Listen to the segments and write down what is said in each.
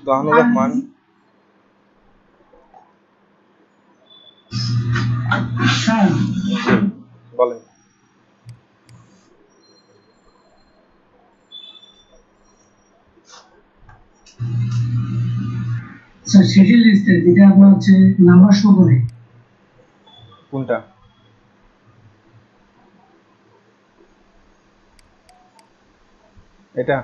তোহানুর রহমান বলেন। Sir schedule লিস্টে যেটা আপনার হচ্ছে নাম্বার শো করে, কোনটা? এটা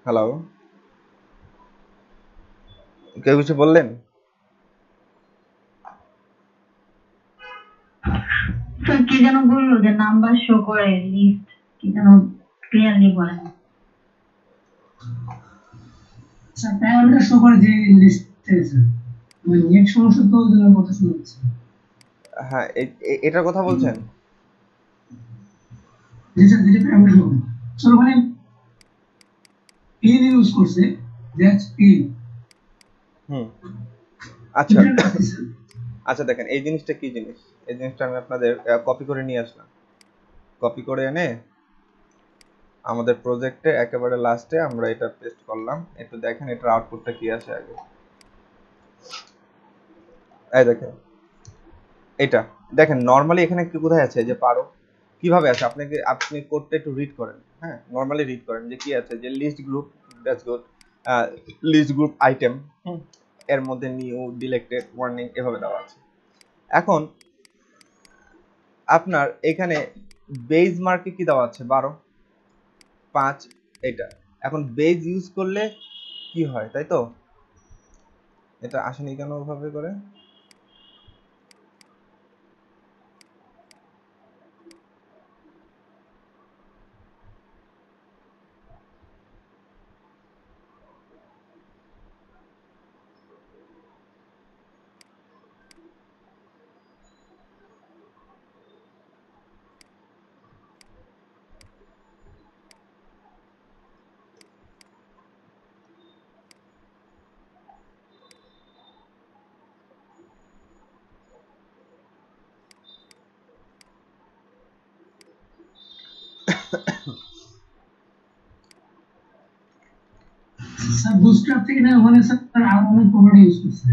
হ্যালো, কেউ কিছু বললেন? স্যার কি যেন বললো যে নাম্বার শো করে লিস্ট, কি যেন ক্লিয়ারলি বলেন। স্যার প্যারামিটার শো করে যে লিস্টে স্যার মানে নেট সমস্যা তো জন্য কথা শুনছি। হ্যাঁ, এটার কথা বলছেন? জি স্যার, যেটা প্যারামিটার শো করে স্যার ওখানে পিন ইউজ করছে, দ্যাটস পিন। আচ্ছা আচ্ছা, দেখেন এই জিনিসটা কি জিনিস, এই জিনিসটা আমি আপনাদের কপি করে নিয়ে আসলাম। কপি করে এনে আমাদের প্রজেক্টে একেবারে লাস্টে আমরা এটা পেস্ট করলাম। একটু দেখেন এটার আউটপুটটা কি আসে আগে। এই দেখেন, এটা দেখেন নরমালি এখানে কি কোথায় আছে যে পারো কিভাবে আছে, আপনি কোডটা একটু রিড করেন। হ্যাঁ, নরমালি রিড করেন যে কি আছে, যে list group, that's good, list group item, এর মধ্যে নিউ, ডিলেক্টেড, ওয়ার্নিং এভাবে দেওয়া আছে। এখন আপনার এখানে বেজ মার্কে কি দেওয়া আছে 12, 5 এটা। এখন বেজ ইউজ করলে কি হয়, তাই তো? এটা আসেনি কেন ওভাবে করে? স্যার বুস্ট্র্যাপ থেকে না ওখানে স্যার আর অনেক প্রপার্টি ইউজ করছে।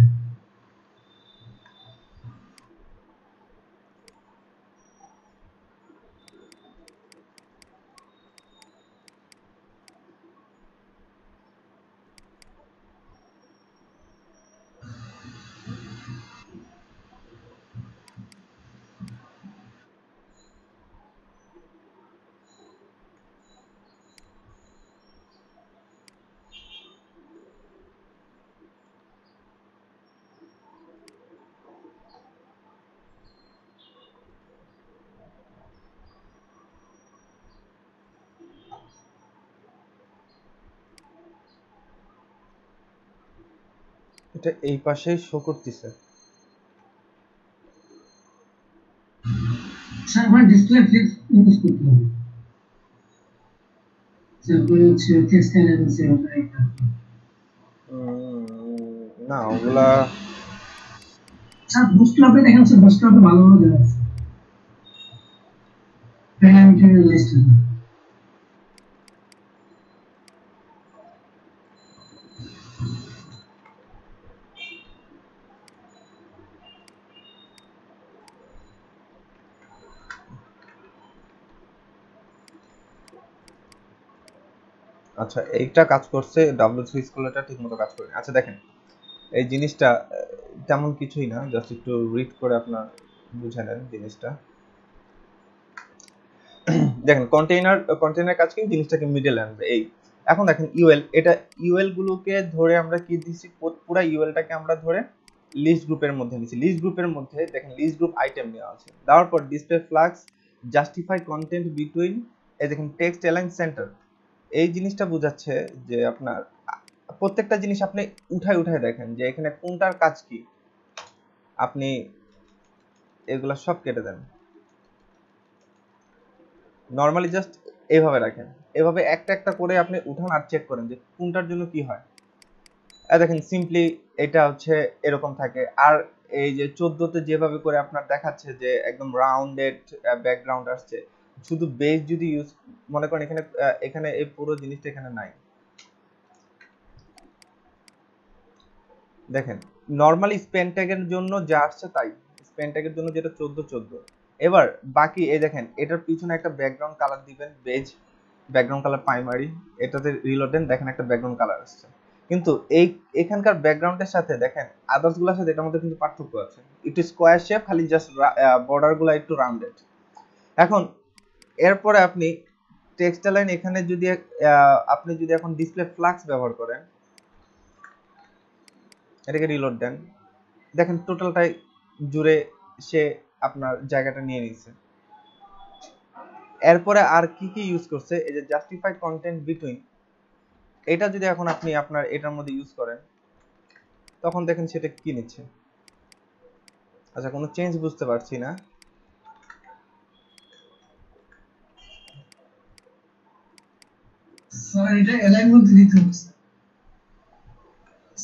এটা এই পাশেই শো করতেছে। স্যার ওখানে ডিসপ্লে ফ্লিপ ইউজ করতে হবে। স্যার হচ্ছে টেক্সট এলিমেন্টস এর উপরে একটা না ওগুলা স্যার বুস্ট্র্যাপে দেখেন, স্যার বুস্ট্র্যাপে ভালোভাবে দেওয়া আছে প্যারামিটার লিস্ট। আচ্ছা এইটা কাজ করছে, W3 স্কুলেরটা ঠিকমতো কাজ করে। আচ্ছা দেখেন এই জিনিসটা তেমন কিছুই না, জাস্ট একটু রিড করে আপনার বুঝে নেন জিনিসটা। দেখেন কন্টেইনার কাজ কি, জিনিসটাকে মিডল আনবে। এই এখন দেখেন ইউএল, এটা ইউএল গুলোকে ধরে আমরা কি দিচ্ছি, পুরো ইউএলটাকে আমরা ধরে লিস্ট গ্রুপের মধ্যে নিচ্ছি। লিস্ট গ্রুপের মধ্যে দেখেন লিস্ট গ্রুপ আইটেম নেওয়া আছে, দেওয়ার পর display flex justify content between এই দেখেন টেক্সট অ্যালাইন সেন্টার, এই জিনিসটা বোঝাচ্ছে যে আপনার প্রত্যেকটা জিনিস আপনি উঠায় উঠায় দেখেন যে এখানে কোনটার কাজ কি, আপনি এগুলা সব কেটে দেন, নর্মালি জাস্ট এইভাবে রাখেন, এভাবে একটা একটা করে আপনি উঠান আর চেক করেন যে কোনটার জন্য কি হয়। দেখেন সিম্পলি এটা হচ্ছে এরকম থাকে। আর এই যে 14তে যেভাবে করে আপনার দেখাচ্ছে যে একদম রাউন্ডেড ব্যাকগ্রাউন্ড আসছে, শুধু বেস যদি ইউজ মনে করেন এখানে এখানে এই পুরো জিনিসটা এখানে নাই, দেখেন নরমালি স্পেন ট্যাগের জন্য যা আসছে তাই, স্পেন ট্যাগের জন্য যেটা 14 এবার বাকি এই দেখেন এটার পিছনে একটা ব্যাকগ্রাউন্ড কালার দিবেন, বেজ ব্যাকগ্রাউন্ড কালার প্রাইমারি, এটাতে রিলোড দেন, দেখেন একটা ব্যাকগ্রাউন্ড কালার আসছে। কিন্তু এই এখানকার ব্যাকগ্রাউন্ডের সাথে দেখেন আদার্স গুলোর সাথে এটার মধ্যে কিন্তু পার্থক্য আছে, একটু স্কোয়ার শেপ, খালি জাস্ট বর্ডার গুলো একটু রাউন্ডেড। এখন এরপরে আপনি টেক্সট লাইন এখানে যদি আপনি যদি এখন ডিসপ্লে ফ্লাক্স ব্যবহার করেন, এটাকে রিলোড দেন, দেখেন টোটালটাই জুড়ে সে আপনার জায়গাটা নিয়ে নিচ্ছে। এরপরে আর কি কি ইউজ করছে, এই যে জাস্টিফাইড কন্টেন্ট বিটুইন, এটা যদি এখন আপনি আপনার এটার মধ্যে ইউজ করেন তখন দেখেন সেটা কি নিচ্ছে। আচ্ছা কোনো চেঞ্জ বুঝতে পারছি না, স্যার এটা এলাইন মধ্যে দিতে হবে স্যার,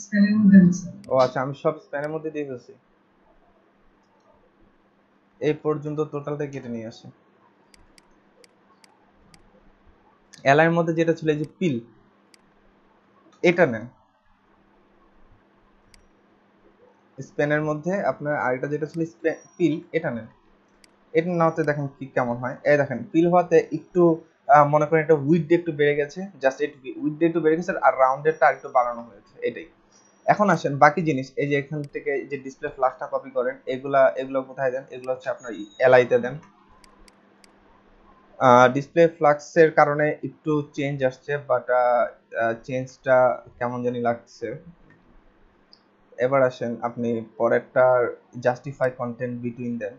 স্পেনের মধ্যে না স্যার। ও আচ্ছা আমি সব স্প্যানের মধ্যে দিয়ে ফেলছি, এই পর্যন্ত টোটালটা কেটে নিয়ে আসে। এলাইনের মধ্যে যেটা ছিল এই যে পিল, এটা নেন, স্পেনের মধ্যে আপনার আরেকটা যেটা ছিল পিল, এটা নেন, এটা নাওতে দেখেন কি কেমন হয়। এই দেখেন পিল হওয়াতে একটু মনে করেন এটা উইডথ একটু বেড়ে গেছে, জাস্ট একটু উইডথ একটু বেড়ে গেছে আর রাউন্ডেডটা আরেকটু বাড়ানো হয়েছে, এটাই। এখন আসেন বাকি জিনিস, এই যে এখান থেকে যে ডিসপ্লে ফ্লাশটা কপি করেন, এগুলো কোথায় দেন, এগুলো হচ্ছে আপনার এলআইতে দেন। ডিসপ্লে ফ্লাক্সের কারণে একটু চেঞ্জ আসছে, বাট চেঞ্জটা কেমন জানি লাগছে। এবার আসেন আপনি পরেরটার জাস্টিফাই কন্টেন্ট বিটুইন দেন,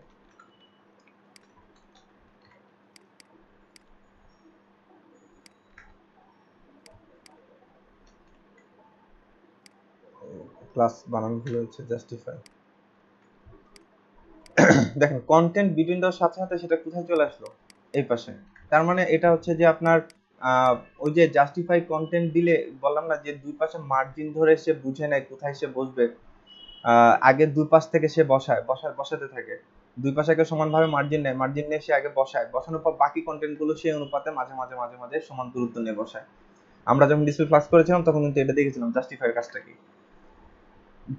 ক্লাস বানানো ভুল হয়েছে, জাস্টিফাই। দেখেন কন্টেন্ট বিটুইন দেওয়ার সাথে সাথে সেটা কোথায় চলে আসলো, এই পাশে। তার মানে এটা হচ্ছে যে আপনার ওই যে জাস্টিফাই কন্টেন্ট দিলে বললাম না যে দুই পাশে মার্জিন ধরে সে বুঝে নেয় কোথায় সে বসবে, আগে দুই পাশ থেকে সে বসাতে থাকে, দুই পাশে আগে সমানভাবে মার্জিন নেয়, মার্জিন নিয়ে সে আগে বসায়, বসানোর পর বাকি কন্টেন্ট গুলো সেই অনুপাতে মাঝে মাঝে মাঝে মাঝে সমান দূরত্ব নিয়ে বসায়। আমরা যখন ডিসপ্লে ফ্লাক্স করেছিলাম তখন কিন্তু এটা দেখেছিলাম জাস্টিফাই এর কাজটা কি।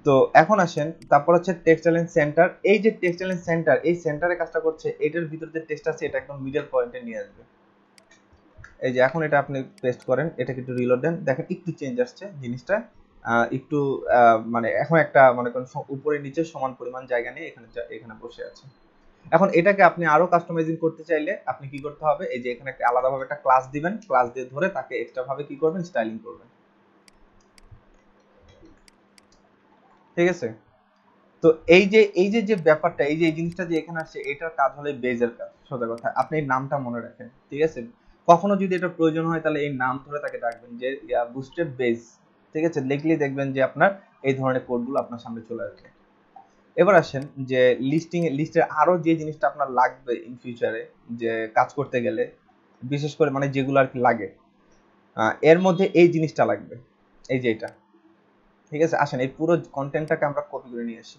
তো এখন আসেন তারপর হচ্ছে টেক্সট অ্যালাইন সেন্টার, এই যে টেক্সট অ্যালাইন সেন্টার, এই সেন্টারে কাজটা করছে, এটার ভিতর যে টেক্সট আছে এটা একদম মিডল পয়েন্টে নিয়ে আসবে। এই যে এখন এটা আপনি পেস্ট করেন, এটাকে একটু রিলোড দেন, দেখেন একটু চেঞ্জ আসছে জিনিসটা, একটু মানে এখন একটা মনে করেন উপরে নিচে সমান পরিমাণ জায়গা নিয়ে এখানে এখানে বসে আছে। এখন এটাকে আপনি আরো কাস্টমাইজিং করতে চাইলে আপনি কি করতে হবে, এই যে এখানে একটা আলাদাভাবে একটা ক্লাস দিবেন, ক্লাস দিয়ে ধরে তাকে এক্সট্রা ভাবে কি করবেন, স্টাইলিং করবেন, ঠিক আছে। তো এই যে যে ব্যাপারটা, এই যে এই জিনিসটা যে এখানে আসছে, এটার কাজ হলো বেজের কাজ, সোজা কথা। আপনি এই নামটা মনে রাখেন, ঠিক আছে, কখনো যদি এটা প্রয়োজন হয় তাহলে এই নাম ধরে তাকে ডাকবেন যে বুস্টেড বেজ, ঠিক আছে, লিখলেই দেখবেন যে আপনার এই ধরনের কোডগুলো আপনার সামনে চলে আসবে। এবার আসেন যে লিস্টের আরো যে জিনিসটা আপনার লাগবে ইন ফিউচারে, যে কাজ করতে গেলে বিশেষ করে মানে যেগুলো আর কি লাগে, এর মধ্যে এই জিনিসটা লাগবে, এই যে এটা, ঠিক আছে। আসেন এই পুরো কন্টেন্টটাকে আমরা কপি করে নিয়ে আসি।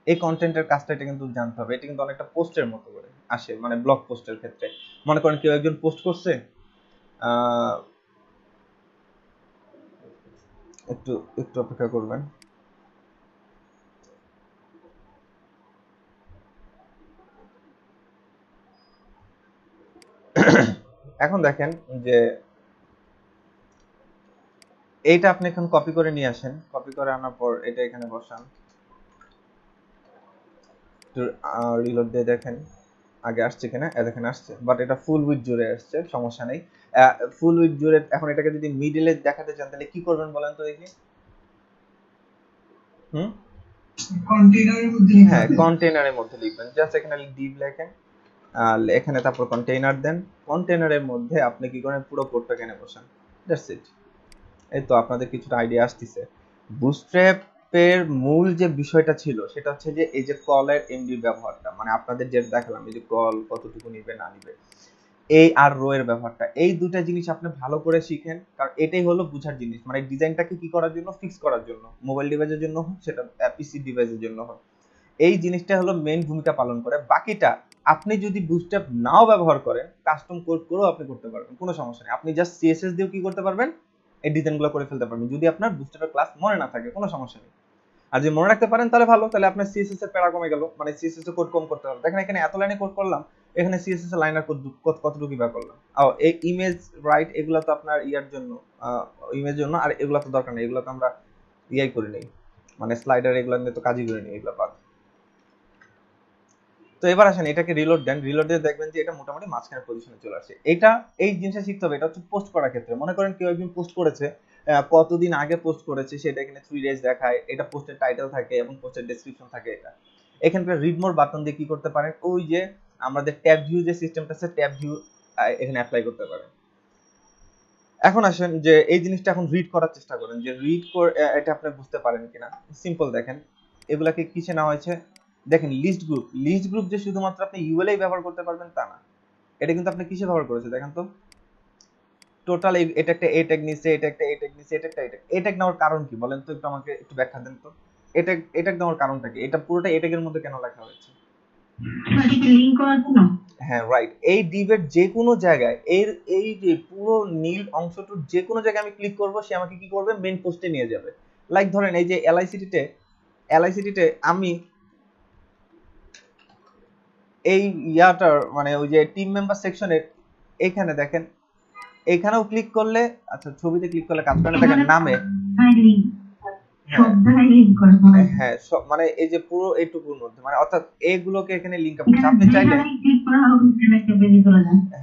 এই কন্টেন্টের কাজটা এটা কিন্তু জানতে হবে, এটা কিন্তু অনেকটা পোস্টের মতো করে আসে, মানে ব্লগ পোস্টের ক্ষেত্রে মনে করেন কেউ একজন পোস্ট করছে, একটু একটু অপেক্ষা করবেন। এখন দেখেন যে এইটা আপনি এখন কপি করে নিয়ে আসেন, কপি করে আনার পর এটা এখানে বসান, রিলোড দিয়ে দেখেন আগে আসছে কিনা, দেখেন আসছে, বাট এটা ফুল উইথ জুড়ে আসছে, সমস্যা নেই। ফুল উইথ জুড়ে এখন এটাকে যদি মিডলে দেখাতে চান তাহলে কি করবেন বলেন তো দেখি। কন্টেইনারের মধ্যে হ্যাঁ কন্টেইনারের মধ্যে লিখবেন, জাস্ট এখানে ডিভ লেখেন, এখানে তারপর কন্টেইনার দেন, কন্টেইনারের মধ্যে আপনি কি করেন পুরো কোডটা এনে বসান, দ্যাটস ইট। এই তো আপনাদের কিছুটা আইডিয়া আসতেছে। বুটস্ট্র্যাপের মূল যে বিষয়টা ছিল সেটা হচ্ছে যে এই যে কলের এমডি ব্যবহারটা, মানে আপনাদের যেটা দেখালাম এই যে কল কতটুকু নিবে না নিবে, এই আর রো এর ব্যবহারটা, এই দুটা জিনিস আপনি ভালো করে শিখেন, কারণ এটাই হলো বুঝার জিনিস, মানে ডিজাইনটাকে কি করার জন্য, ফিক্স করার জন্য, মোবাইল ডিভাইসের জন্য হোক সেটা পিসি ডিভাইসের জন্য হোক, এই জিনিসটা হলো মেইন ভূমিকা পালন করে। বাকিটা আপনি যদি বুটস্ট্র্যাপ নাও ব্যবহার করেন, কাস্টম কোড করেও আপনি করতে পারবেন, কোনো সমস্যা নেই। আপনি জাস্ট সিএসএস দিয়েও কি করতে পারবেন, এই ডিজাইনগুলো করে ফেলতে পারবেন, যদি আপনার বুটস্ট্র্যাপের ক্লাস মনে না থাকে, কোনো সমস্যা নেই। আর যদি মনে রাখতে পারেন তাহলে ভালো, তাহলে আপনার সিএসএস এর প্যারা কমে গেল, মানে সিএসএস এর কোড কম করতে হবে। দেখেন এখানে এত লাইনে কোড করলাম, এখানে সিএসএস এর লাইনার কোড কতটুকু বা করলাম। এই ইমেজ রাইট, এগুলো তো আপনার ইয়ার জন্য, ইমেজ জন্য, আর এগুলো তো দরকার নেই, এগুলো তো আমরা ইয়াই করে নেই, মানে স্লাইডার এগুলো নিয়ে তো কাজই করে নেই, এগুলো বাদ। তো এবার আসেন এটাকে রিলোড দেন, রিলোড দিয়ে দেখবেন যে এটা মোটামুটি মাঝখানের পজিশনে চলে আসে। এটা এই জিনিসটা শিখতে হবে, এটা হচ্ছে পোস্ট করার ক্ষেত্রে। মনে করেন কেউ একজন পোস্ট করেছে, কতদিন আগে পোস্ট করেছে সেটা এখানে 3 ডেজ দেখায়, এটা পোস্টের টাইটেল থাকে এবং পোস্টের ডেসক্রিপশন থাকে। এটা এখানকার রিড মোর বাটন দিয়ে কি করতে পারেন, ওই যে আমাদের ট্যাব ভিউ যে সিস্টেমটা আছে, ট্যাব ভিউ এখানে অ্যাপ্লাই করতে পারেন। এখন আসেন যে এই জিনিসটা এখন রিড করার চেষ্টা করেন, যে রিড করে এটা আপনি বুঝতে পারেন কিনা। সিম্পল দেখেন এগুলাকে কিসে নেওয়া হয়েছে, দেখেন লিস্ট গ্রুপ, লিস্ট গ্রুপ যে শুধুমাত্র আপনি ইউএলএই ব্যবহার করতে পারবেন তা না, এটা কিন্তু আপনি কিসে ব্যবহার করেছে দেখেন তো। টোটাল এটা একটা এ ট্যাগ নিছে, এটা একটা এ ট্যাগ নিছে, এটা একটা এ ট্যাগ নেওয়ার কারণ কি বলেন তো, একটু আমাকে একটু ব্যাখ্যা দেন তো। এটা এটা নেওয়ার কারণটা কি, এটা পুরোটা এ ট্যাগের মধ্যে কেন লেখা হয়েছে? লিঙ্ক করার জন্য। হ্যাঁ রাইট, এই ডিভের যে কোনো জায়গায় এর এই যে পুরো নীল অংশটুর যে কোনো জায়গায় আমি ক্লিক করব, সে আমাকে কি করবে, মেইন পোস্টে নিয়ে যাবে। লাইক ধরেন এই যে এলআইসিটিতে আমি এই ইয়াটার মানে ওই যে টিম মেম্বার সেকশনের এখানে দেখেন, এখানেও ক্লিক করলে, আচ্ছা ছবিতে ক্লিক করলে কাজ করে না, দেখেন নামে, হ্যাঁ সব মানে এই যে পুরো এইটুকুর মধ্যে, মানে অর্থাৎ এগুলোকে এখানে লিংক আপ করছে। আপনি চাইলে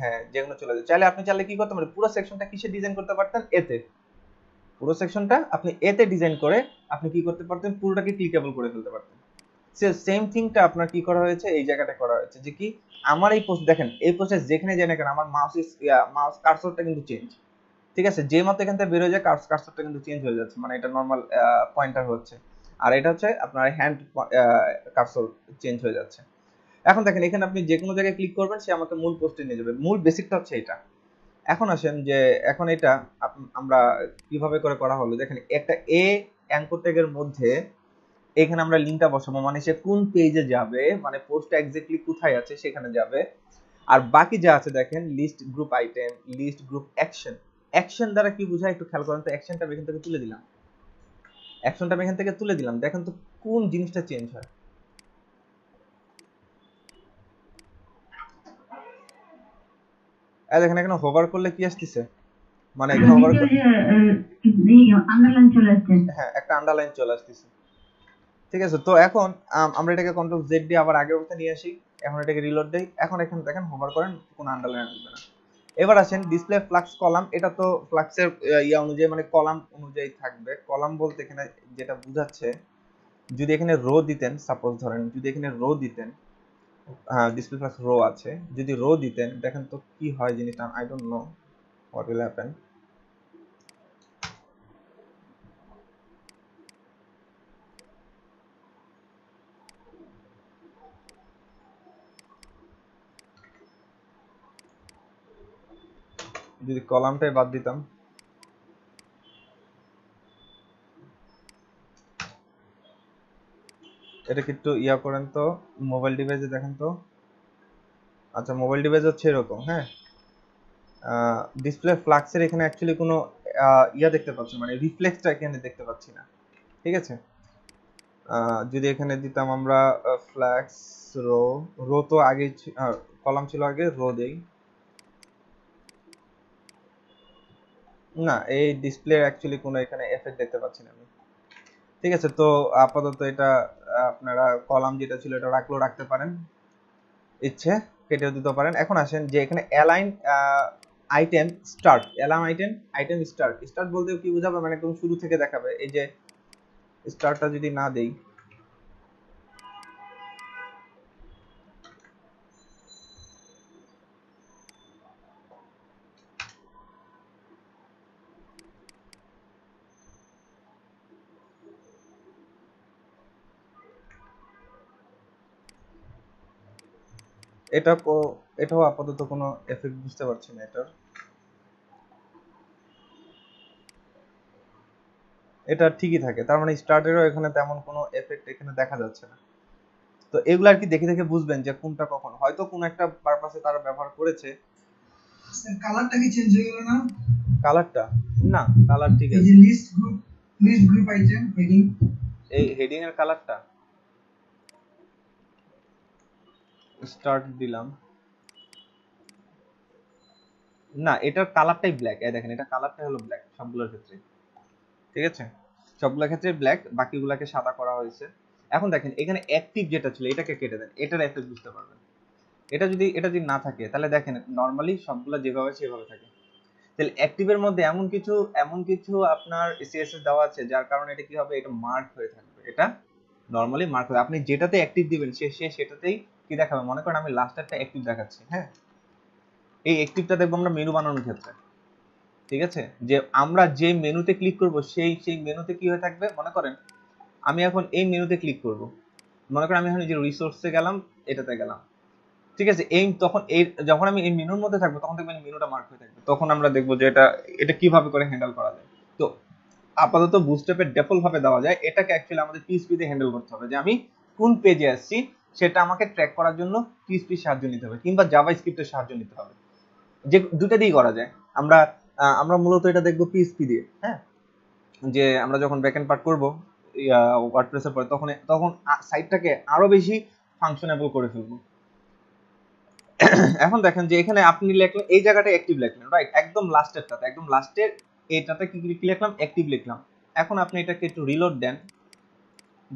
হ্যাঁ যেগুলো চলে যায়, চাইলে আপনি চাইলে কি করতে পারেন, পুরো সেকশনটা কিসে ডিজাইন করতে পারতেন, এতে পুরো সেকশনটা আপনি এতে ডিজাইন করে আপনি কি করতে পারতেন, পুরোটাকে ক্লিকেবল করে ফেলতে পারতেন। সেম থিংটা আপনার কি করা হয়েছে, এই জায়গাটা করা হয়েছে যে কি, আমার এই পোস্ট দেখেন, এই পোস্টে যেখানে যাই না কেন আমার মাউস কার্সরটা কিন্তু চেঞ্জ, ঠিক আছে, যে মত এখান থেকে বের হয়ে যায় কার্সরটা কিন্তু চেঞ্জ হয়ে যাচ্ছে, মানে এটা নরমাল পয়েন্টার হচ্ছে, আর এটা হচ্ছে আপনার হ্যান্ড কার্সর চেঞ্জ হয়ে যাচ্ছে। এখন দেখেন এখানে আপনি যে কোনো জায়গায় ক্লিক করবেন, সে আমাকে মূল পোস্টে নিয়ে যাবে, মূল বেসিকটা হচ্ছে এটা। এখন আসেন যে এখন এটা আমরা কিভাবে করে করা হলো, দেখেন একটা এ অ্যাঙ্কর ট্যাগের মধ্যে এখানে আমরা লিংকটা বসাবো, মানে সে কোন পেজে যাবে, মানে পোস্ট এক্স্যাক্টলি কোথায় আছে সেখানে যাবে। আর বাকি যা আছে দেখেন, list group item, list group action, action দ্বারা কি বোঝায় একটু খেয়াল করেন তো। অ্যাকশনটা এখান থেকে তুলে দিলাম, অ্যাকশনটা এখান থেকে তুলে দিলাম, দেখেন তো কোন জিনিসটা চেঞ্জ হয়। দেখেন এখানে হোভার করলে কি আসতেছে, মানে এখানে হোভার আন্ডারলাইন চলে আসছে, হ্যাঁ একটা আন্ডারলাইন চলে আসতেছে, ঠিক আছে। তো এখন আমরা এটাকে কন্ট্রোল জেড দিয়ে আবার আগের অবস্থায় নিয়ে আসি, এখন এটাকে রিলোড দেই, এখন এখানে দেখেন হোভার করেন কোনো আন্ডারলাইন আসবে না। এবার আসেন ডিসপ্লে ফ্লাক্স কলাম, এটা তো ফ্লাক্সের ইয়া অনুযায়ী মানে কলাম অনুযায়ী থাকবে। কলাম বলতে এখানে যেটা বোঝাচ্ছে, যদি এখানে রো দিতেন, সাপোজ ধরেন যদি এখানে রো দিতেন, ডিসপ্লে ফ্লাক্স রো আছে, যদি রো দিতেন দেখেন তো কি হয় জিনিসটা, I don't know what will happen. যদি কলামটাই বাদ দিতাম, এটা একটু ইয়া করেন তো মোবাইল ডিভাইসে দেখেন তো। আচ্ছা মোবাইল ডিভাইস হচ্ছে এরকম, হ্যাঁ ডিসপ্লে ফ্লাক্সের এখানে অ্যাকচুয়ালি কোনো ইয়া দেখতে পাচ্ছি, মানে রিফ্লেক্সটা এখানে দেখতে পাচ্ছি না, ঠিক আছে। যদি এখানে দিতাম আমরা ফ্লাক্স রো, রো তো আগে কলাম ছিল আগে, রো দেই না, এই ডিসপ্লে অ্যাকচুয়ালি কোনো এখানে এফেক্ট দেখতে পাচ্ছি না আমি, ঠিক আছে। তো আপাতত এটা আপনারা কলাম যেটা ছিল এটা রাখলেও রাখতে পারেন, ইচ্ছে কেটেও দিতে পারেন। এখন আসেন যে এখানে align item start, align item start, start বলতে কি বোঝাবে, মানে একদম শুরু থেকে দেখাবে। এই যে স্টার্টটা যদি না দেই, এটাও আপাতত কোনো এফেক্ট বুঝতে পারছি না এটার। এটা ঠিকই থাকে, তার মানে স্টার্টেরও এখানে তেমন কোনো এফেক্ট এখানে দেখা যাচ্ছে না। তো এগুলো আর কি দেখে দেখে বুঝবেন যে কোনটা কখন, হয়তো কোনো একটা পারপাসে তারা ব্যবহার করেছে। স্যার কালারটা কি চেঞ্জ হয়ে গেল না? কালারটা না, কালার ঠিক এই আছে। যে লিস্ট গ্রুপ আইটেম হেডিং, এই হেডিং এর কালারটা স্টার্ট দিলাম, না এটার কালারটাই ব্ল্যাক। এই দেখেন এটা কালারটাই হলো ব্ল্যাক সবগুলোর ক্ষেত্রে, ঠিক আছে? সবগুলোর ক্ষেত্রে ব্ল্যাক, বাকিগুলোকে সাদা করা হয়েছে। এখন দেখেন এখানে অ্যাক্টিভ যেটা ছিল এটাকে কেটে দেন, এটার এফেক্ট বুঝতে পারবেন। এটা যদি না থাকে তাহলে দেখেন নরমালি সবগুলো যেভাবে সেভাবে থাকে। তাহলে অ্যাক্টিভের মধ্যে এমন কিছু আপনার সিএসএস দেওয়া আছে যার কারণে এটা কি হবে, এটা মার্ক হয়ে থাকবে। এটা নরমালি মার্ক হবে, আপনি যেটাতে অ্যাক্টিভ দিবেন সে সেটাতেই কি দেখাবে। মনে করেন আমি লাস্টেরটা অ্যাক্টিভ দেখাচ্ছি, হ্যাঁ, এই অ্যাক্টিভটা দেখবো আমরা মেনু বানানোর ক্ষেত্রে, ঠিক আছে? যে আমরা যে মেনুতে ক্লিক করব সেই মেনুতে কি হয়ে থাকবে। মনে করেন আমি এখন এই মেনুতে ক্লিক করব, মনে করেন আমি এখন যে রিসোর্সে গেলাম, এটাতে গেলাম, ঠিক আছে? যখন আমি এই মেনুর মধ্যে থাকবো তখন দেখবেন মেনুটা মার্ক হয়ে থাকবে, তখন আমরা দেখবো যে এটা কিভাবে করে হ্যান্ডেল করা যায়। তো আপাতত বুটস্ট্র্যাপে ডিফল্ট ভাবে দেওয়া যায়, এটাকে অ্যাকচুয়ালি আমাদের পিএইচপি দিয়ে হ্যান্ডেল করতে হবে, যে আমি কোন পেজে আসছি সেটা আমাকে ট্র্যাক করার জন্য পিএইচপি সাহায্য নিতে হবে কিংবা জাভাস্ক্রিপ্টের সাহায্য নিতে হবে। যে দুটো দিয়েই করা যায়। আমরা মূলত এটা দেখবো পিএইচপি দিয়ে, হ্যাঁ, যে আমরা যখন ব্যাকএন্ড পার্ট করব ওয়ার্ডপ্রেসের পরে তখন সাইটটাকে আরো বেশি ফাংশনেবল করে ফেলবো। এখন দেখেন যে এখানে আপনি লিখলেন এই জায়গাটা অ্যাক্টিভ লিখলেন, রাইট? একদম লাস্টেরটাতে, একদম লাস্টের এটাতে কি লিখলাম, অ্যাক্টিভ লিখলাম। এখন আপনি এটাকে একটু রিলোড দেন,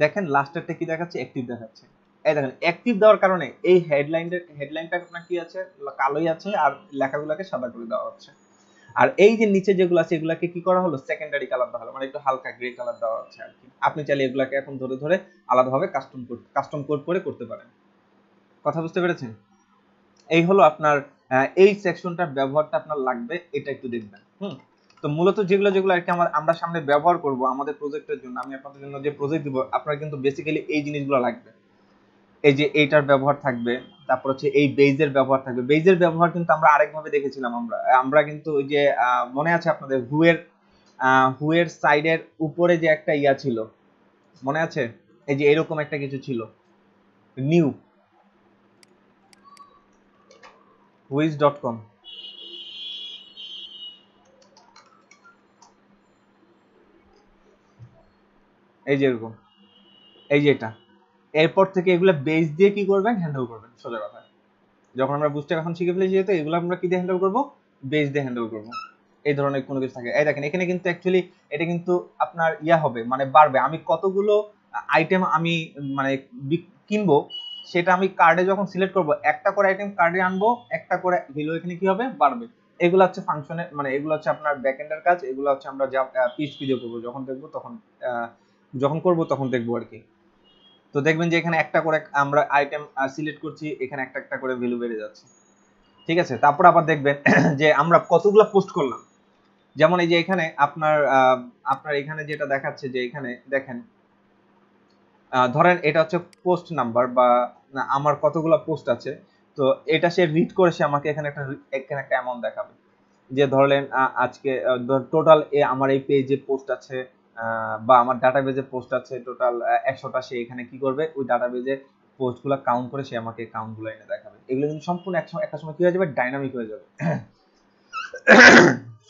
দেখেন লাস্টেরটা কি দেখাচ্ছে, অ্যাক্টিভ দেখাচ্ছে। এই দেখেন অ্যাক্টিভ দেওয়ার কারণে এই হেডলাইনটা আপনার কি আছে, কালোই আছে, আর লেখাগুলোকে সাদা করে দেওয়া হচ্ছে। আর এই যে নিচে যেগুলো আছে এগুলাকে কি করা হলো, সেকেন্ডারি কালার দেওয়া হলো, মানে একটু হালকা গ্রে কালার দেওয়া হচ্ছে আর কি। আপনি চাইলে এগুলাকে এখন ধরে ধরে আলাদাভাবে কাস্টম কোড করে করতে পারেন। কথা বুঝতে পেরেছেন? এই হলো আপনার এই সেকশনটার ব্যবহারটা আপনার লাগবে, এটা একটু দেখবেন। তো মূলত যেগুলো আর কি আমরা সামনে ব্যবহার করব আমাদের প্রজেক্টের জন্য, আমি আপনাদের জন্য যে প্রজেক্ট দিব, আপনার কিন্তু বেসিক্যালি এই জিনিসগুলো লাগবে। এই যে এইটার ব্যবহার থাকবে, তারপর হচ্ছে এই বেজের ব্যবহার থাকবে। বেজের ব্যবহার কিন্তু আমরা আরেকভাবে দেখেছিলাম। আমরা কিন্তু ওই যে মনে আছে আপনাদের হুয়ের সাইডের উপরে যে একটা ইয়া ছিল, মনে আছে? এই যে এরকম একটা কিছু ছিল, নিউ হুইজ.com, এই যে এরকম, এই যে এটা। এরপর থেকে এগুলা বেস দিয়ে কি করবেন, হ্যান্ডেল করবেন। সোজা কথা, যখন আমরা বুস্টার এখন শিখে ফেলেছি যেহেতু, এগুলো আমরা কি দিয়ে হ্যান্ডেল করব, বেস দিয়ে হ্যান্ডেল করব। এই ধরনের কোনো কিছু থাকে। এই দেখেন এখানে কিন্তু অ্যাকচুয়ালি এটা কিন্তু আপনার ইয়া হবে, মানে বাড়বে। আমি কতগুলো আইটেম আমি মানে কিনবো সেটা আমি কার্ডে যখন সিলেক্ট করব, একটা করে আইটেম কার্ডে আনবো, একটা করে ভ্যালু এখানে কি হবে, বাড়বে। এগুলো হচ্ছে ফাংশনের, মানে এগুলো হচ্ছে আপনার ব্যাকএন্ডের কাজ। এগুলো হচ্ছে আমরা যা পিএইচপি দিয়ে করবো, যখন করব তখন দেখবো আর কি। তো দেখবেন যে এখানে একটা করে আমরা আইটেম সিলেক্ট করছি, এখানে একটা একটা করে ভ্যালু বেড়ে যাচ্ছে, ঠিক আছে? তারপর আবার দেখবেন যে আমরা কতগুলো পোস্ট করলাম। যেমন এই যে এখানে আপনার এখানে যেটা দেখাচ্ছে, যে এখানে দেখেন ধরেন এটা হচ্ছে পোস্ট নাম্বার, বা আমার কতগুলো পোস্ট আছে। তো এটা সে রিড করে সে আমাকে এখানে একটা অ্যামাউন্ট দেখাবে, যে ধরলেন আজকে টোটাল আমার এই পেজে পোস্ট আছে, বা আমার ডাটাবেজে পোস্ট আছে টোটাল 100টা। সে এখানে কি করবে, ওই ডাটাবেজে পোস্টগুলো কাউন্ট করে সে আমাকে কাউন্টগুলো এনে দেখাবে। এগুলো কিন্তু সম্পূর্ণ একটা সময় কি হয়ে যাবে, ডাইনামিক হয়ে যাবে।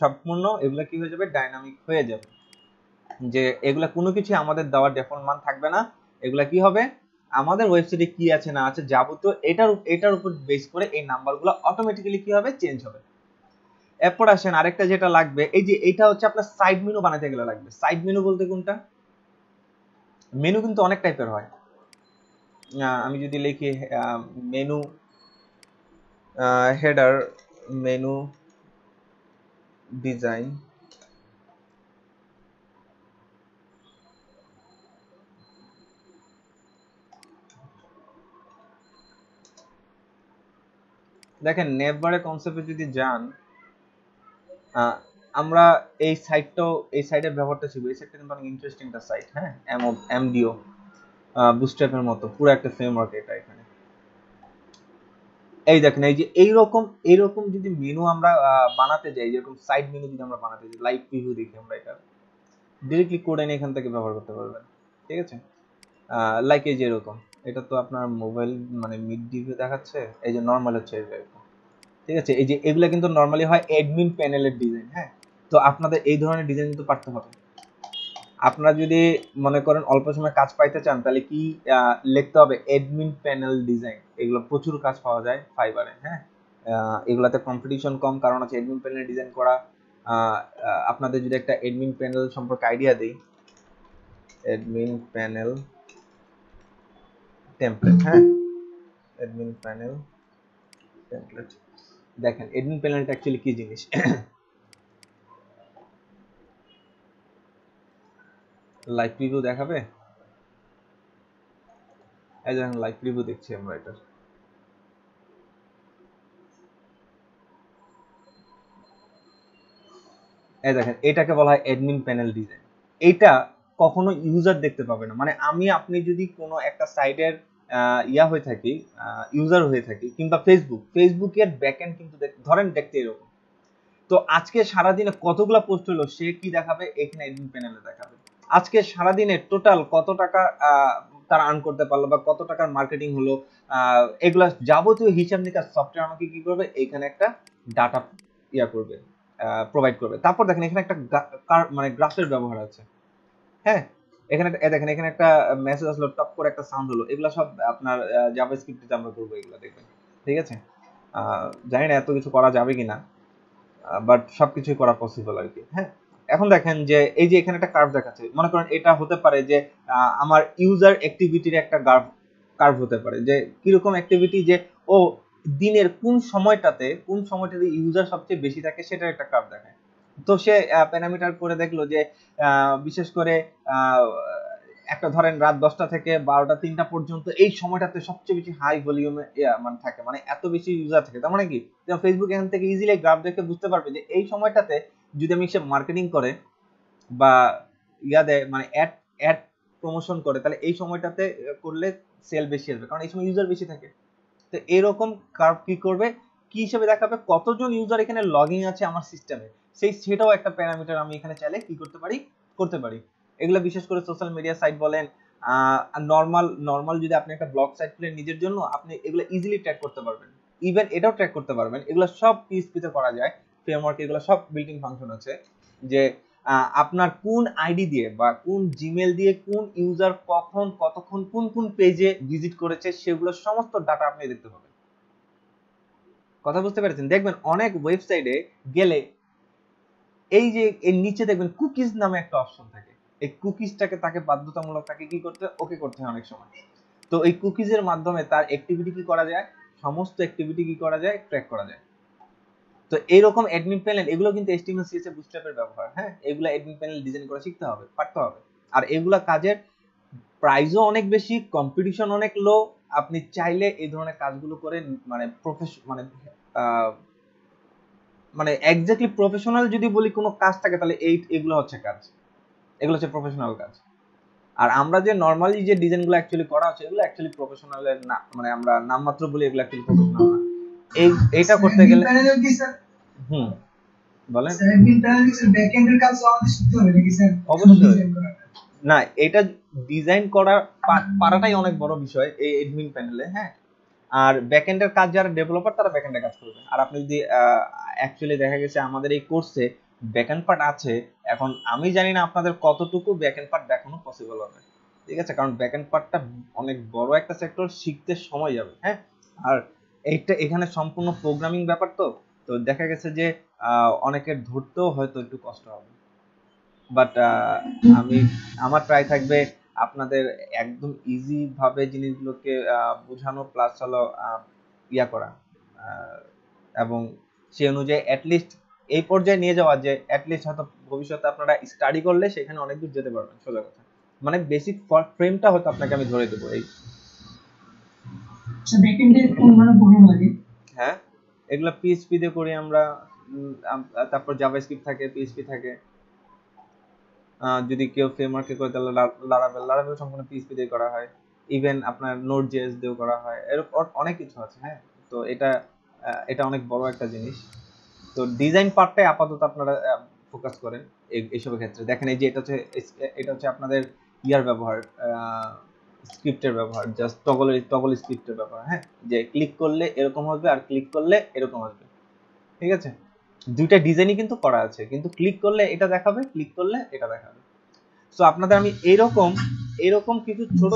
সম্পূর্ণ এগুলা কি হয়ে যাবে, ডাইনামিক হয়ে যাবে। যে এগুলা কোনো কিছু আমাদের দেওয়ার ডিফল্ট মান থাকবে না। এগুলা কি হবে, আমাদের ওয়েবসাইটে কি আছে না আছে যাবতীয় এটার উপর বেস করে এই নাম্বারগুলো অটোমেটিক্যালি কি হবে, চেঞ্জ হবে। এরপর আসেন আরেকটা যেটা লাগবে, এই যে এটা হচ্ছে আপনার সাইড মেনু বানাতে গেলে লাগবে। সাইড মেনু বলতে কোনটা, মেনু কিন্তু অনেক টাইপের হয়। আমি যদি লিখি মেনু হেডার, মেনু ডিজাইন, দেখেন নেভবারে কনসেপ্টে যদি যান, আমরা এই সাইটের ব্যবহারটা ছিল। এই সাইটটা কিন্তু অনেক ইন্টারেস্টিং একটা সাইট, হ্যাঁ, এমডিও বুটস্ট্র্যাপের মতো পুরো একটা ফ্রেমওয়ার্ক এটা। এখানে এই দেখেন এই যে এইরকম যদি মেনু আমরা বানাতে যাই, যেরকম সাইড মেনু যদি আমরা বানাতে যাই, লাইভ প্রিভিউ দেখি আমরা এটা ডিরেক্টলি কোড এনে এখান থেকে ব্যবহার করতে পারবেন। ঠিক আছে, লাইক এই যে এরকম, এটা তো আপনার মোবাইল মানে মিড ডিভিউ দেখাচ্ছে, এই যে নর্মাল হচ্ছে এরকম। ঠিক আছে, এই যে এগুলা কিন্তু নর্মালি হয় অ্যাডমিন প্যানেলের ডিজাইন। হ্যাঁ, তো আপনাদের এই ধরনের ডিজাইন কিন্তু পারতে হবে। আপনারা যদি মনে করেন অল্প সময় কাজ পাইতে চান, তাহলে কি লিখতে হবে, অ্যাডমিন প্যানেল ডিজাইন। এগুলো প্রচুর কাজ পাওয়া যায় ফাইবারে। হ্যাঁ, এগুলাতে কম্পিটিশন কম, কারণ হচ্ছে অ্যাডমিন প্যানেল ডিজাইন করা। আপনাদের যদি একটা অ্যাডমিন প্যানেল সম্পর্কে আইডিয়া দিই, অ্যাডমিন প্যানেল টেমপ্লেট। হ্যাঁ, অ্যাডমিন প্যানেল টেমপ্লেট। দেখেন অ্যাডমিন প্যানেলটা অ্যাকচুয়ালি কি জিনিস। লাইভ প্রিভিউ দেখাবে, এই দেখেন লাইভ প্রিভিউ দেখছি আমরা এটা। এই দেখেন এটাকে বলা হয় অ্যাডমিন প্যানেল ডিজাইন। এইটা কখনো ইউজার দেখতে পাবে না। মানে আপনি যদি কোনো একটা সাইটের হয়ে থাকি, ইউজার হয়ে থাকি, কিংবা ফেসবুকের ব্যাকএন্ড কিন্তু ধরেন দেখতে এরকম। তো আজকে সারাদিনে কতগুলা পোস্ট হলো, সে কি দেখাবে, এখানে অ্যাডমিন প্যানেলে দেখাবে। আজকে সারাদিনে টোটাল কত টাকা তারা আর্ন করতে পারলো, বা কত টাকার মার্কেটিং হলো, এগুলা যাবতীয় হিসাব নিকাশ সফটওয়্যার আমাকে কি করবে, এইখানে একটা ডাটা করবে, প্রোভাইড করবে। তারপর দেখেন এখানে একটা মানে গ্রাফের ব্যবহার আছে। হ্যাঁ, এখানে দেখেন এখানে একটা মেসেজ আসলো, টপ করে একটা সাউন্ড হলো, এগুলা সব আপনার জাভাস্ক্রিপ্টে আমরা করবো এগুলা, দেখবেন। ঠিক আছে, জানি না এত কিছু করা যাবে কিনা, বাট সবকিছুই করা পসিবল আর কি। হ্যাঁ, এখন দেখেন যে এই যে এখানে একটা কার্ভ দেখাচ্ছে, মনে করেন এটা হতে পারে যে আমার ইউজার অ্যাক্টিভিটির একটা কার্ভ হতে পারে, যে কিরকম অ্যাক্টিভিটি, যে ও দিনের কোন সময়টাতে ইউজার সবচেয়ে বেশি থাকে, সেটার একটা কার্ভ দেখায়। তো সে প্যারামিটার করে দেখলো যে বিশেষ করে একটা ধরেন রাত 10টা থেকে 12টা 3টা পর্যন্ত এই সময়টাতে সবচেয়ে বেশি হাই ভলিউমে মানে থাকে, মানে এত বেশি ইউজার থাকে। তার মানে কি, যেমন ফেসবুক এখান থেকে ইজিলি গ্রাফ দেখে বুঝতে পারবে যে এই সময়টাতে যদি আমি সে মার্কেটিং করে বা দেয়, মানে অ্যাড প্রমোশন করে, তাহলে এই সময়টাতে করলে সেল বেশি আসবে, কারণ এই সময় ইউজার বেশি থাকে। তো এরকম কার্ভ কি করবে, কি হিসেবে দেখাবে, কতজন ইউজার এখানে লগইন আছে আমার সিস্টেমে, সেটাও একটা প্যারামিটার আমি এখানে চাইলে কি করতে পারি। এগুলো বিশেষ করে সোশ্যাল মিডিয়া সাইট বলেন, নর্মাল যদি আপনি একটা ব্লগ সাইট খুলে নিজের জন্য, আপনি এগুলো ইজিলি ট্র্যাক করতে পারবেন। ইভেন এটাও ট্র্যাক করতে পারবেন, এগুলো সব পিএইচপি তে করা যায়, ফ্রেমওয়ার্ক, এগুলো সব বিল্ট ইন ফাংশন আছে, যে আপনার কোন আইডি দিয়ে বা কোন জিমেল দিয়ে কোন ইউজার কখন কতক্ষণ কোন পেজে ভিজিট করেছে, সেগুলো সমস্ত ডাটা আপনি দেখতে পাবেন। কথা বুঝতে পেরেছেন? দেখবেন অনেক ওয়েবসাইটে গেলে এই যে এর নিচে দেখবেন কুকিজ নামে একটা অপশন থাকে, এই কুকিজটাকে তাকে বাধ্যতামূলক তাকে কি করতে ওকে করতে হয় অনেক সময়। তো এই কুকিজের মাধ্যমে তার অ্যাক্টিভিটি কি করা যায়, সমস্ত অ্যাক্টিভিটি কি করা যায়, ট্র্যাক করা যায়। তো এইরকম অ্যাডমিন প্যানেল, এগুলো কিন্তু HTML CSS বুটস্ট্র্যাপের ব্যবহার। হ্যাঁ, এগুলো অ্যাডমিন প্যানেল ডিজাইন করা শিখতে হবে, পারতে হবে। আর এগুলা কাজের প্রাইসও অনেক বেশি, কম্পিটিশন অনেক লো। আপনি চাইলে এই ধরনের কাজগুলো করে মানে মানে এক্স্যাক্টলি প্রফেশনাল যদি বলি কোনো কাজ থাকে, তাহলে এগুলো হচ্ছে কাজ, এগুলো হচ্ছে প্রফেশনাল কাজ। আর আমরা যে নরমালি যে ডিজাইনগুলো অ্যাকচুয়ালি করা হচ্ছে, এগুলো অ্যাকচুয়ালি প্রফেশনালের না, মানে আমরা নামমাত্র বলি, এগুলো অ্যাকচুয়ালি প্রফেশনাল না। এইটা করতে গেলে হুম বলেন। অবশ্যই না, এটা ডিজাইন করা পারাটাই অনেক বড় বিষয় এই অ্যাডমিন প্যানেলে। হ্যাঁ, আর ব্যাকএন্ডের কাজ যারা ডেভেলপার, তারা ব্যাকএন্ডে কাজ করবে। আর আপনি যদি অ্যাকচুয়ালি দেখা গেছে আমাদের এই কোর্সে ব্যাকএন্ড পার্ট আছে, এখন আমি জানি না আপনাদের কতটুকু ব্যাকএন্ড পার্ট দেখানো পসিবল হবে। ঠিক আছে, কারণ ব্যাকএন্ড পার্টটা অনেক বড় একটা সেক্টর, শিখতে সময় যাবে। হ্যাঁ, আর এইটা এখানে সম্পূর্ণ প্রোগ্রামিং ব্যাপার, তো দেখা গেছে যে অনেকের ধরতেও হয়তো একটু কষ্ট হবে। বাট আমার ট্রাই থাকবে আপনাদের একদম ইজি ভাবে জিনিসগুলোকে বোঝানো, প্লাস হলো করা, এবং সেই অনুযায়ী অ্যাটলিস্ট এই পর্যায়ে নিয়ে যাওয়া, যে অ্যাটলিস্ট হয়তো ভবিষ্যতে আপনারা স্টাডি করলে সেখানে অনেক দূর যেতে পারবেন। সোজা কথা, মানে বেসিক ফ্রেমটা হয়তো আপনাকে আমি ধরে দেবো। এই হ্যাঁ, এগুলো পিএইচপি দিয়ে করি আমরা, তারপর জাভাস্ক্রিপ্ট থাকে, পিএইচপি থাকে। যদি কেউ ফ্রেমওয়ার্কে করে, তাহলে লারাভেল সম্পূর্ণ পিএইচপি দিয়ে করা হয়। ইভেন আপনার নোড জেএস দিয়েও করা হয়, এরকম অনেক কিছু আছে। হ্যাঁ, তো তো এটা অনেক বড় একটা জিনিস। তো ডিজাইন পার্টটাই আপাতত আপনারা ফোকাস করেন এইসবের ক্ষেত্রে। দেখেন এই যে এটা হচ্ছে আপনাদের ইয়ার ব্যবহার, স্ক্রিপ্টের ব্যবহার, জাস্ট টগল স্ক্রিপ্টের ব্যবহার। হ্যাঁ, যে ক্লিক করলে এরকম হবে আর ক্লিক করলে এরকম আসবে, ঠিক আছে? দুইটা ডিজাইনই কিন্তু করা আছে, কিন্তু ক্লিক করলে এটা দেখাবে, ক্লিক করলে এটা দেখাবে। সো আপনাদের আমি এরকম কিছু ছোট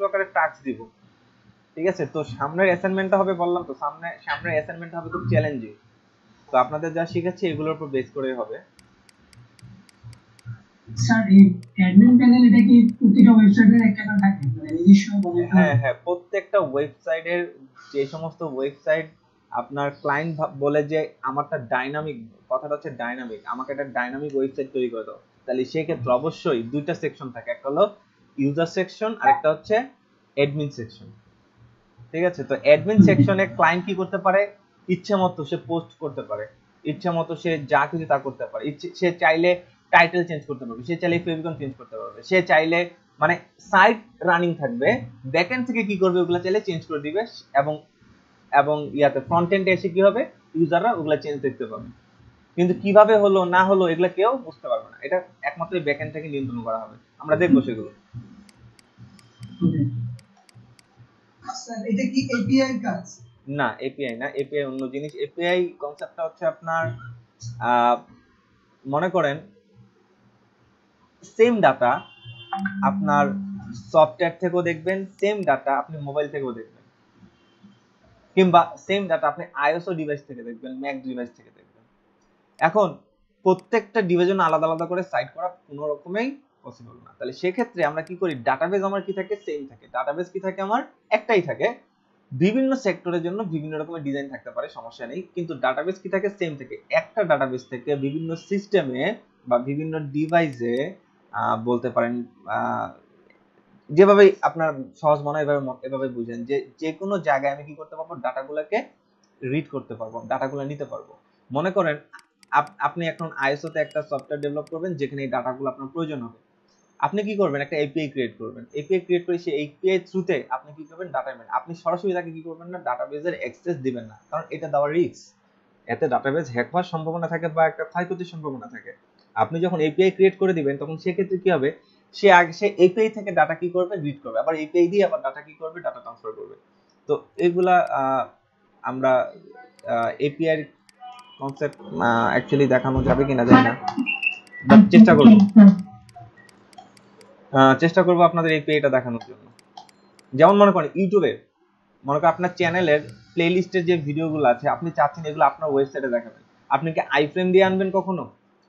আকারে টাস্ক দিব, ঠিক আছে? তো সামনের অ্যাসাইনমেন্টটা হবে, বললাম তো সামনের অ্যাসাইনমেন্টটা হবে খুব চ্যালেঞ্জিং। তো আপনাদের যা শিখাচ্ছি এগুলোর উপর বেস করে হবে। স্যার এই অ্যাডমিন প্যানেল এটা কি প্রতিটা ওয়েবসাইটের একটা করে থাকে, মানে নিজস্ব বলে? হ্যাঁ, প্রত্যেকটা ওয়েবসাইটের, যে সমস্ত ওয়েবসাইট আপনার ক্লায়েন্ট বলে যে আমারটা ডাইনামিক, কথাটা হচ্ছে ডাইনামিক, আমাকে একটা ডাইনামিক ওয়েবসাইট তৈরি করে দাও, তাহলে সেই ক্ষেত্রে অবশ্যই দুইটা সেকশন থাকে, একটা হলো ইউজার সেকশন আর একটা হচ্ছে অ্যাডমিন সেকশন, ঠিক আছে? তো অ্যাডমিন সেকশনে ক্লায়েন্ট কি করতে পারে, ইচ্ছে মতো সে পোস্ট করতে পারে, ইচ্ছে মতো সে যা কিছু তা করতে পারে, সে চাইলে টাইটেল চেঞ্জ করতে পারবে, সে চাইলে ফেভিকন চেঞ্জ করতে পারবে, সে চাইলে মানে সাইট রানিং থাকবে, ব্যাকএন্ড থেকে কি করবে ওগুলা চাইলে চেঞ্জ করে দিবে, এবং ইয়াতে ফ্রন্ট এন্ডে এসে কি হবে, ইউজাররা ওগুলা চেঞ্জ দেখতে পাবে। কিন্তু কিভাবে হলো না হলো এগুলা কেউ বুঝতে পারবে না, এটা একমাত্র ব্যাকএন্ড থেকে নিয়ন্ত্রণ করা হবে। আমরা দেখবো সেগুলো। স্যার এটা কি এপিআই কাজ? না, এপিআই না, এপিআই অন্য জিনিস। এপিআই কনসেপ্টটা হচ্ছে আপনার মনে করেন সেম ডাটা আপনার সফটওয়্যার থেকেও দেখবেন, সেম ডাটা আপনি মোবাইল থেকেও দেখবেন, কিংবা সেম ডাটা আপনি আইওএস ডিভাইস থেকে দেখবেন, ম্যাক ডিভাইস থেকে দেখবেন। এখন প্রত্যেকটা ডিভাইসের আলাদা আলাদা করে সাইট করা কোনো রকমেই পসিবল না। তাহলে সেক্ষেত্রে আমরা কি করি, ডাটাবেস আমার কি থাকে, সেম থাকে। ডাটাবেস কি থাকে, আমার একটাই থাকে। বিভিন্ন সেক্টরের জন্য বিভিন্ন রকমের ডিজাইন থাকতে পারে, সমস্যা নেই, কিন্তু ডাটাবেস কি থাকে, সেম থাকে। একটা ডাটাবেস থেকে বিভিন্ন সিস্টেমে বা বিভিন্ন ডিভাইসে বলতে পারেন, যেভাবে আপনার সহজ মনে হয় এভাবে বুঝেন, যে কোনো জায়গায় আমি কি করতে পারবো, ডাটাগুলোকে রিড করতে পারবো, ডাটাগুলো নিতে পারবো। মনে করেন আপনি এখন আইএসও তে একটা সফটওয়্যার ডেভেলপ করবেন যেখানে এই ডাটাগুলো আপনার প্রয়োজন হবে। আপনি কি করবেন, একটা এপিআই ক্রিয়েট করবেন। এপিআই ক্রিয়েট করে সেই এপিআই থ্রুতে আপনি কি করবেন, ডাটা নেবেন। আপনি সরাসরি তাকে কি করবেন না, ডাটাবেজের অ্যাক্সেস দিবেন না, কারণ এটা দেওয়ার রিস্ক। এতে ডাটাবেজ হ্যাক হওয়ার সম্ভাবনা থাকে বা একটা ক্ষয়ক্ষতির সম্ভাবনা থাকে। আপনি যখন এপিআই ক্রিয়েট করে দিবেন তখন সেক্ষেত্রে কি হবে, সে এপিআই থেকে ডাটা কি করবে, রিড করবে, আবার এপিআই দিয়ে আবার ডাটা কি করবে, ডাটা ট্রান্সফার করবে। তো এগুলা আমরা এপিআই কনসেপ্ট অ্যাকচুয়ালি দেখানো যাবে কিনা জানি না, বাট চেষ্টা করব আপনাদের এপিআইটা দেখানোর জন্য। যেমন মনে করেন ইউটিউবে, মনে করেন আপনার চ্যানেলের প্লেলিস্টের যে ভিডিওগুলো আছে আপনি চাচ্ছেন এগুলো আপনার ওয়েবসাইটে দেখাবেন, আপনি কি আইফ্রেম দিয়ে আনবেন কখনো?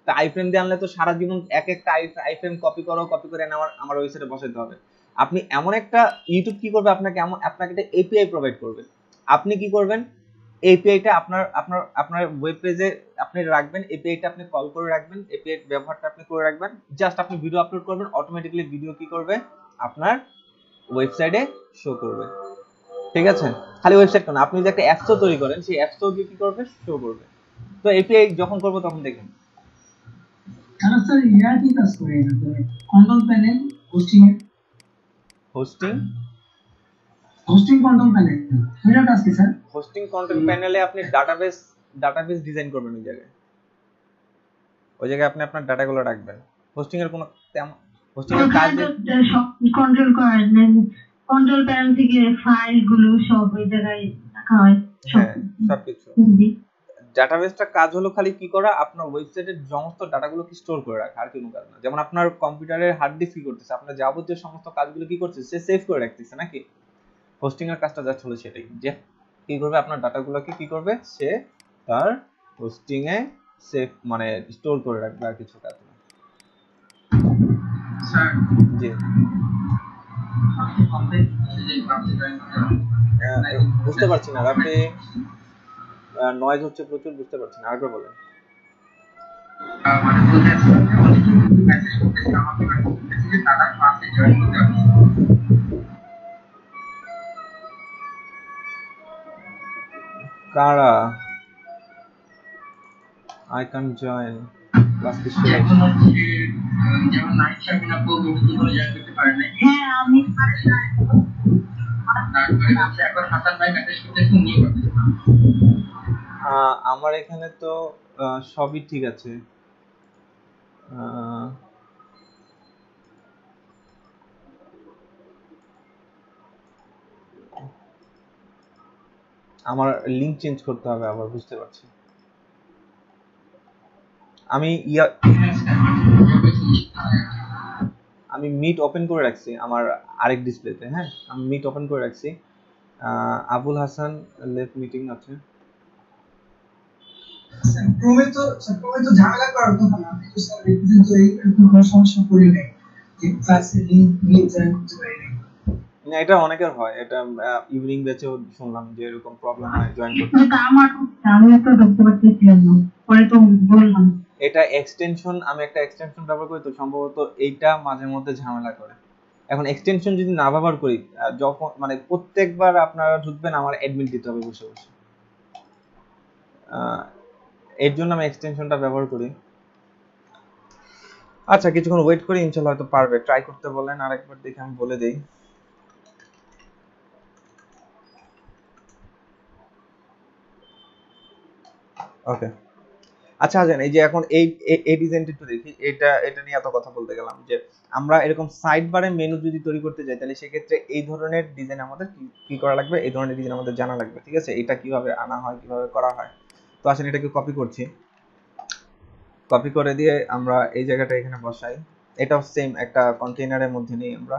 তা আইফ্রেম দিয়ে আনলে তো সারা জীবন এক একটা আইফ্রেম কপি করে আমার ওয়েবসাইটে বসাতে হবে। আপনি এমন একটা ইউটিউব কি করবে, আপনাকে একটা এপিআই প্রোভাইড করবে। আপনি কি করবেন, এপিআইটা আপনার ওয়েব পেজে আপনি রাখবেন, এপিআইটা আপনি কল করে রাখবেন, এপিআই ব্যবহারটা আপনি করে রাখবেন, জাস্ট আপনি ভিডিও আপলোড করবেন, অটোমেটিক্যালি ভিডিও কি করবে, আপনার ওয়েবসাইটে শো করবে, ঠিক আছে? খালি ওয়েবসাইট না, আপনি যে একটা অ্যাপসও তৈরি করেন সেই অ্যাপসও গিয়ে কি করবে, শো করবে। তো এপিআই যখন করব তখন দেখেন। তাহলে স্যার ইয়া কি কাজ করে, control panel hosting control panel এটা কাজ কি স্যার? হোস্টিং কন্ট্রোল প্যানেলে আপনি ডাটাবেস ডিজাইন করবেন, ওই জায়গায় আপনি আপনার ডাটাগুলো রাখবেন। হোস্টিং এর কোনো হোস্টিং এর কাজ কন্ট্রোল করার কন্ট্রোল প্যানেল থেকে ফাইলগুলো সব ওই জায়গায় রাখা হয়, সবকিছু। ডাটাবেসটা কাজ হলো খালি কি করা, আপনার ওয়েবসাইটের সমস্ত ডাটাগুলো কি স্টোর করে রাখা, আর কোনো কাজ না। যেমন আপনার কম্পিউটারের হার্ড ডিস্ক কি করতেছে, আপনার যাবতীয় সমস্ত কাজগুলো কি করছে, সে সেভ করে রাখতেছে নাকি। হোস্টিং এর কাজটা যা হলো সেটাই, যে কি করবে, আপনার ডাটাগুলোকে কি করবে, সে তার হোস্টিং এ সেভ মানে স্টোর করে রাখবে, আর কিছু কাজ না। স্যার জি, বুঝতে পারছি না, আপনি নয়েজ হচ্ছে প্রচুর, বুঝতে পারছি না, আরেকবার বলেন। মানে বলতে অনেকে মেসেজ করতেছে আমাকে, মেসেজে তারা ক্লাসে জয়েন করতে হবে। কারা? I can't join class কি শুরু? এখন হচ্ছে যেমন নাইট সাবিনা বলবো কি করে জয়েন করতে পারে না। হ্যাঁ আমি তারপরে হচ্ছে এখন হাসান ভাই মেসেজ করতেছে, উনি করতেছে আমার এখানে তো সবই ঠিক আছে। আহ, আমার লিংক চেঞ্জ করতে হবে আবার, বুঝতে পারছি। আমি হ্যাঁ স্যার, এভাবে সমস্যা হয়। আমি মিট ওপেন করে রাখছি আমার আরেক ডিসপ্লেতে। হ্যাঁ, আমি মিট ওপেন করে রাখছি। আবুল হাসান লেট মিটিং আছে। স্যার ক্রমে তো ঝামেলা করার কথা না, আমি তো স্যার রিপ্রেজেন্ট তো এরকম কোনো সমস্যা করি নাই যে ক্লাসে লিংক নিয়ে জয়েন করতে পারি নাই। না, এটা অনেকের হয়, এটা ইভিনিং ব্যাচেও শুনলাম যে এরকম প্রবলেম হয় জয়েন করতে। কিন্তু আমার হচ্ছে, আমি তো ঢুকতে পারতেছিলাম না, পরে তো বললাম। এটা এক্সটেনশন, আমি একটা এক্সটেনশন ব্যবহার করি তো সম্ভবত এইটা মাঝে মধ্যে ঝামেলা করে। এখন এক্সটেনশন যদি না ব্যবহার করি, যখন মানে প্রত্যেকবার আপনারা ঢুকবেন আমার অ্যাডমিন দিতে হবে বসে বসে। এর জন্য আমি এক্সটেনশনটা ব্যবহার করি। আচ্ছা, কিছুক্ষণ ওয়েট করি, ইনশাল্লাহ হয়তো পারবে। ট্রাই করতে বলেন আরেকবার, দেখে আমি বলে দেই। ওকে, আচ্ছা আসেন, এই যে এখন এই ডিজাইনটা একটু দেখি। এটা নিয়ে এত কথা বলতে গেলাম যে আমরা এরকম সাইড বারে মেনু যদি তৈরি করতে যাই, তাহলে সেক্ষেত্রে এই ধরনের ডিজাইন আমাদের কি করা লাগবে, এই ধরনের ডিজাইন আমাদের জানা লাগবে। ঠিক আছে, এটা কিভাবে আনা হয়, কিভাবে করা হয়। তো আসেন এটাকে কপি করছি। কপি করে দিয়ে আমরা এই জায়গাটা এখানে বসাই। এটাও সেম একটা কন্টেইনারের মধ্যে নিই আমরা।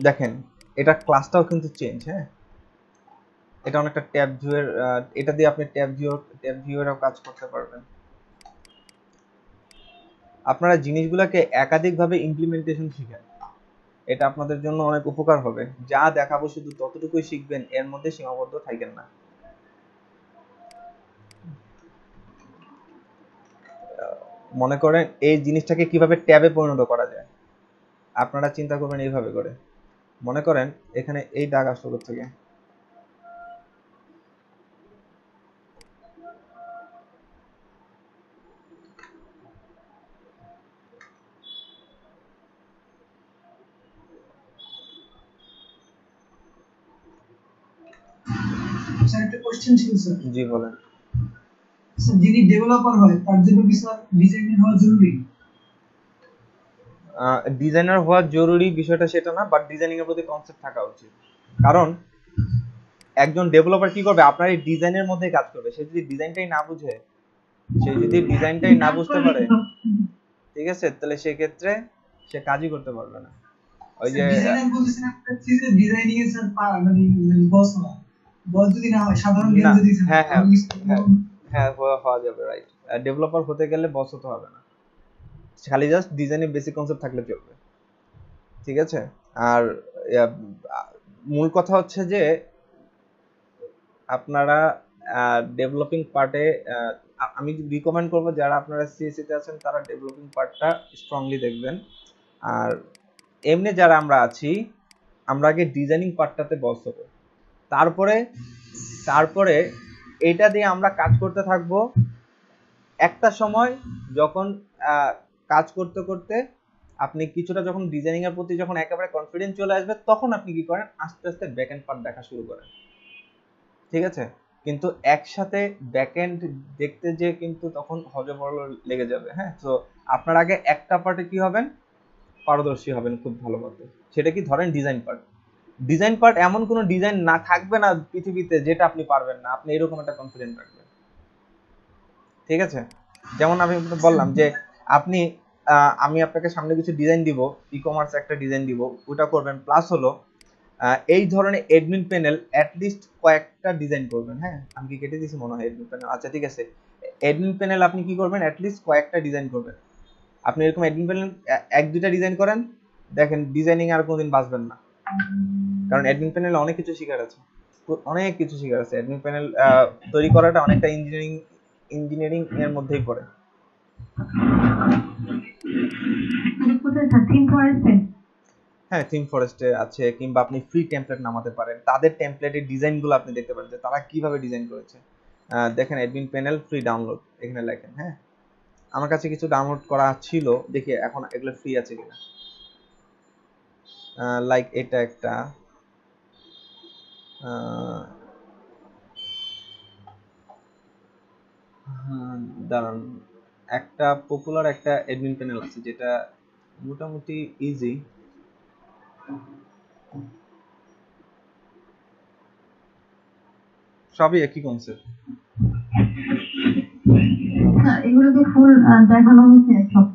দেখেন এটা ক্লাসটাও কিন্তু চেঞ্জ। হ্যাঁ, এটা অনেকটা ট্যাব ভিউয়ের, এটা দিয়ে আপনি ট্যাব ভিউয়েরও কাজ করতে পারবেন। আপনারা জিনিসগুলোকে একাধিকভাবে ইমপ্লিমেন্টেশন শিখেন, এটা আপনাদের জন্য অনেক উপকার হবে। যা দেখাবো শুধু ততটুকুই শিখবেন, এর মধ্যে সীমাবদ্ধ থাকেন না। মনে করেন এই জিনিসটাকে কিভাবে ট্যাবে পরিণত করা যায়, আপনারা চিন্তা করবেন এইভাবে করে। মনে করেন এখানে এই দাগ আসলো থেকে, স্যার একটা কোশ্চেন ছিল স্যার। জি বলেন। স্যার যিনি ডেভেলপার হয় তার জন্য কি স্যার ডিজাইনার হওয়া জরুরি? ডিজাইনার হওয়া জরুরি বিষয়টা সেটা না, বাট ডিজাইনিং এর প্রতি কনসেপ্ট থাকা উচিত। কারণ একজন ডেভেলপার কি করবে, আপনার এই ডিজাইনের মধ্যে কাজ করবে। সে যদি ডিজাইনটাই না বুঝে, সে যদি ডিজাইনটাই না বুঝতে পারে, ঠিক আছে, তাহলে সেক্ষেত্রে সে কাজই করতে পারবে না। ওই যে ডিজাইনার বলছেন আপনার চিজে ডিজাইনিং এর স্যার মানে বস না, বস যদি না হয় সাধারণ না, জ্ঞান যদি হ্যাঁ হ্যাঁ হ্যাঁ থাকে। হ্যাঁ, হওয়া যাবে, রাইট। ডেভেলপার হতে গেলে বস হতে হবে না, খালি জাস্ট ডিজাইনের বেসিক কনসেপ্ট থাকলে চলবে। ঠিক আছে। আর মূল কথা হচ্ছে যে আপনারা ডেভেলপিং পার্টে, আমি রিকমেন্ড করবো যারা আপনারা সিএসসি তে আছেন তারা ডেভেলপিং পার্টটা স্ট্রংলি দেখবেন। আর এমনি যারা আমরা আছি, আমরা আগে ডিজাইনিং পার্টটাতে বস হবো, তারপরে তারপরে এটা দিয়ে আমরা কাজ করতে থাকবো। একটা সময় যখন কাজ করতে করতে আপনি কিছুটা যখন ডিজাইনিং এর প্রতি যখন একেবারে কনফিডেন্স চলে আসবে, তখন আপনি কি করেন, আস্তে আস্তে ব্যাকএন্ড পার্ট দেখা শুরু করেন। ঠিক আছে, কিন্তু একসাথে ব্যাকএন্ড দেখতে যে কিন্তু তখন হজবরল লেগে যাবে। হ্যাঁ, তো আপনার আগে একটা পার্টে কি হবেন, পারদর্শী হবেন খুব ভালো মতো। সেটা কি, ধরেন ডিজাইন পার্ট। ডিজাইন পার্ট এমন কোনো ডিজাইন না থাকবে না পৃথিবীতে যেটা আপনি পারবেন না, আপনি এরকম একটা কনফিডেন্ট রাখবেন। ঠিক আছে, যেমন আমি বললাম যে আপনি আমি আপনাকে সামনে কিছু ডিজাইন দিব, ই কমার্স একটা ডিজাইন দিব, ওটা করবেন। প্লাস হলো এই ধরনের অ্যাডমিন প্যানেল অ্যাটলিস্ট কয়েকটা ডিজাইন করবেন। হ্যাঁ, আমি কি কেটে দিয়েছি মনে হয় অ্যাডমিন প্যানেল? আচ্ছা ঠিক আছে, অ্যাডমিন প্যানেল আপনি কি করবেন, অ্যাটলিস্ট কয়েকটা ডিজাইন করবেন। আপনি এরকম অ্যাডমিন প্যানেল এক দুইটা ডিজাইন করেন, দেখেন ডিজাইনিং আর কোনোদিন বাঁচবেন না। কারণ অ্যাডমিন প্যানেলে অনেক কিছু শেখার আছে, অনেক কিছু শেখার আছে। অ্যাডমিন প্যানেল তৈরি করাটা অনেকটা ইঞ্জিনিয়ারিং এর মধ্যেই পড়ে। হ্যাঁ, থিম ফরেস্টে আছে, কিংবা আপনি ফ্রি টেমপ্লেট নামাতে পারেন। তাদের টেমপ্লেটের ডিজাইনগুলো আপনি দেখতে পারেন যে তারা কিভাবে ডিজাইন করেছে। দেখেন অ্যাডমিন প্যানেল ফ্রি ডাউনলোড, এখানে লেখেন। হ্যাঁ, আমার কাছে কিছু ডাউনলোড করা ছিল, দেখি এখন এগুলো ফ্রি আছে কিনা। লাইক এটা একটা আহ, দাঁড়ান, একটা পপুলার একটা অ্যাডমিন প্যানেল আছে যেটা মোটামুটি ইজি। সবই একই কনসেপ্ট। এগুলো তো ফুল দেখানো হয়েছে সব।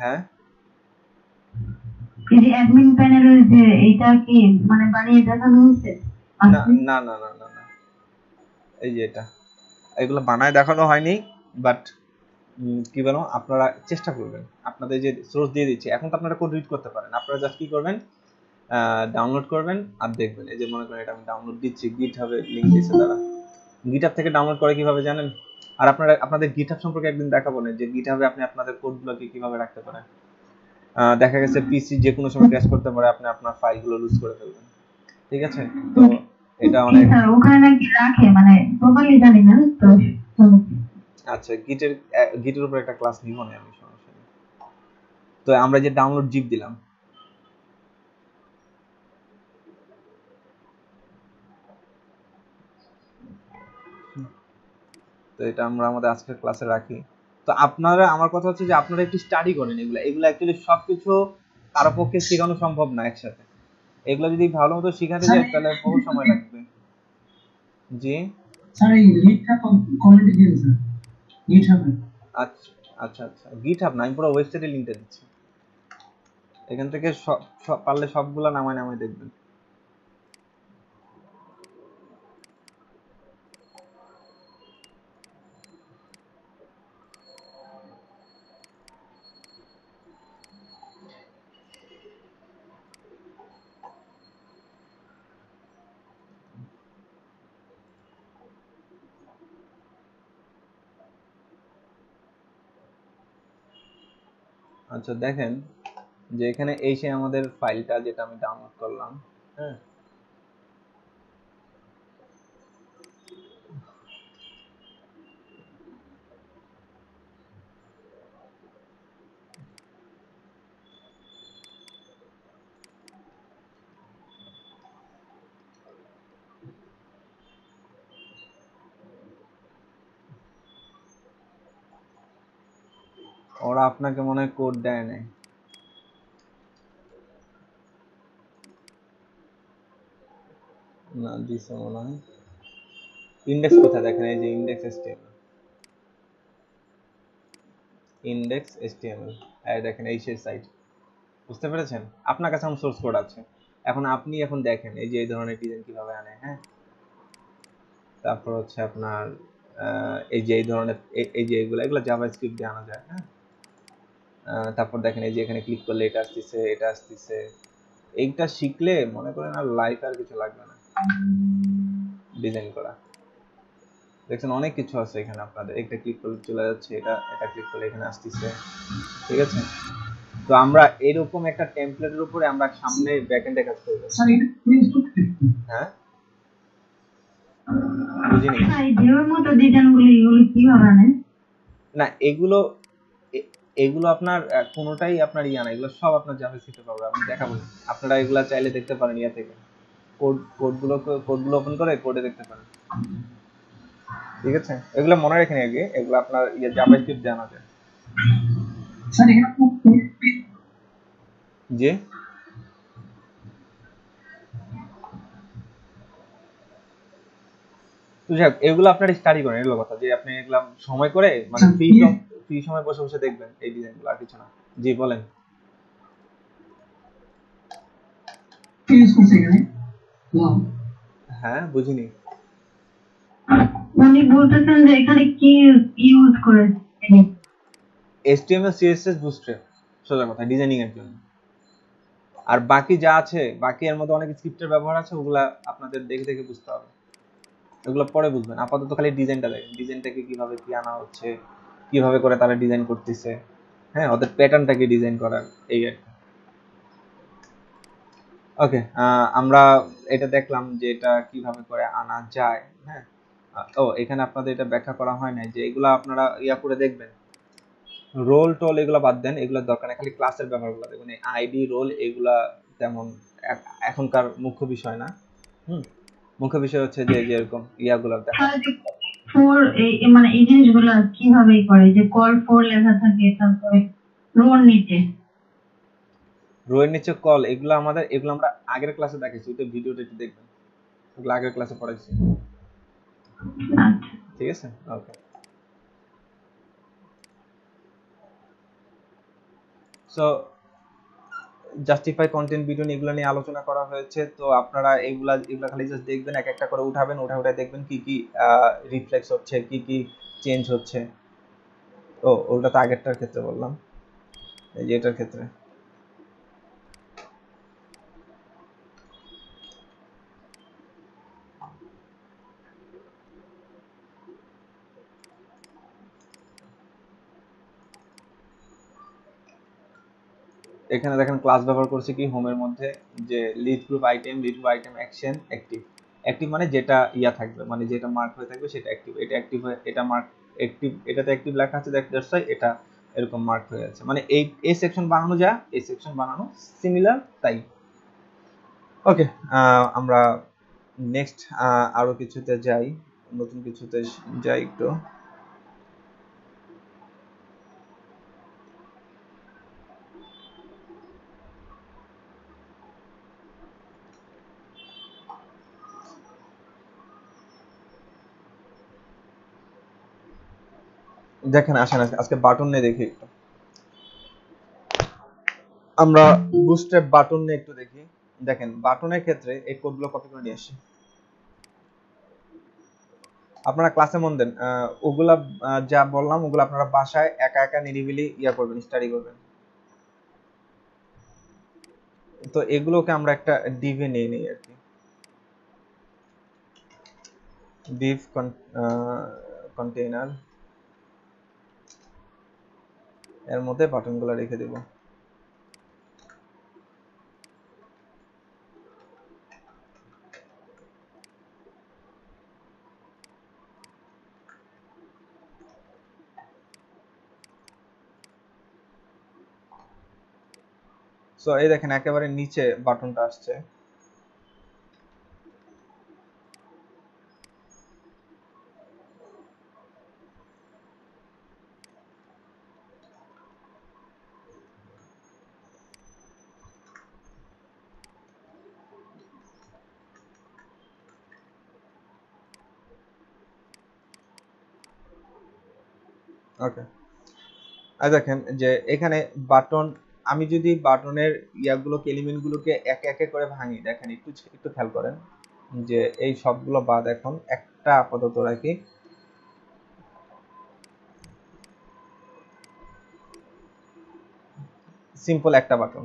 হ্যাঁ, এই যে অ্যাডমিন প্যানেলের যে এইটা কি মানে বানিয়ে দেখানো হয়েছে? না না না না না না, এই যে এটা, এগুলো বানায় দেখানো হয়নি, বাট কি বলো, আপনারা চেষ্টা করবেন। আপনাদের যে সোর্স দিয়ে দিচ্ছি, এখন তো আপনারা কোড রিড করতে পারেন, আপনারা জাস্ট কি করবেন, ডাউনলোড করবেন আর দেখবেন। এই যে মনে করেন এটা আমি ডাউনলোড দিচ্ছি, গিটহাবে লিংক দিয়েছে তারা। গিটহাব থেকে ডাউনলোড করে কিভাবে জানেন? আর আপনারা আপনাদের গিটহাব সম্পর্কে একদিন দেখাবো না, যে গিটহাবে আপনি আপনাদের কোডগুলোকে কিভাবে রাখতে পারেন। দেখা গেছে পিসি যে কোনো সময় ক্র্যাশ করতে পারে, আপনি আপনার ফাইলগুলো লুজ করে ফেলবেন। ঠিক আছে, তো এটা অনেক। স্যার ওখানে নাকি রাখে, মানে প্রপারলি জানি না তো। আচ্ছা, গিটের উপর একটা ক্লাস নিব না আমি, সমস্যা নেই। তো আমরা যে ডাউনলোড জিপ দিলাম, তো এটা আমরা আমাদের আজকের ক্লাসে রাখি। তো আপনারা, আমার কথা হচ্ছে যে আপনারা একটু স্টাডি করেন এগুলো। এগুলো অ্যাকচুয়ালি সবকিছু কারো পক্ষে শেখানো সম্ভব না একসাথে। এগুলো যদি ভালো মতো শেখাতে যায় তাহলে বহু সময় লাগবে। জি, স্যার এই লিঙ্কটা কমেন্টে দিয়ে দিন স্যার, গিটহাবে। আচ্ছা আচ্ছা আচ্ছা, গিটহাব না, আমি পুরো ওয়েবসাইটে লিংকটা দিচ্ছি। এখান থেকে সব পারলে সবগুলা নামায় নামায় দেখবেন। আচ্ছা দেখেন, যে এখানে এই সে আমাদের ফাইলটা যেটা আমি ডাউনলোড করলাম। হ্যাঁ, ওরা আপনাকে মনে হয় কোড দেয় নাই। না, দিছে মনে হয়। ইন্ডেক্স কোথায় দেখেন, এই যে ইন্ডেক্স এসটিএমএল, ইন্ডেক্স এসটিএমএল, এই দেখেন এই সেই সাইট। বুঝতে পেরেছেন? আপনার কাছে আমার সোর্স কোড আছে। এখন আপনি এখন দেখেন এই যে এই ধরনের ডিজাইন কিভাবে আনে। হ্যাঁ, তারপর হচ্ছে আপনার এই যে এই ধরনের এই যে এগুলো জাভাস্ক্রিপ্ট দিয়ে আনা যায়। হ্যাঁ, তারপর দেখেন এই যে এখানে ক্লিক করলে এটা আসতেছে, এটা আসতেছে। এইটা শিখলে মনে করেন আর লাইফ আর কিছু লাগবে না ডিজাইন করা। দেখছেন অনেক কিছু আছে এখানে, আপনাদের একটা ক্লিক করলে চলে যাচ্ছে, এটা ক্লিক করলে এখানে আসতেছে। ঠিক আছে, তো আমরা এরকম একটা টেমপ্লেটের উপরে আমরা সামনে ব্যাকএন্ডে কাজ করব। স্যার এটা প্রিন্ট করতে হ্যাঁ, বুঝিনি। এই ঢেউর মতো ডিজাইনগুলো এগুলো কিভাবে আনে? না, এগুলো এগুলো আপনার কোনোটাই আপনার ইয়া না, এগুলো সব আপনার জাভাস্ক্রিপ্টে পাবেন। আমি দেখাবো, আপনারা এগুলা চাইলে দেখতে পারেন ইয়া থেকে, কোডগুলো ওপেন করে কোডে দেখতে পারেন। ঠিক আছে, এগুলো মনে রাখেন আগে, এগুলো আপনার ইয়া জাভাস্ক্রিপ্ট জানা যায়। স্যার এখানে যে তো যাক, এগুলো আপনার স্টাডি করেন, এগুলো কথা যে আপনি এগুলো সময় করে মানে ফ্রি সময় বসে বসে দেখবেন এই ডিজাইনগুলো, আর কিছু না। জি বলেন। ইউজ করছে এখানে নাও। হ্যাঁ, বুঝিনি। উনি বলতেছেন যে এখানে কি ইউজ করে? HTML CSS বুস্টস্ট্র্যাপ, সোজা কথা, ডিজাইনিং এর জন্য। আর বাকি যা আছে, বাকি এর মধ্যে অনেক স্ক্রিপ্টের ব্যবহার আছে, ওগুলা আপনাদের দেখে দেখে বুঝতে হবে। ওগুলো পরে বুঝবেন, আপাতত খালি ডিজাইনটা দেখেন, ডিজাইনটাকে কিভাবে কি আনা হচ্ছে, কিভাবে করে তারা ডিজাইন করতেছে। হ্যাঁ, ওদের প্যাটার্নটাকে ডিজাইন করার, এই আর কি। ওকে, আমরা এটা দেখলাম যে এটা কিভাবে করে আনা যায়। হ্যাঁ, ও এখানে আপনাদের এটা ব্যাখ্যা করা হয় না, যে এগুলা আপনারা ইয়া করে দেখবেন। রোল টোল এগুলা বাদ দেন, এগুলোর দরকার নেই, খালি ক্লাসের ব্যাপারগুলো দেখবেন। আইডি রোল এগুলা তেমন এখনকার মুখ্য বিষয় না। মুখ্য বিষয় হচ্ছে যে এরকম ইয়াগুলো দেখা। ফোর মানে এই জিনিসগুলো কিভাবে করে, যে কল ফোর লেখা থাকে, তারপরে রোর নিচে রোয়ের নিচে কল, এগুলো আমরা আগের ক্লাসে দেখেছি, ওইটা ভিডিওটা একটু দেখবেন, ওগুলো আগের ক্লাসে পড়াইছি। আচ্ছা ঠিক আছে, ওকে। সো জাস্টিফাই কন্টেন্ট ভিডিও এগুলো নিয়ে আলোচনা করা হয়েছে। তো আপনারা এগুলা খালি জাস্ট দেখবেন, এক একটা করে উঠাবেন, উঠে দেখবেন কি কি রিফ্লেক্স হচ্ছে, কি কি চেঞ্জ হচ্ছে। ওটা তো আগেরটার ক্ষেত্রে বললাম, এই যে এটার ক্ষেত্রে। এখানে দেখেন ক্লাস ব্যবহার করছি কি হোমের মধ্যে, যে lead group item action active. Active মানে যেটা ইয়া থাকবে, মানে যেটা মার্ক হয়ে থাকবে সেটা অ্যাক্টিভ, এটা অ্যাক্টিভ হয়ে এটা মার্ক অ্যাক্টিভ, এটাতে অ্যাক্টিভ লেখা আছে, দ্যাটস ওয়াই এটা এরকম মার্ক হয়ে আছে। মানে এই সেকশন বানানো যা, এই সেকশন বানানো সিমিলার তাই। ওকে, আমরা নেক্সট আরো কিছুতে যাই, নতুন কিছুতে যাই একটু। দেখেন আসেন আজকে বাটন নিয়ে দেখি একটু, আমরা বুস্ট্র্যাপ বাটন নিয়ে একটু দেখি। দেখেন বাটনের ক্ষেত্রে এই কোডগুলো কপি করে নিয়ে আসি, আপনারা ক্লাসে মন দেন, ওগুলা যা বললাম ওগুলো আপনারা বাসায় একা একা নিরিবিলি ইয়া করবেন, স্টাডি করবেন। তো এগুলোকে আমরা একটা ডিভে নিয়ে নিই আর কি, ডিভ কন্টেইনার, এর মধ্যে বাটনগুলো রেখে দেব। সো এই দেখেন একেবারে নিচে বাটনটা আসছে। ওকে, আর দেখেন যে এখানে বাটন, আমি যদি বাটনের ইয়াগুলোকে এলিমেন্টগুলোকে একে একে করে ভাঙি, দেখেন একটু একটু খেয়াল করেন যে এই সবগুলো বাদ, এখন একটা আপাতত রাখি, সিম্পল একটা বাটন।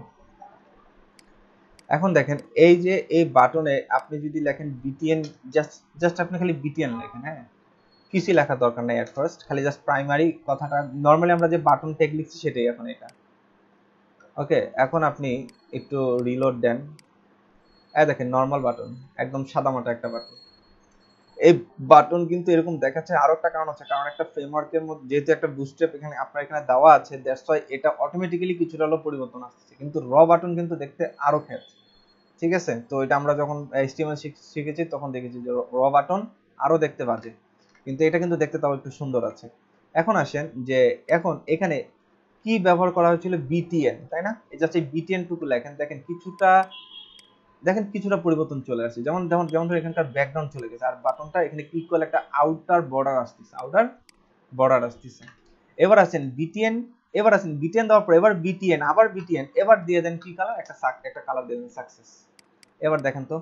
এখন দেখেন এই যে এই বাটনে আপনি যদি লেখেন বিটিএন, জাস্ট আপনি খালি বিটিএন লেখেন, হ্যাঁ, কিছু লেখার দরকার নেই এট ফার্স্ট, খালি জাস্ট প্রাইমারি কথাটা, নর্মালি আমরা যে বাটন ট্যাগ লিখছি সেটাই এখন এটা। ওকে, এখন আপনি একটু রিলোড দেন, এই দেখেন নর্মাল বাটন, একদম সাদামাটা একটা বাটন। এই বাটন কিন্তু এরকম দেখাচ্ছে আরো একটা কারণ আছে, কারণ একটা ফ্রেমওয়ার্কের মধ্যে যেহেতু একটা বুস্ট্র্যাপ এখানে আপনার এখানে দেওয়া আছে, দ্যাটস ওয়াই এটা অটোমেটিক্যালি কিছুটা হলো পরিবর্তন আসছে, কিন্তু র বাটন কিন্তু দেখতে আরো খেয়াল। ঠিক আছে, তো এটা আমরা যখন HTML শিখেছি তখন দেখেছি যে র বাটন আরো দেখতে বাজে, কিন্তু এটা কিন্তু দেখতে তাও একটু সুন্দর আছে। এখন আসেন যে এখন এখানে কি ব্যবহার করা হয়েছিল, বিটিএন, তাই না? এই জাস্ট এই বিটিএন টুকু লেখেন, দেখেন কিছুটা পরিবর্তন চলে আসছে, যেমন যেমন যেমন ধরো এখানকার ব্যাকগ্রাউন্ড চলে গেছে, আর বাটনটা এখানে ক্লিক করলে একটা আউটার বর্ডার আসতেছে। এবার আসেন বিটিএন, দেওয়ার পর এবার বিটিএন, আবার বিটিএন, এবার দিয়ে দেন কি কালার, একটা কালার দিয়ে দেন সাকসেস। এবার দেখেন তো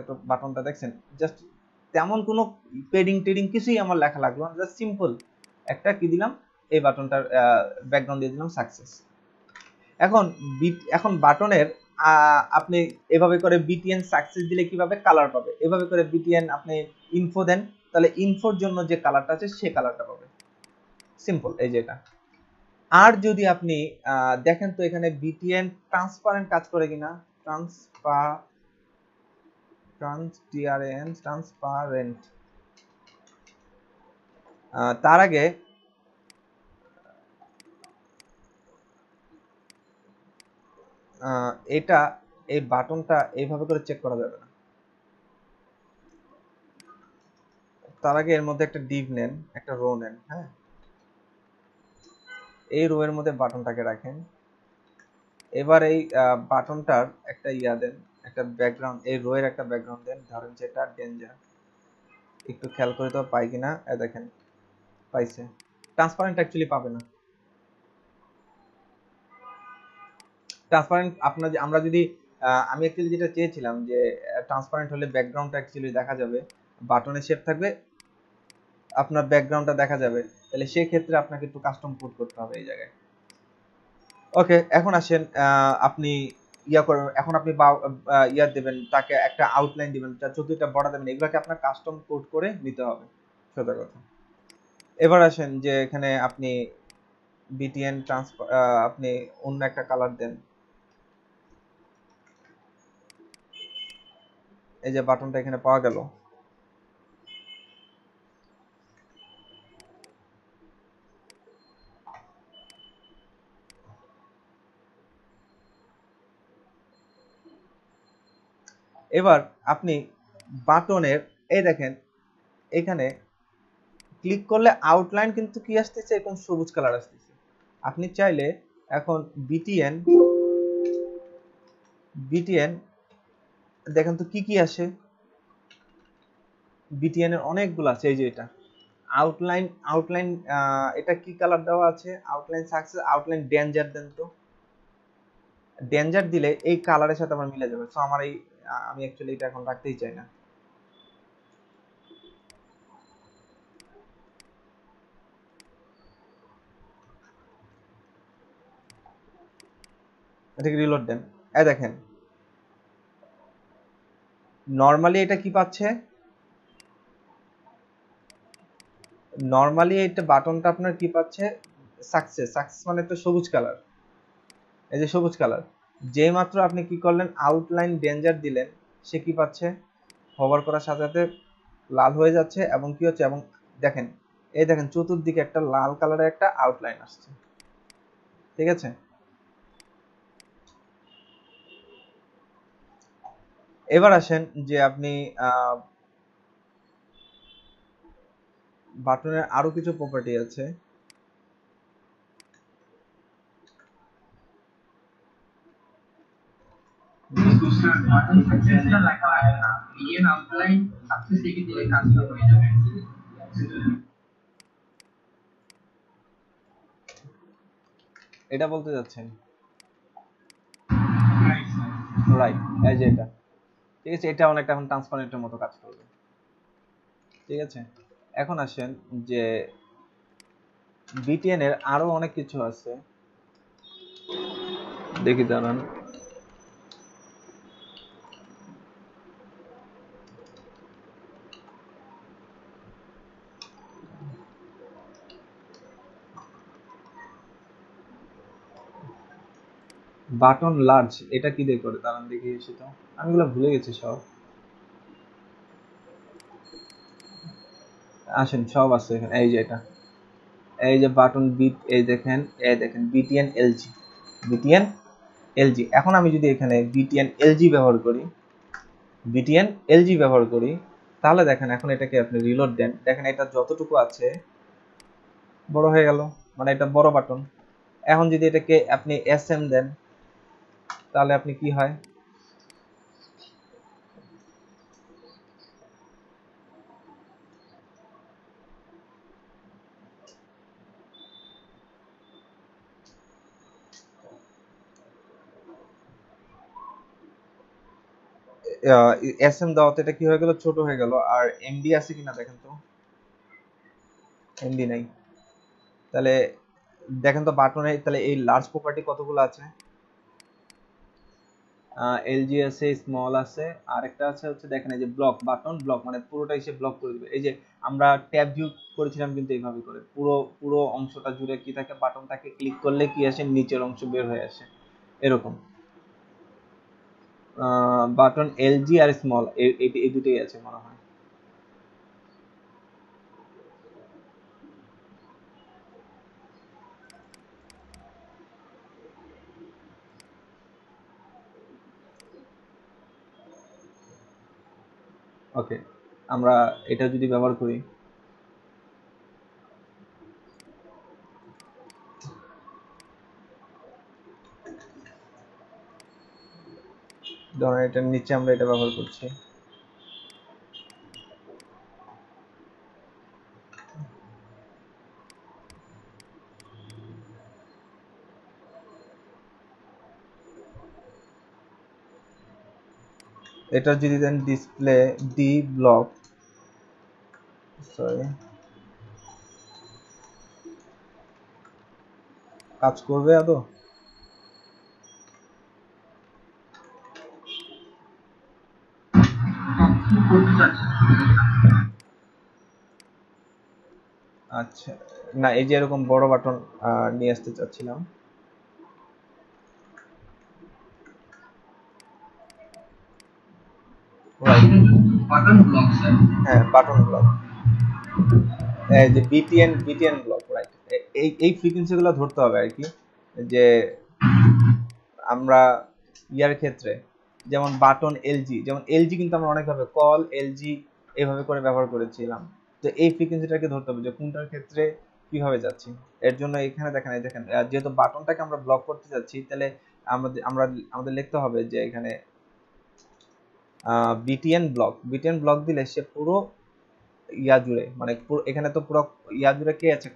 একটা বাটনটা দেখছেন, জাস্ট তেমন কোনো পেডিং টেডিং কিছুই আমার লেখা লাগলো না, জাস্ট সিম্পল একটা কি দিলাম, এই বাটনটার ব্যাকগ্রাউন্ড দিয়ে দিলাম সাকসেস। এখন বাটনের আপনি এভাবে করে বিটিএন সাকসেস দিলে কিভাবে কালার পাবে, এভাবে করে বিটিএন আপনি ইনফো দেন, তাহলে ইনফোর জন্য যে কালারটা আছে সে কালারটা পাবে, সিম্পল এই যে এটা। আর যদি আপনি দেখেন তো এখানে বিটিএন ট্রান্সপারেন্ট কাজ করে কিনা, ট্রান্সপারেন্ট। তার আগে এটা এই বাটনটা এইভাবে করে চেক করা যাবে না। তার আগে এর মধ্যে একটা ডিভ নেন, একটা রো নেন। হ্যাঁ, এই রো এর মধ্যে বাটনটাকে রাখেন। এবার এই বাটনটার একটা ইয়া দেন, একটা ব্যাকগ্রাউন্ড, এই রো এর একটা ব্যাকগ্রাউন্ড দেন। ধরেন যেটা ডেঞ্জার, একটু খেয়াল করে তো পাই কিনা। দেখেন পাইছে। ট্রান্সপারেন্ট অ্যাকচুয়ালি পাবে না। ট্রান্সপারেন্ট আমরা যদি আমি অ্যাকচুয়ালি যেটা চেয়েছিলাম যে ট্রান্সপারেন্ট হলে ব্যাকগ্রাউন্ডটা অ্যাকচুয়ালি দেখা যাবে, বাটনের শেপ থাকবে, আপনার ব্যাকগ্রাউন্ডটা দেখা যাবে। তাহলে সেই ক্ষেত্রে আপনাকে একটু কাস্টম কোড করতে হবে এই জায়গায়। ওকে, এখন আসেন আপনি ইয়া করেন। এখন আপনি ইয়া দেবেন, তাকে একটা আউটলাইন দিবেন, চতুর্থটা বর্ডার দেবেন। এগুলোকে আপনার কাস্টম কোড করে নিতে হবে, সোজা কথা। এবার আসেন যে এখানে আপনি বিটিএন আপনি অন্য একটা কালার দেন। এই যে বাটনটা এখানে পাওয়া গেল। এবার আপনি বাটনের এই দেখেন এখানে ক্লিক করলে আউটলাইন কিন্তু কি আসতেছে, এরকম সবুজ কালার আসতেছে। আপনি চাইলে এখন বিটিএন দেখেন তো কি কি আসে। বিটিএন এর অনেকগুলো আছে। এই যে এটা আউটলাইন এটা কি কালার দেওয়া আছে, আউটলাইন সাকসেস, আউটলাইন ডেঞ্জার দেন তো। ডেঞ্জার দিলে এই কালারের সাথে আমার মিলে যাবে। সো আমার এই আমি অ্যাকচুয়ালি এটা এখন রাখতেই চাই না। এটাকে রিলোড দেন। এই দেখেন নরমালি এটা কি পাচ্ছে, নরমালি এটা বাটনটা আপনার কি পাচ্ছে, সাকসেস মানে তো সবুজ কালার। এই যে সবুজ কালার, যে মাত্র আপনি কি করলেন আউটলাইন ডেঞ্জার দিলেন, সে কি পাচ্ছে, হোভার করার সাথে সাথে লাল হয়ে যাচ্ছে। এবং কি হচ্ছে, এবং দেখেন এই দেখেন চতুর্দিকে একটা লাল কালারের একটা আউটলাইন আসছে। ঠিক আছে, এবার আসেন যে আপনি বাটনের আরো কিছু প্রপার্টি আছে। বাটন সাকসেসটা লেখা লাগে না, বিএন আউটলাইন সাকসেস লিখে দিলে কাজটা হয়ে যাবে। এটা বলতে যাচ্ছেন, রাইট? এই যে এটা, ঠিক আছে, এটা অনেকটা এখন ট্রান্সপারেন্টের মতো কাজ করবে। ঠিক আছে, এখন আসেন যে বিটিএন এর আরো অনেক কিছু আছে, দেখি দাঁড়ান। বাটন লার্জ এটা কি দিয়ে করে দাঁড়ান দেখি সেটা, আমি এগুলো ভুলে গেছি সব। আসেন সব আছে এখানে। এই যে এটা, এই যে বাটন বিট, এই দেখেন বিটিএন এলজি, বিটিএন এলজি। এখন আমি যদি এখানে বিটিএন এলজি ব্যবহার করি, বিটিএন এলজি ব্যবহার করি, তাহলে দেখেন এখন এটাকে আপনি রিলোড দেন, দেখেন এটা যতটুকু আছে বড় হয়ে গেল, মানে এটা বড় বাটন। এখন যদি এটাকে আপনি এসএম দেন, তাহলে আপনি কি হয়, এসএম দেওয়াতে এটা কি হয়ে গেল, ছোট হয়ে গেল। আর এমডি আছে কিনা দেখেন তো, এমডি নাই। তাহলে দেখেন তো বাটনে তাহলে এই লার্জ প্রপার্টি কতগুলো আছে। এলজি আছে, স্মল আছে, আর একটা আছে হচ্ছে দেখেন এই যে ব্লক, বাটন ব্লক, মানে পুরোটাই সে ব্লক করে দিবে। এই যে আমরা ট্যাব ভিউ করেছিলাম কিন্তু এইভাবে করে পুরো পুরো অংশটা জুড়ে কি থাকে, বাটনটাকে ক্লিক করলে কি আসে, নিচের অংশ বের হয়ে আসে এরকম। বাটন এলজি আর স্মল এই দুটোই আছে মনে হয়। ওকে, আমরা এটা যদি ব্যবহার করি, ধরেন এটার নিচে আমরা এটা ব্যবহার করছি, এটা যদি দেন ডিসপ্লে ডি ব্লক, সরি, কাজ করবে আদৌ? করতে চাচ্ছি। আচ্ছা, না এই যে এরকম বড় বাটন নিয়ে আসতে চাচ্ছিলাম। Button block sir. হ্যাঁ, বাটন ব্লক, এই যে বিটিএন ব্লক, রাইট। এই ফ্রিকোয়েন্সি গুলো ধরতে হবে আর কি, যে আমরা ইয়ার ক্ষেত্রে যেমন বাটন এলজি, যেমন এলজি কিন্তু আমরা অনেকভাবে কল এলজি এইভাবে করে ব্যবহার করেছিলাম। তো এই ফ্রিকোয়েন্সিটাকে ধরতে হবে যে কোনটার ক্ষেত্রে কিভাবে যাচ্ছি। এর জন্য এখানে দেখেন, এই দেখেন যেহেতু বাটনটাকে আমরা ব্লক করতে যাচ্ছি, তাহলে আমাদের লিখতে হবে যে এখানে বিটিএন ব্লক দিলে সে পুরো ইয়া জুড়ে, মানে পুরো এখানে তো পুরো ইয়া জুড়ে কে আছে,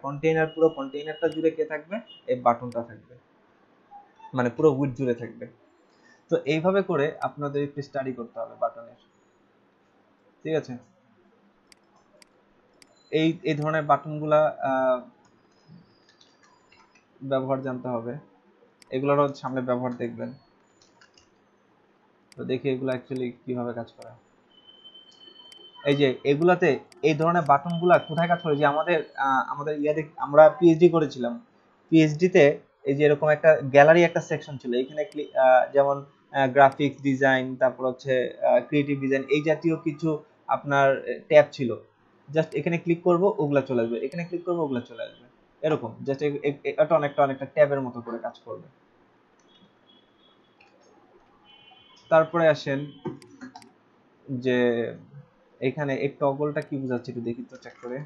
কন্টেইনার পুরো কন্টেইনারটা জুড়ে কে থাকবে, এই বাটনটা থাকবে, মানে পুরো উইড জুড়ে থাকবে। তো এইভাবে করে আপনাদের একটু স্টাডি করতে হবে বাটনের, ঠিক আছে। এই ধরনের বাটনগুলা ব্যবহার জানতে হবে, এগুলোরও সামনে ব্যবহার দেখবেন। তো দেখি এগুলো অ্যাকচুয়ালি কিভাবে কাজ করে। এই যে এগুলাতে এই ধরনের বাটনগুলা কোথায় কাজ করে, যে আমাদের ইয়াতে আমরা পিএইচডি করেছিলাম, পিএইচডিতে এই যে এরকম একটা গ্যালারি একটা সেকশন ছিল, এখানে যেমন গ্রাফিক্স ডিজাইন, তারপর হচ্ছে ক্রিয়েটিভ ডিজাইন, এই জাতীয় কিছু আপনার ট্যাব ছিল। জাস্ট এখানে ক্লিক করব ওগুলা চলে আসবে, এখানে ক্লিক করব ওগুলা চলে আসবে, এরকম জাস্ট এটা অনেকটা ট্যাবের মতো করে কাজ করবে। তারপরে আসেন যে এখানে এই টগলটা কি বোঝাচ্ছে একটু দেখি তো, চেক করে।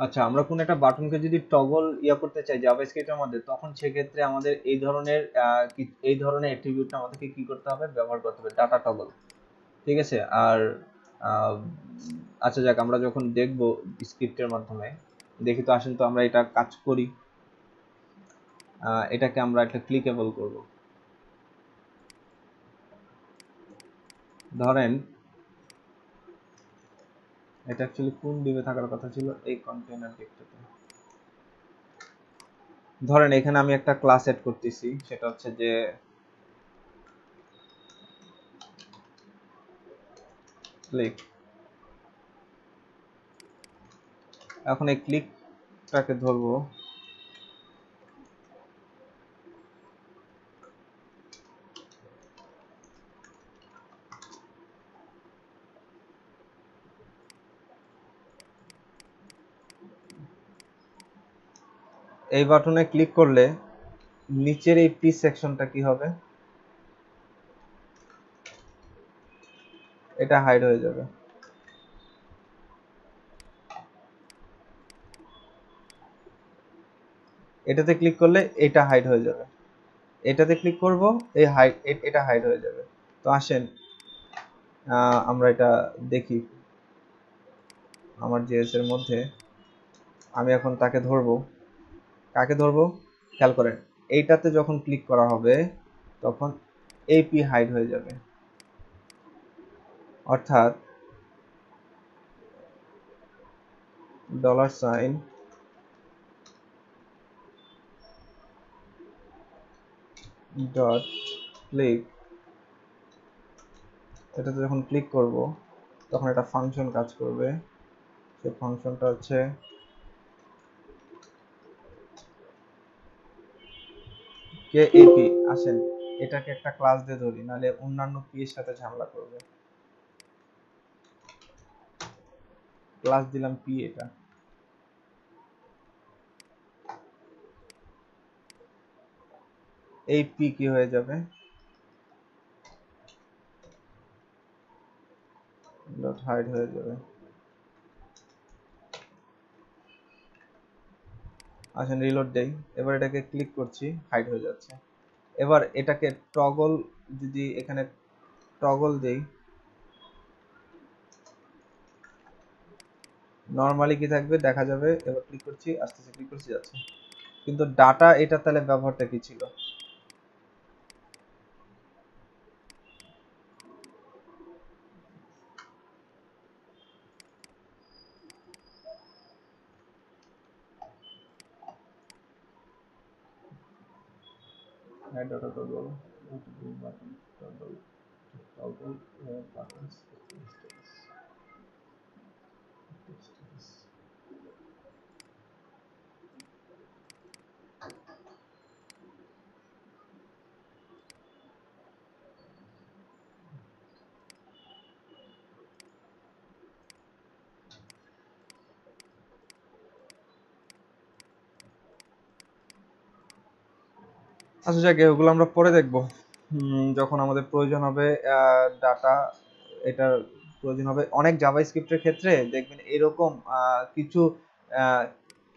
আচ্ছা, আমরা কোন একটা বাটনকে যদি টগল ইয়া করতে চাই জাভাস্ক্রিপ্টের মধ্যে, তখন সেক্ষেত্রে আমাদের এই ধরনের অ্যাট্রিবিউটটা আমাদেরকে কি করতে হবে, ব্যবহার করতে হবে, ডাটা টগল, ঠিক আছে। আর আহ, আচ্ছা যাক, আমরা যখন দেখব স্ক্রিপ্টের মাধ্যমে, দেখি তো, আসেন তো আমরা এটা কাজ করি। এটাকে আমরা একটা ক্লিকেবল করব। ধরেন এটা অ্যাকচুয়ালি কোন ডিবে থাকার কথা ছিল, এই কন্টেইনার ডিবটাতে। ধরেন এখানে আমি একটা ক্লাস এড করতেছি, সেটা হচ্ছে যে ক্লিক। এখন এই ক্লিকটাকে ধরবো, এই বাটনে ক্লিক করলে নিচের এই পি সেকশনটা কি হবে, এটা হাইড হয়ে যাবে। এটাতে ক্লিক করলে এটা হাইড হয়ে যাবে, এটাতে ক্লিক করব, এই হাইড, এটা হাইড হয়ে যাবে। তো আসেন আমরা এটা দেখি। আমার জেএস এর মধ্যে আমি এখন তাকে ধরবো। কাকে ধরবো? খেয়াল করেন, এইটাতে যখন ক্লিক করা হবে তখন এপি হাইড হয়ে যাবে, অর্থাৎ $, ডট ক্লিক, এটাতে যখন ক্লিক করব তখন একটা ফাংশন কাজ করবে। সেই ফাংশনটা হচ্ছে কে এপি। আসেন এটাকে একটা ক্লাস দিয়ে ধরি, নাহলে অন্যান্য পি এর সাথে ঝামেলা করবে। ক্লাস দিলাম পি, এটা এই পি কি হয়ে যাবে, ডট হাইড হয়ে যাবে। আসেন রিলোড দেই, এবার এটাকে ক্লিক করছি, হাইড হয়ে যাচ্ছে। এবার এটাকে টগল, যদি এখানে টগল দেই, নরমালি কি থাকবে দেখা যাবে। এবার ক্লিক করছি, আস্তে ক্লিক করছি, যাচ্ছে। কিন্তু ডাটা এটা তাহলে ব্যবহারটা কি ছিল? Add data toggle, button, toggle buttons, আচ্ছা যাক, ওগুলো আমরা পরে দেখব যখন আমাদের প্রয়োজন হবে। ডাটা এটার প্রয়োজন হবে অনেক জাভাস্ক্রিপ্টের ক্ষেত্রে, দেখবেন এরকম কিছু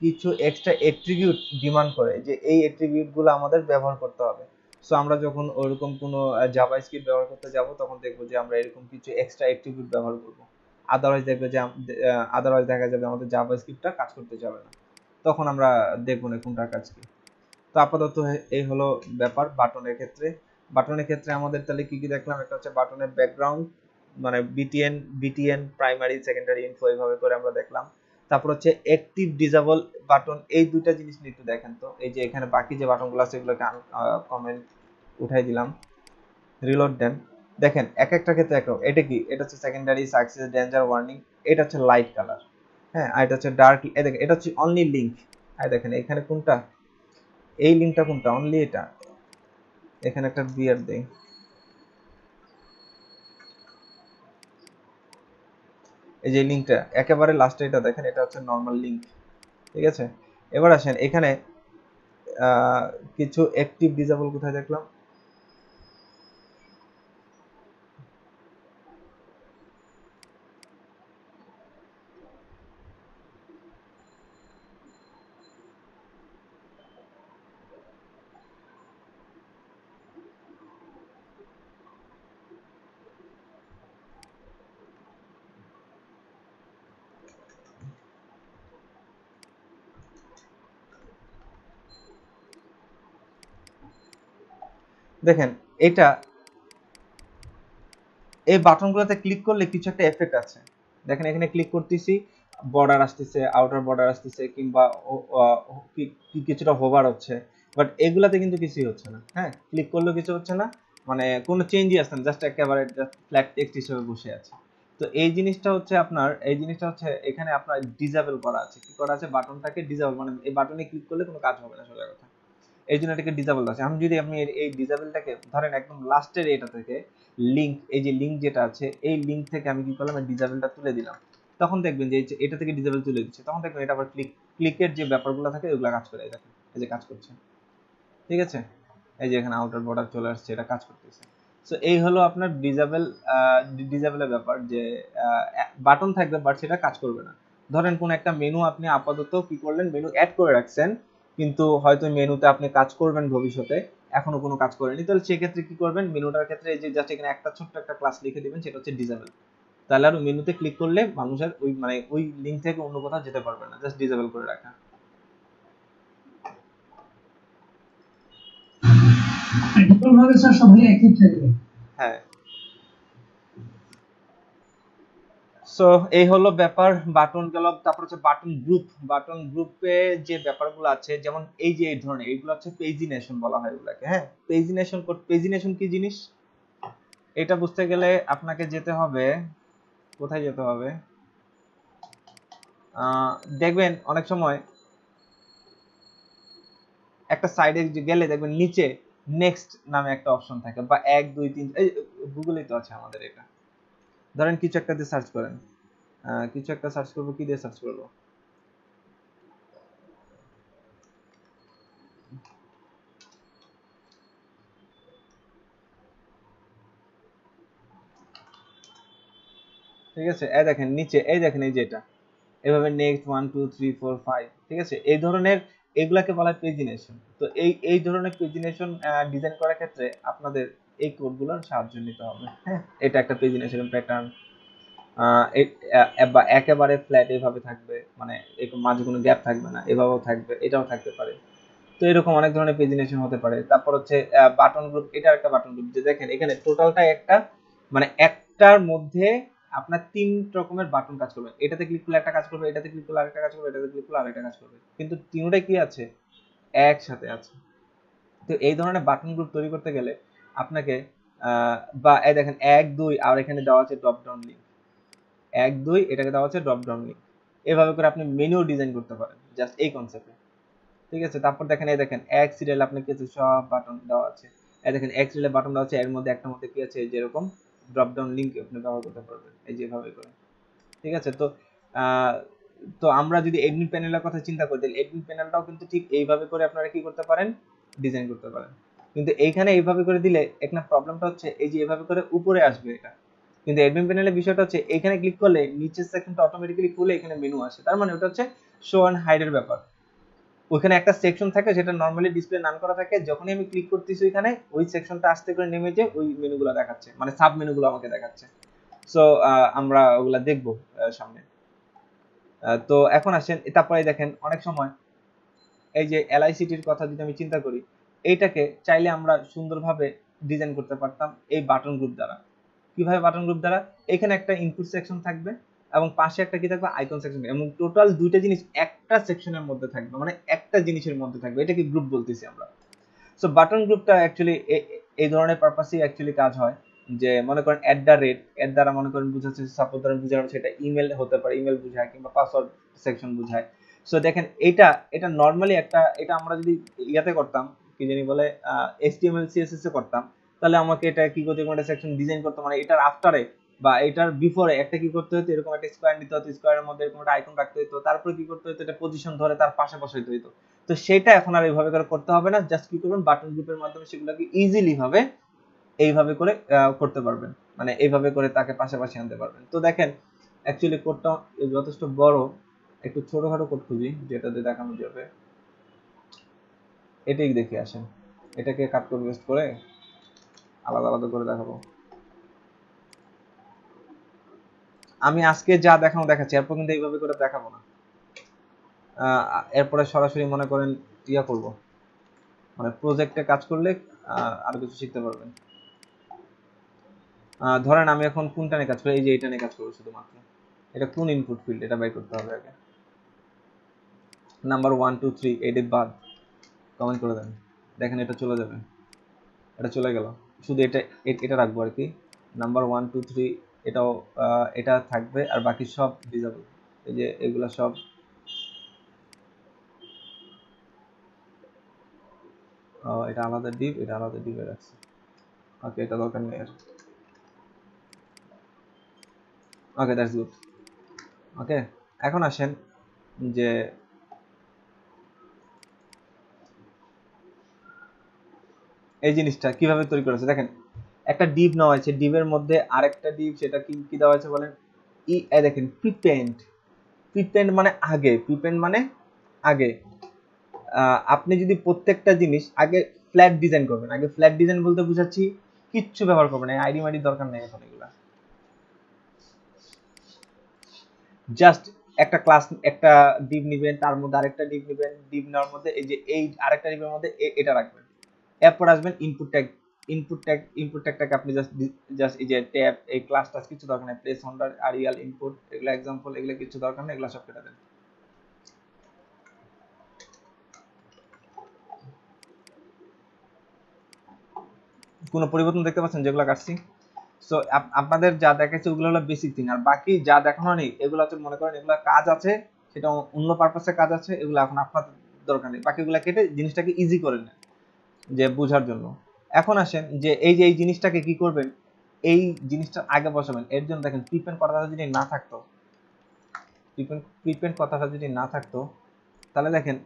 কিছু এক্সট্রা অ্যাট্রিবিউট ডিমান্ড করে যে এই অ্যাট্রিবিউটগুলো আমাদের ব্যবহার করতে হবে। সো আমরা যখন ওরকম কোনো জাভাস্ক্রিপ্ট ব্যবহার করতে যাব তখন দেখব যে আমরা এরকম কিছু এক্সট্রা অ্যাট্রিবিউট ব্যবহার করব। আদারওয়াইজ দেখবে যে আদারওয়াইজ দেখা যাবে আমাদের জাভাস্ক্রিপ্টটা কাজ করতে যাবে না। তখন আমরা দেখব না কোনটার কাজ কি। তো আপাতত এই হলো ব্যাপার বাটনের ক্ষেত্রে। বাটনের ক্ষেত্রে আমাদের তাহলে কি কি দেখলাম? একটা হচ্ছে বাটনের ব্যাকগ্রাউন্ড, মানে বিটিএন প্রাইমারি সেকেন্ডারি ইনফো, এইভাবে করে আমরা দেখলাম। তারপর হচ্ছে অ্যাক্টিভ ডিসেবল বাটন, এই দুইটা জিনিস নিয়ে একটু দেখেন তো। এই যে এখানে বাকি যে বাটনগুলো আছে এগুলোকে কমেন্ট উঠাই দিলাম, রিলোড দেন, দেখেন এক একটা ক্ষেত্রে এক রকম। এটা কি? এটা হচ্ছে সেকেন্ডারি সাকসেস, ডেঞ্জার, ওয়ার্নিং। এটা হচ্ছে লাইট কালার, হ্যাঁ। আর এটা হচ্ছে ডার্ক, এই দেখেন এটা হচ্ছে অনলি লিঙ্ক। আর দেখেন এখানে কোনটা, এই লিঙ্কটা কোনটা, অনলি এটা। এখানে একটা বিয়ার দেই, এই যে লিঙ্কটা একেবারে লাস্টে এটা দেখেন, এটা হচ্ছে নরমাল লিঙ্ক, ঠিক আছে। এবার আসেন এখানে কিছু অ্যাক্টিভ ডিসেবল কোথায় দেখলাম, দেখেন এটা, এই বাটনগুলোতে ক্লিক করলে কিছু একটা এফেক্ট আছে। দেখেন এখানে ক্লিক করতেছি, বর্ডার আসতেছে, আউটার বর্ডার আসতেছে, কিংবা কিছুটা হোভার হচ্ছে। বাট এগুলাতে কিন্তু কিছুই হচ্ছে না, হ্যাঁ। ক্লিক করলেও কিছু হচ্ছে না, মানে কোনো চেঞ্জই আসছে না, জাস্ট একেবারে ফ্ল্যাট টেক্সট হিসেবে বসে আছে। তো এই জিনিসটা হচ্ছে আপনার, এই জিনিসটা হচ্ছে এখানে আপনার ডিসেবল করা আছে। কি করা আছে? বাটনটাকে ডিসেবল, মানে এই বাটনে ক্লিক করলে কোনো কাজ হবে না, সোজা কথা। এই জন্য এটাকে ডিসেবল আছে। আমি যদি আপনি এই ডিসেবলটাকে ধরেন একদম লাস্টের এটা থেকে লিঙ্ক, এই যে লিঙ্ক যেটা আছে এই লিঙ্ক থেকে আমি কি করলাম, এই ডিসেবলটা তুলে দিলাম, তখন দেখবেন যে এটা থেকে ডিসেবল তুলে দিচ্ছে, তখন দেখবেন এটা আবার ক্লিকের যে ব্যাপারগুলো থাকে ওগুলো কাজ করে। দেখেন এই যে কাজ করছে, ঠিক আছে। এই যে এখানে আউটার বর্ডার চলে আসছে, এটা কাজ করতেছে। সো এই হলো আপনার ডিসেবলের ব্যাপার, যে বাটন থাকবে বাট সেটা কাজ করবে না। ধরেন কোন একটা মেনু আপনি আপাতত কি করলেন, মেনু অ্যাড করে রাখছেন, কিন্তু হয়তো মেনুতে আপনি কাজ করবেন ভবিষ্যতে, এখনো কোনো কাজ করেনি, তাহলে সেক্ষেত্রে কি করবেন, মেনুটার ক্ষেত্রে এই যে জাস্ট এখানে একটা ছোট্ট একটা ক্লাস লিখে দিবেন, সেটা হচ্ছে ডিসেবল। তাহলে আর মেনুতে ক্লিক করলে মানুষের ওই মানে ওই লিঙ্ক থেকে অন্য কোথাও যেতে পারবে না, জাস্ট ডিসেবল করে রাখা। ডিফল্ট ভাবে স্যার সবগুলো একই থাকবে। হ্যাঁ, সো এই হলো ব্যাপার, বাটন গেল। তারপর হচ্ছে বাটন গ্রুপ। বাটন গ্রুপে যে ব্যাপারগুলো আছে, যেমন এই যে এই ধরনের, এইগুলো হচ্ছে পেজিনেশন বলা হয় এগুলাকে। হ্যাঁ, পেজিনেশন। পেজিনেশন কি জিনিস এটা বুঝতে গেলে আপনাকে যেতে হবে, কোথায় যেতে হবে, দেখবেন অনেক সময় একটা সাইডে গেলে দেখবেন নিচে নেক্সট নামে একটা অপশন থাকে, বা 1 2 3, এই গুগলেই তো আছে আমাদের এটা। ধরেন কিছু একটা দিয়ে সার্চ করেন, কিছু একটা সার্চ করবো, কি দিয়ে সার্চ করবো, ঠিক আছে, এই দেখেন নিচে, এই দেখেন এই যে এটা এভাবে নেক্সট 1 2 3 4 5, ঠিক আছে, এই ধরনের এগুলাকে বলা হয় পেজিনেশন। তো এই ধরনের পেজিনেশন ডিজাইন করার ক্ষেত্রে আপনাদের এই কোডগুলোর সাহায্য নিতে হবে। হ্যাঁ, এটা একটা পেজিনেশন প্যাটার্ন, বা একেবারে ফ্ল্যাট এভাবে থাকবে, মানে মাঝে কোনো গ্যাপ থাকবে না, এভাবেও থাকবে, এটাও থাকতে পারে। তো এরকম অনেক ধরনের পেজিনেশন হতে পারে। তারপর হচ্ছে বাটন গ্রুপ, এটা একটা বাটন গ্রুপ, যে দেখেন এখানে টোটালটা একটা, মানে একটার মধ্যে আপনার 3 রকমের বাটন কাজ করবে। এটাতে ক্লিক করলে একটা কাজ করবে, এটাতে ক্লিক করলে আরেকটা কাজ করবে, এটাতে ক্লিক করলে আরেকটা কাজ করবে, কিন্তু তিনটাই কি আছে, একসাথে আছে। তো এই ধরনের বাটন গ্রুপ তৈরি করতে গেলে আপনাকে বা এই দেখেন 1 2, আর এখানে দেওয়া আছে ড্রপ ডাউন লিঙ্ক, 1 2 এটাকে দেওয়া আছে ড্রপ ডাউন লিঙ্ক। এভাবে করে আপনি মেনু ডিজাইন করতে পারেন জাস্ট এই কনসেপ্টে। ঠিক আছে, তারপর দেখেন এই দেখেন এক সিরিয়াল আপনি কিছু সব বাটন দেওয়া আছে, এই দেখেন এক সিরিয়ালে বাটন দেওয়া আছে, এর মধ্যে একটা মধ্যে কি আছে, যেরকম ড্রপ ডাউন লিংক আপনি ব্যবহার করতে পারবেন এই যেভাবে করে। ঠিক আছে, তো আহ, তো আমরা যদি এডমিন প্যানেলের কথা চিন্তা করি, তাহলে এডমিন প্যানেলটাও কিন্তু ঠিক এইভাবে করে আপনারা কি করতে পারেন, ডিজাইন করতে পারেন। কিন্তু এইখানে এইভাবে করে দিলে একটা প্রবলেমটা হচ্ছে, এই যে এইভাবে করে উপরে আসবে এটা, কিন্তু অ্যাডমিন প্যানেলের বিষয়টা হচ্ছে এখানে ক্লিক করলে নিচের সেকশনটা অটোমেটিক্যালি খুলে এখানে মেনু আসে, তার মানে ওটা হচ্ছে শো অ্যান্ড হাইডের ব্যাপার। ওইখানে একটা সেকশন থাকে যেটা নরমালি ডিসপ্লে নান করা থাকে, যখনই আমি ক্লিক করতেছি ওইখানে ওই সেকশনটা আস্তে করে নেমে যে ওই মেনুগুলো দেখাচ্ছে, মানে সাব মেনুগুলো আমাকে দেখাচ্ছে। সো আমরা ওগুলা দেখবো সামনে। তো এখন আসেন, তারপরে দেখেন অনেক সময় এই যে এলআইসিটির কথা যদি আমি চিন্তা করি, এইটাকে চাইলে আমরা সুন্দরভাবে ডিজাইন করতে পারতাম এই বাটন গ্রুপ দ্বারা। কিভাবে বাটন গ্রুপ দ্বারা, এখানে একটা ইনপুট সেকশন থাকবে এবং পাশে একটা কি থাকবে, আইকন সেকশন, এবং টোটাল দুইটা জিনিস একটা সেকশনের মধ্যে থাকবে, মানে একটা জিনিসের মধ্যে থাকবে, এটাকে গ্রুপ বলতেছি আমরা। সো বাটন গ্রুপটা অ্যাকচুয়ালি এই ধরনের পারপাসই অ্যাকচুয়ালি কাজ হয়, যে মনে করেন এট দ্য রেট, এর দ্বারা মনে করেন বুঝাচ্ছে, সাপোজ ধরেন বুঝানো সেটা ইমেল হতে পারে, ইমেল বুঝায়, কিংবা পাসওয়ার্ড সেকশন বুঝায়। সো দেখেন এটা নর্মালি একটা, এটা আমরা যদি ইয়াতে করতাম, কি জানি বলে, HTML CSS এ করতাম, তাহলে আমাকে এটা কি করতে, কোনো একটা সেকশন ডিজাইন করতে, মানে এটার আফটারে বা এটার বিফোরে একটা কি করতে হতো, এরকম একটা স্কোয়ার নিতে হতো, স্কোয়ারের মধ্যে এরকম একটা আইকন রাখতে হতো, তারপরে কি করতে হতো, এটা পজিশন ধরে তার পাশে বসাইতে হতো। তো সেটা এখন আর এইভাবে করে করতে হবে না, জাস্ট কি করবেন, বাটন গ্রুপের মাধ্যমে সেগুলোকে ইজিলি ভাবে এইভাবে করে করতে পারবেন, মানে এইভাবে করে তাকে পাশাপাশি আনতে পারবেন। তো দেখেন অ্যাকচুয়ালি কোডটা যথেষ্ট বড়, একটু ছোটখাটো কোড খুঁজি যেটাতে দেখানো যাবে, এটাই দেখে আসেন, এটাকে কাট করে পেস্ট করে আলাদা আলাদা করে দেখাবো। আমি আজকে যা দেখানো দেখাচ্ছি, এরপর কিন্তু এইভাবে করে দেখাবো না। এরপরে সরাসরি মনে করেন ইয়া করব, মানে প্রজেক্টে কাজ করলে আরো কিছু শিখতে পারবেন। ধরেন আমি এখন কোনটা নিয়ে কাজ করি, এই যে এটা নিয়ে কাজ করবো শুধুমাত্র। এটা কোন ইনপুট ফিল্ড, এটা বাই করতে হবে আগে। নাম্বার 1 2 3 এডে বাদ কমেন্ট করে দেন, দেখেন এটা চলে যাবে, এটা চলে গেল। শুধু এটা রাখবো আর কি, নাম্বার 1 2 3 এটাও এটা থাকবে, আর বাকি সব ডিসেবল। এই যে এগুলা সব এটা আলাদা ডিভ, এটা আলাদা ডিভে রাখছি। ওকে, এটা দরকার নেই আর। ওকে, দ্যাটস গুড। ওকে, এখন আসেন যে এই জিনিসটা কিভাবে তৈরি করেছে। দেখেন একটা ডিভ নেওয়া হয়েছে, ডিভের মধ্যে আরেকটা ডিভ, সেটা কি দেওয়া হয়েছে বলেন, দেখেন প্রিপেন্ড। প্রিপেন্ড মানে আগে, প্রিপেন্ড মানে আগে। আপনি যদি প্রত্যেকটা জিনিস আগে ফ্ল্যাট ডিজাইন করবেন, আগে ফ্ল্যাট ডিজাইন বলতে বুঝাচ্ছি কিচ্ছু ব্যবহার করবেন না, আইডি মাইডির দরকার নেই এখন এগুলা, জাস্ট একটা ক্লাস, একটা ডিভ নেবেন, তার মধ্যে আরেকটা ডিভ নেবেন, ডিভ নেওয়ার মধ্যে এই যে এই আরেকটা ডিভের মধ্যে এটা রাখবেন, এরপর আসবেন ইনপুট ট্যাগ, ইনপুট ট্যাগটাকে আপনি জাস্ট এই যে ট্যাব, এই ক্লাস টাস কিছু দরকার নেই, প্লেস হোল্ডার, আরিয়াল, ইনপুট, এগুলো এক্সাম্পল, এগুলো কিছু দরকার নেই, এগুলো সব কেটে দেন। কোনো পরিবর্তন দেখতে পাচ্ছেন যেগুলো কাটছি? সো আপনাদের যা দেখাচ্ছে ওগুলো হলো বেসিক থিং, আর বাকি যা দেখানো নেই এগুলো হচ্ছে মনে করেন এগুলো কাজ আছে, সেটা অন্য পারপাসে কাজ আছে, এগুলো এখন আপনার দরকার নেই, বাকিগুলো কেটে জিনিসটাকে ইজি করে নেন যে বোঝার জন্য। এখন আসেন যে এই জিনিসটাকে কি করবেন, এই জিনিসটা আগে বসাবেন, এর জন্য দেখেন প্রিপেন্ড কথাটা যদি না থাকতো, প্রিপেন্ড কথাটা যদি না থাকতো তাহলে দেখেন,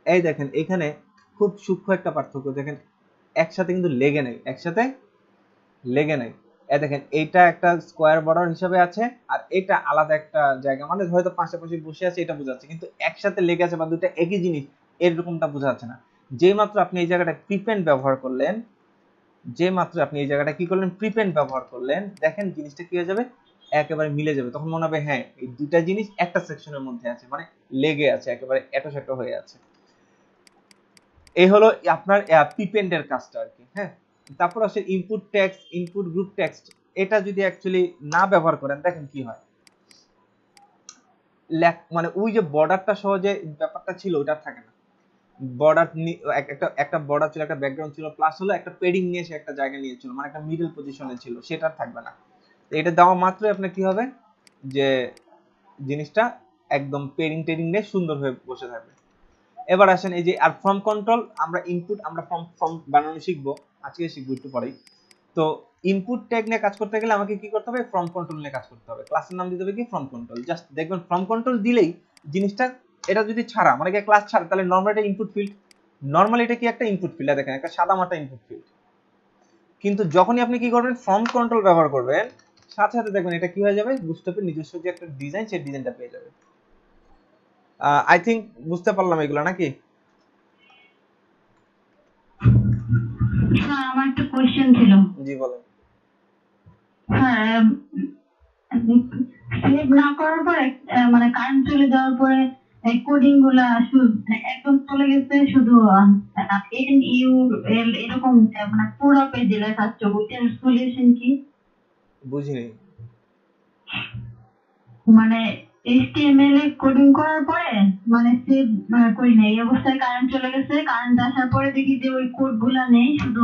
এই দেখেন এখানে খুব সূক্ষ্ম একটা পার্থক্য দেখেন, একসাথে কিন্তু লেগে নেই, একসাথে লেগে নেই। এই দেখেন এইটা একটা স্কোয়ার বর্ডার হিসাবে আছে, আর এটা আলাদা একটা জায়গা, মানে হয়তো পাশাপাশি বসে আছে এটা বোঝাচ্ছে, কিন্তু একসাথে লেগে আছে বা দুটো একই জিনিস এরকমটা বোঝা যাচ্ছে না। যে মাত্র আপনি এই জায়গাটা প্রিপেন্ড ব্যবহার করলেন, যে মাত্র আপনি এই জায়গাটা কি করলেন, প্রিপেন্ড ব্যবহার করলেন, দেখেন জিনিসটা কি হয়ে যাবে, একেবারে মিলে যাবে, তখন মনে হবে হ্যাঁ এই দুটা জিনিস একটা সেকশনের মধ্যে আছে, মানে লেগে আছে, একেবারে এটোসেটো হয়ে আছে। এই হলো আপনার প্রিপেন্ডের কাজটা আর কি। হ্যাঁ, তারপর আসে input text, input group text, এটা যদি অ্যাকচুয়ালি না ব্যবহার করেন দেখেন কি হয়, মানে ওই যে বর্ডারটা সহজে ব্যাপারটা ছিল ওটা থাকে না, বর্ডার একটা বর্ডার ছিল, একটা ব্যাকগ্রাউন্ড ছিল, প্লাস হলো একটা পেডিং নিয়ে সে একটা জায়গা নিয়েছিল, মানে একটা মিডল পজিশনে ছিল, সেটা থাকবে না। এটা দেওয়া মাত্রই আপনার কি হবে যে জিনিসটা একদম পেডিং টেডিং নিয়ে সুন্দর হয়ে বসে থাকবে। এবার আসেন এই যে আর ফর্ম কন্ট্রোল, আমরা ইনপুট আমরা ফর্ম বানানো শিখবো, আজকে শিখবো একটু পরেই। তো ইনপুট ট্যাগ নিয়ে কাজ করতে গেলে আমাকে কি করতে হবে, ফর্ম কন্ট্রোল নিয়ে কাজ করতে হবে, ক্লাসের নাম দিতে হবে কি ফর্ম কন্ট্রোল, জাস্ট দেখবেন ফর্ম কন্ট্রোল দিলেই জিনিসটা, এটা যদি ছাড়া মানে কি ক্লাস ছাড়া তাহলে নরমাল এটা ইনপুট ফিল্ড, নরমালি এটা কি একটা ইনপুট ফিল্ড, দেখেন একটা সাদা মাটা ইনপুট ফিল্ড, কিন্তু যখনই আপনি কি করবেন ফর্ম কন্ট্রোল ব্যবহার করবেন, সাথে সাথে দেখবেন এটা কি হয়ে যাবে, বুস্টআপের নিজস্ব যে একটা ডিজাইন, সেই ডিজাইনটা পেয়ে যাবে। আই থিঙ্ক বুঝতে পারলাম এগুলো নাকি? স্যার আমার একটা কোশ্চেন ছিল। জি বলেন। হ্যাঁ, সেভ না করার পরে মানে কারেন্ট চলে যাওয়ার পরে কোডিং গুলা একদম চলে গেছে, শুধু এন ইউ এল এরকম মানে পুরো পেজে লেখা আছে, ওইটার সলিউশন কি? বুঝিনি। মানে HTML এ কোডিং করার পরে মানে সেভ করি না, এই অবস্থায় কারেন্ট চলে গেছে, কারেন্ট আসার পরে দেখি যে ওই কোড গুলা নেই, শুধু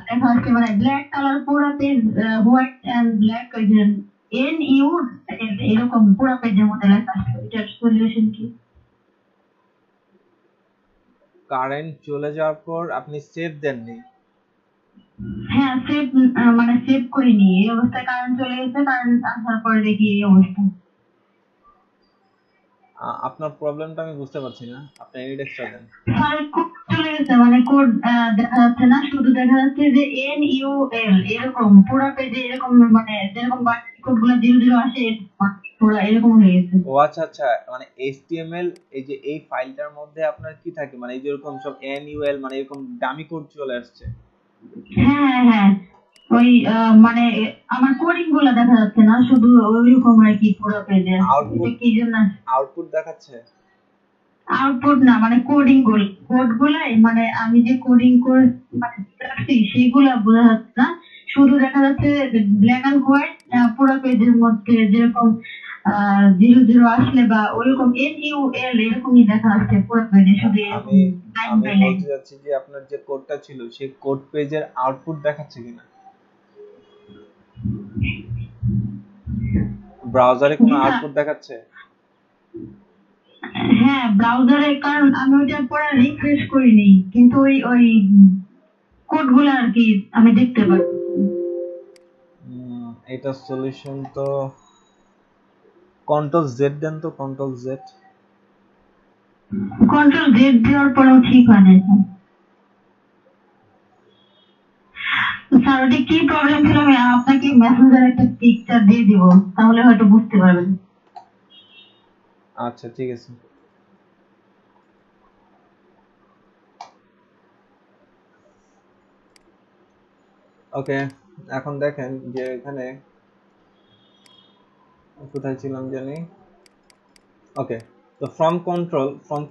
দেখা যাচ্ছে মানে ব্ল্যাক কালার পুরো পেজ, হোয়াইট এন্ড ব্ল্যাক, ওই যে এন ইউ এরকম পুরো পেজের মধ্যে লেখা আছে, এটার সলিউশন কি? কারেন্ট চলে যাওয়ার পর আপনি সেভ দেননি? হ্যাঁ, সেভ মানে সেভ করিনি, এই অবস্থায় কারেন্ট চলে গেছে, কারেন্ট আসার পরে দেখি এই অবস্থা। আপনার প্রবলেমটা আমি বুঝতে পারছি না, আপনি এনিডেক্সটা দেন। স্যার কোড চলে গেছে, মানে কোড দেখা যাচ্ছে না, শুধু দেখা যাচ্ছে যে এন ইউ এল এরকম পুরো পেজে এরকম, মানে যেরকম কোড গুলো 00 আসে পুরো এরকম হয়ে গেছে। ও আচ্ছা আচ্ছা, মানে HTML এই যে এই ফাইলটার মধ্যে আপনার কি থাকে, মানে এই যেরকম সব NUL মানে এরকম ডামি কোড চলে আসছে? হ্যাঁ হ্যাঁ, ওই মানে আমার কোডিং গুলো দেখা যাচ্ছে না, শুধু ওইরকম আর কি পুরো পেজে। আউটপুট, কি জন্য আউটপুট দেখাচ্ছে? আউটপুট না, মানে কোডিং কোড গুলাই, মানে আমি যে কোডিং করে মানে রাখছি সেগুলা বোঝা যাচ্ছে না, শুধু দেখা যাচ্ছে ব্ল্যাক এন্ড হোয়াইট পুরো পেজের মধ্যে যেরকম 00 আসলে বা ওইরকম NUL এরকমই দেখা যাচ্ছে পুরো পেজে, শুধু এরকম লাইন আমি বাই লাইন। বলতে যাচ্ছি যে আপনার যে কোডটা ছিল সেই কোড পেজের আউটপুট দেখাচ্ছে কিনা, ব্রাউজারে কোনো আউটপুট দেখাচ্ছে? হ্যাঁ ব্রাউজারে, কারণ আমি ওইটার পরে রিফ্রেশ করিনি, কিন্তু ওই ওই কোড গুলো আর কি আমি দেখতে পাচ্ছি। এটা সলিউশন তো কন্ট্রোল জেড দেন তো, কন্ট্রোল জেড। কন্ট্রোল জেড দেওয়ার পরেও ঠিক হয় না স্যার, ওটা কি প্রবলেম ছিল আমি আপনাকে মেসেঞ্জারে একটা পিকচার দিয়ে দিব, তাহলে হয়তো বুঝতে পারবেন। আচ্ছা ঠিক আছে। ওকে, এখন দেখেন যে এখানে কোথায় ছিলাম জানি। ওকে, তো ফ্রম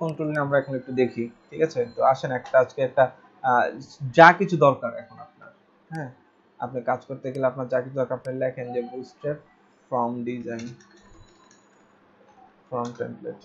কন্ট্রোল নিয়ে আমরা এখন একটু দেখি, ঠিক আছে? তো আসেন আজকে একটা যা কিছু দরকার এখন আপনার, হ্যাঁ, আপনি কাজ করতে গেলে আপনার যা কিছু দরকার আপনি লেখেন যে bootstrap from design from template.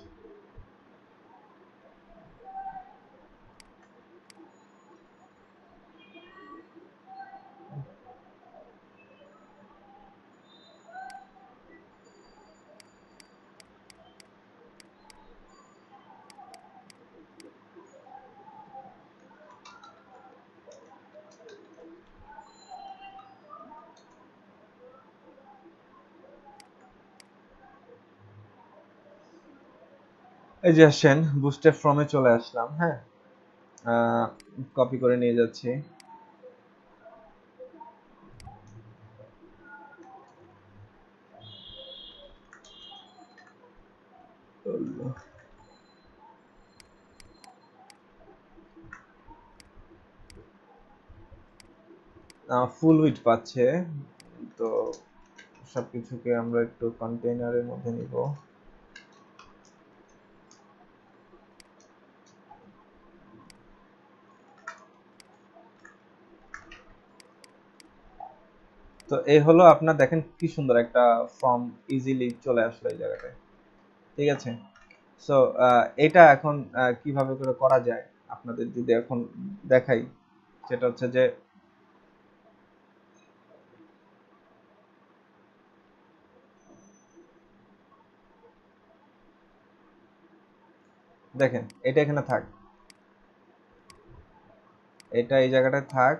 এই যে আসেন বুটস্ট্র্যাপ ফ্রমে চলে আসলাম, হ্যাঁ, কপি করে নিয়ে যাচ্ছি। ফুল উইড পাচ্ছে, তো সবকিছুকে আমরা একটু কন্টেইনারের মধ্যে নিব। তো এই হলো আপনার, দেখেন কি সুন্দর একটা ফর্ম ইজিলি চলে আসলো এই জায়গাটায়, ঠিক আছে? সো এটা এখন কিভাবে করে করা যায় আপনাদের যদি এখন দেখাই, সেটা হচ্ছে যে দেখেন এটা এখানে থাক, এটা এই জায়গাটায় থাক।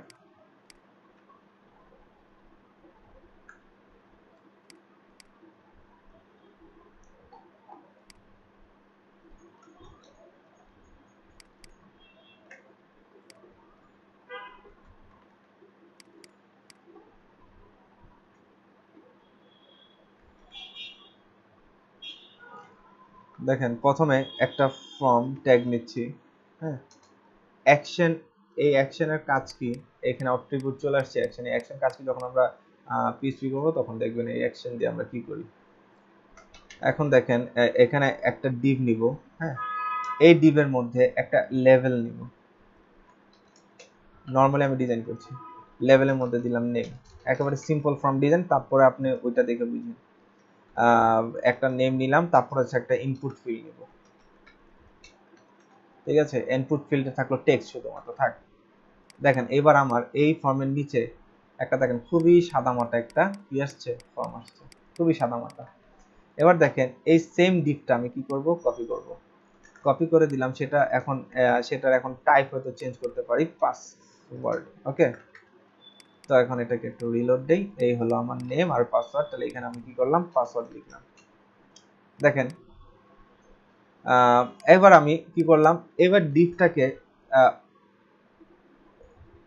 দেখেন প্রথমে একটা ফর্ম ট্যাগ নিচ্ছি, হ্যাঁ, অ্যাকশন, এই অ্যাকশনের কাজ কি, এখানে আউটপুট চলে আসছে অ্যাকশন। এই অ্যাকশন কাজ কি, যখন আমরা পিএইচপি করব তখন দেখবেন এই অ্যাকশন দিয়ে আমরা কি করি। এখন দেখেন এখানে একটা ডিভ নিব, হ্যাঁ, এই ডিভের মধ্যে একটা লেভেল নিব। নরমালি আমি ডিজাইন করছি, লেভেলের মধ্যে দিলাম নেম, একেবারে সিম্পল ফর্ম ডিজাইন। তারপরে আপনি ওইটা দেখে বুঝুন, একটা নেম নিলাম, তারপর হচ্ছে একটা ইনপুট ফিল্ড নিব, ঠিক আছে? ইনপুট ফিল্ডে থাকলো টেক্সট শুধুমাত্র থাক। দেখেন এবার আমার এই ফর্মের নিচে একটা দেখেন খুবই সাদামাটা একটা কি আসছে, ফর্ম আসছে, খুবই সাদামাটা। এবার দেখেন এই সেম ডিভটা আমি কি করব, কপি করব। কপি করে দিলাম, সেটার এখন টাইপ হয়তো চেঞ্জ করতে পারি, পাসওয়ার্ড। ওকে, তো এখন এটাকে একটু রিলোড দেই। এই হলো আমার নেম আর পাসওয়ার্ড, তাহলে এখানে আমি কি করলাম, পাসওয়ার্ড লিখলাম। দেখেন এবার আমি কি করলাম, এবার ডিভটাকে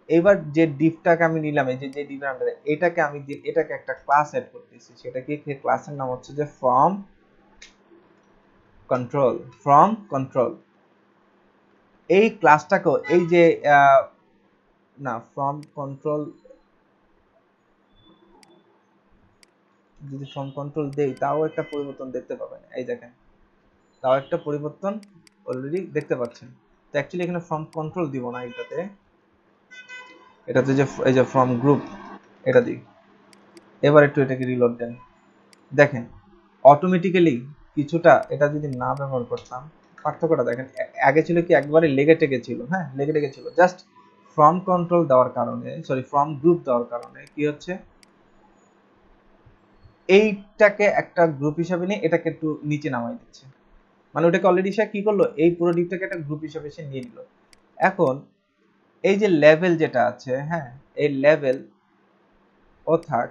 এবার যে ডিভটাকে আমি নিলাম, এই যে ডিভের আন্ডারে এটাকে একটা ক্লাস এড করতেছি। সেটা কি, ক্লাসের নাম হচ্ছে যে ফ্রম কন্ট্রোল। এই ক্লাসটাকেও এই যে না, ফ্রম কন্ট্রোল, যদি ফ্রম কন্ট্রোল দেই তাও একটা পরিবর্তন দেখতে পাবেন। এই দেখেন, তাও একটা পরিবর্তন অলরেডি দেখতে পাচ্ছেন। তো অ্যাকচুয়ালি এখানে ফ্রম কন্ট্রোল দিব না, এটাতে যে এই যে ফ্রম গ্রুপ এটা দিই। এবার একটু এটাকে রিলোড দেন, দেখেন অটোমেটিক্যালি কিছুটা, এটা যদি না ব্যবহার করতাম, পার্থক্যটা দেখেন। আগে ছিল কি একবারে লেগে টেগে ছিল, হ্যাঁ, লেগে টেগে ছিল। জাস্ট ফ্রম কন্ট্রোল দেওয়ার কারণে, সরি ফ্রম গ্রুপ দেওয়ার কারণে কি হচ্ছে, এইটাকে একটা গ্রুপ হিসাবে নিয়ে এটাকে একটু নিচে নামাই দিচ্ছে। মানে ওটাকে অলরেডি সে কি করলো, এই পুরো ডিপটাকে একটা গ্রুপ হিসাবে সে নিয়ে নিল। এখন এই যে লেভেল যেটা আছে, হ্যাঁ, এই লেভেল ও থাক।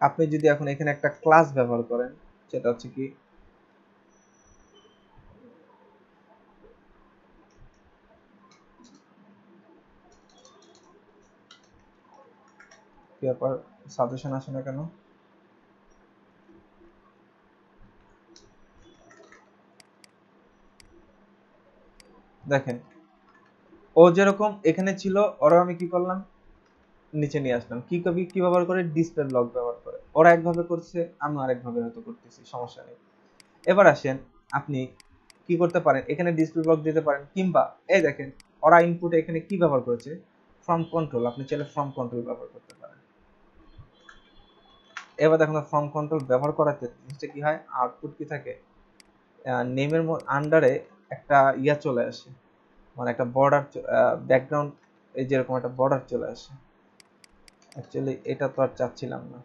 আপনি যদি এখন এখানে একটা ক্লাস ব্যবহার করেন, সেটা হচ্ছে কি, ব্যাপার সাজেশন আসে না কেন, দেখেন ও যেরকম এখানে ছিল, ওরা আমি কি করলাম, নিচে নিয়ে আসলাম কি ব্যবহার করে, ডিসপ্লে ব্লক ব্যবহার করে। ওরা একভাবে করছে, আমি আরেকভাবে হয়তো করতেছি, সমস্যা নেই। এবার আসেন আপনি কি করতে পারেন, এখানে ডিসপ্লে ব্লক দিতে পারেন, কিংবা এই দেখেন ওরা ইনপুটে এখানে কি ব্যবহার করেছে, ফ্রম কন্ট্রোল। আপনি চাইলে ফ্রম কন্ট্রোল ব্যবহার করতে পারেন। এবার দেখুন ফ্রম কন্ট্রোল ব্যবহার করাতে জিনিসটা কি হয়, আউটপুট কি থাকে, নেমের আন্ডারে একটা ইয়া চলে আসে, মানে একটা বর্ডার, ব্যাকগ্রাউন্ড, এই যেরকম একটা বর্ডার চলে আসে। অ্যাকচুয়ালি এটা তো আর চাচ্ছিলাম না।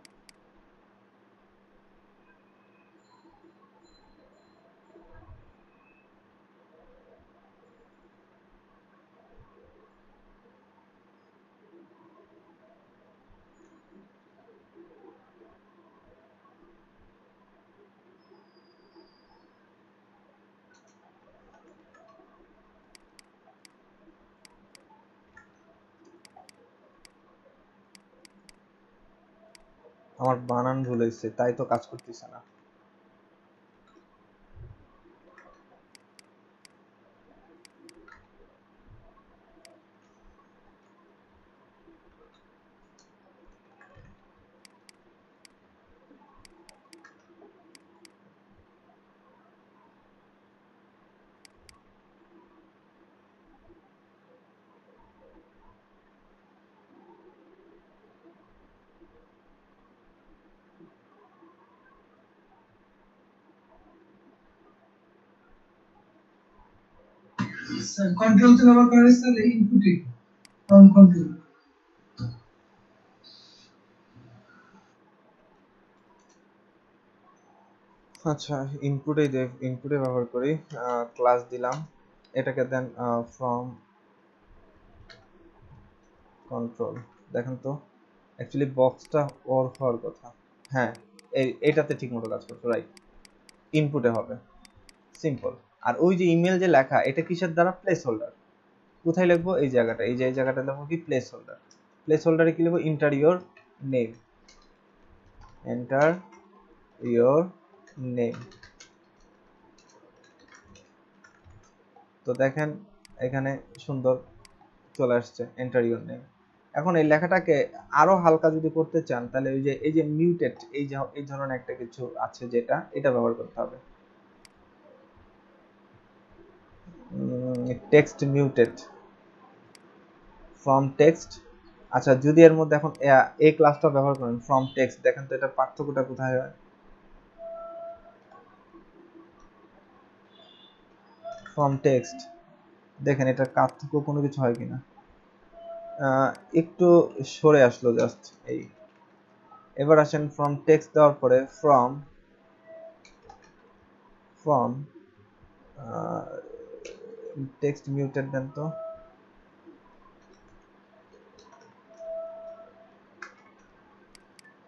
আমার বানান ভুল হয়েছে, তাই তো কাজ করতেছে না। স্যার কন্ট্রোল তো ব্যবহার করে স্যার ইনপুটে ফ্রম কন্ট্রোল। আচ্ছা, ইনপুটে ব্যবহার করি, ক্লাস দিলাম, এটাকে দেন ফ্রম কন্ট্রোল। দেখেন তো অ্যাকচুয়ালি বক্সটা ওর হওয়ার কথা, হ্যাঁ এইটাতে ঠিক মতো কাজ করছে, রাইট। ইনপুটে হবে, সিম্পল। আর ওই যে ইমেল যে লেখা, এটা কিসের দ্বারা, প্লেস হোল্ডার। কোথায় লিখবো, এই জায়গাটা, এই যে এই জায়গাটা লিখবো কি, প্লেস হোল্ডার। প্লেস হোল্ডারে কি লিখবো, enter your name, enter your name. তো দেখেন এখানে সুন্দর চলে আসছে এন্টার ইওর নেম। এখন এই লেখাটাকে আরো হালকা যদি করতে চান, তাহলে ওই যে এই যে মিউটেড, এই ধরনের একটা কিছু আছে যেটা, এটা ব্যবহার করতে হবে, টেক্সট মিউটেড, ফ্রম টেক্সট। আচ্ছা যদি এর মধ্যে এখন এই ক্লাসটা ব্যবহার করেন ফ্রম টেক্সট, দেখেন তো এটা পার্থক্যটা কোথায় হয়। ফ্রম টেক্সট, দেখেন এটা পার্থক্য কোনো কিছু হয় কিনা, একটু সরে আসলো জাস্ট এই। এবার আসেন ফ্রম টেক্সট দেওয়ার পরে ফ্রম ফ্রম টেক্সট মিউটেড দেন তো।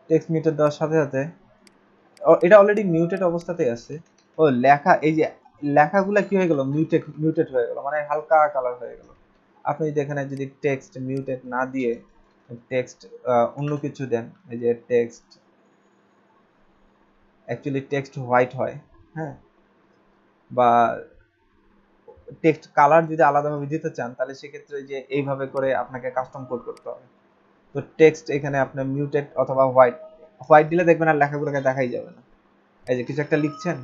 টেক্সট মিউটেড দেওয়ার সাথে সাথে এটা অলরেডি মিউটেড অবস্থাতেই আছে। ও লেখা, এই যে লেখাগুলো কি হয়ে গেল, মিউটেড হয়ে গেল, মানে হালকা কালার হয়ে গেল। আপনি যদি এখানে যদি টেক্সট মিউটেড না দিয়ে টেক্সট অন্য কিছু দেন, এই যে টেক্সট, অ্যাকচুয়ালি টেক্সট হোয়াইট হয়, হ্যাঁ, বা টেক্সট কালার যদি আলাদাভাবে দিতে চান, তাহলে সেক্ষেত্রে যে এইভাবে করে আপনাকে কাস্টম কোড করতে হবে। তো টেক্সট এখানে আপনার মিউটেড অথবা হোয়াইট, হোয়াইট দিলে দেখবেন আর লেখাগুলোকে দেখাই যাবে না। এই যে কিছু একটা লিখছেন,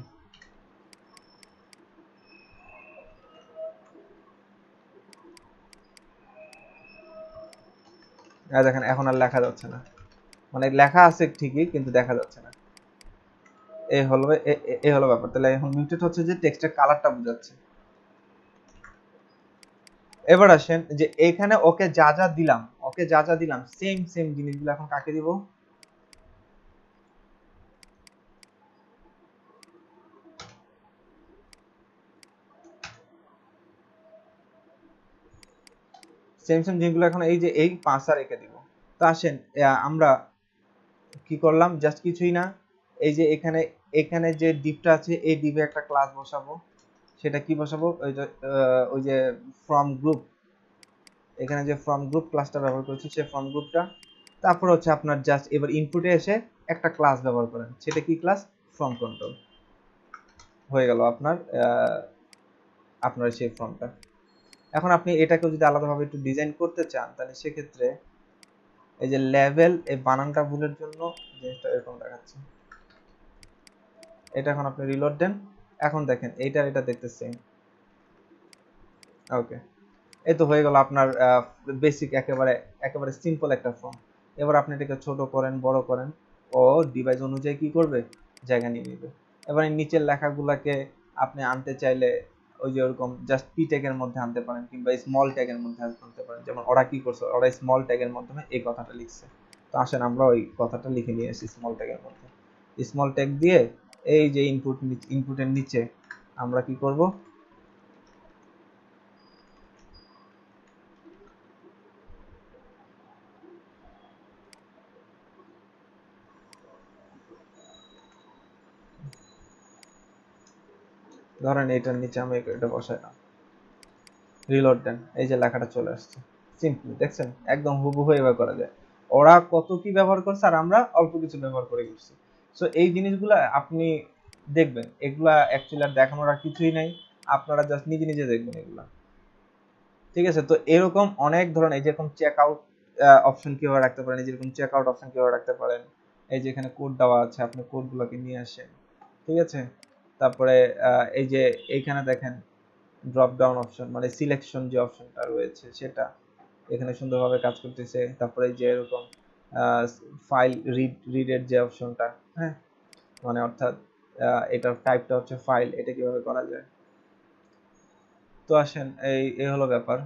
দেখেন এখন আর লেখা যাচ্ছে না, মানে লেখা আছে ঠিকই কিন্তু দেখা যাচ্ছে না। এই হলো ব্যাপার। তাহলে এখন মিউটেড হচ্ছে যে টেক্সটের কালারটা বোঝাচ্ছে। এবার আসেন যে এখানে ওকে যা যা দিলাম, সেম সেম জিনিসগুলো এখন কাকে দিব, সেম সেম জিনিসগুলো এখন এই যে এই পাঁচটা রেখে দিব। তো আসেন আমরা কি করলাম, জাস্ট কিছুই না, এই যে এখানে এখানে যে ডিপটা আছে, এই ডিপে একটা ক্লাস বসাবো। সেটা কি বসাবো, ওই যে ফ্রম গ্রুপ, এখানে যে ফ্রম গ্রুপ ক্লাসটা ব্যবহার করেছি, সেই ফ্রম গ্রুপটা। তারপর হচ্ছে আপনার জাস্ট এবার ইনপুটে এসে একটা ক্লাস ব্যবহার করেন, সেটা কি ক্লাস, ফ্রম কন্ট্রোল। হয়ে গেল আপনার আপনার সেই ফর্মটা। এখন আপনি এটাকে যদি আলাদাভাবে একটু ডিজাইন করতে চান, তাহলে সেক্ষেত্রে এই যে লেভেল, এই বানানটা ভুলের জন্য জিনিসটা এরকম দেখাচ্ছে। এটা এখন আপনি রিলোড দেন, এখন দেখেন এইটার এটা দেখতে সেম। ওকে, এই তো হয়ে গেল আপনার বেসিক একেবারে একেবারে সিম্পল একটা ফর্ম। এবার আপনি এটাকে ছোট করেন, বড় করেন, ও ডিভাইস অনুযায়ী কি করবে, জায়গা নিয়ে নেবে। এবার এই নিচের লেখাগুলোকে আপনি আনতে চাইলে ওই যে ওরকম জাস্ট পি ট্যাগের মধ্যে আনতে পারেন, কিংবা স্মল ট্যাগের মধ্যে আনতে পারেন। যেমন ওরা কি করছে, ওরা স্মল ট্যাগের মাধ্যমে এই কথাটা লিখছে। তো আসেন আমরা ওই কথাটা লিখে নিয়ে আসি স্মল ট্যাগের মধ্যে। স্মল ট্যাগ দিয়ে এই যে ইনপুটের নিচে আমরা কি করব, ধরেন এটার নিচে আমি এটা বসাইলাম, রিলোড দেন, এই যে লেখাটা চলে আসছে। সিম্পল, দেখছেন একদম হুবহু এভাবে করা যায়। ওরা কত কি ব্যবহার করছে আর আমরা অল্প কিছু ব্যবহার করে গেছি। সো এই জিনিসগুলো আপনি দেখবেন, এগুলা অ্যাকচুয়ালি আর দেখানোর আর কিছুই নাই, আপনারা জাস্ট নিজে নিজে দেখবেন এগুলা। ঠিক আছে, তো এরকম অনেক ধরনের, এই যেরকম চেক আউট অপশন কিভাবে রাখতে পারেন, এই যেরকম চেক আউট অপশন কিভাবে রাখতে পারেন, এই যে এখানে কোড দেওয়া আছে, আপনি কোডগুলোকে নিয়ে আসেন। ঠিক আছে, তারপরে এই যে এইখানে দেখেন ড্রপ ডাউন অপশন, মানে সিলেকশন যে অপশনটা রয়েছে সেটা এখানে সুন্দরভাবে কাজ করতেছে। তারপরে যে এরকম ফাইল রিডের যে অপশনটা, হ্যাঁ, মানে অর্থাৎ এটার টাইপটা হচ্ছে ফাইল, এটা কিভাবে করা যায়। তো আসেন এই হলো ব্যাপার।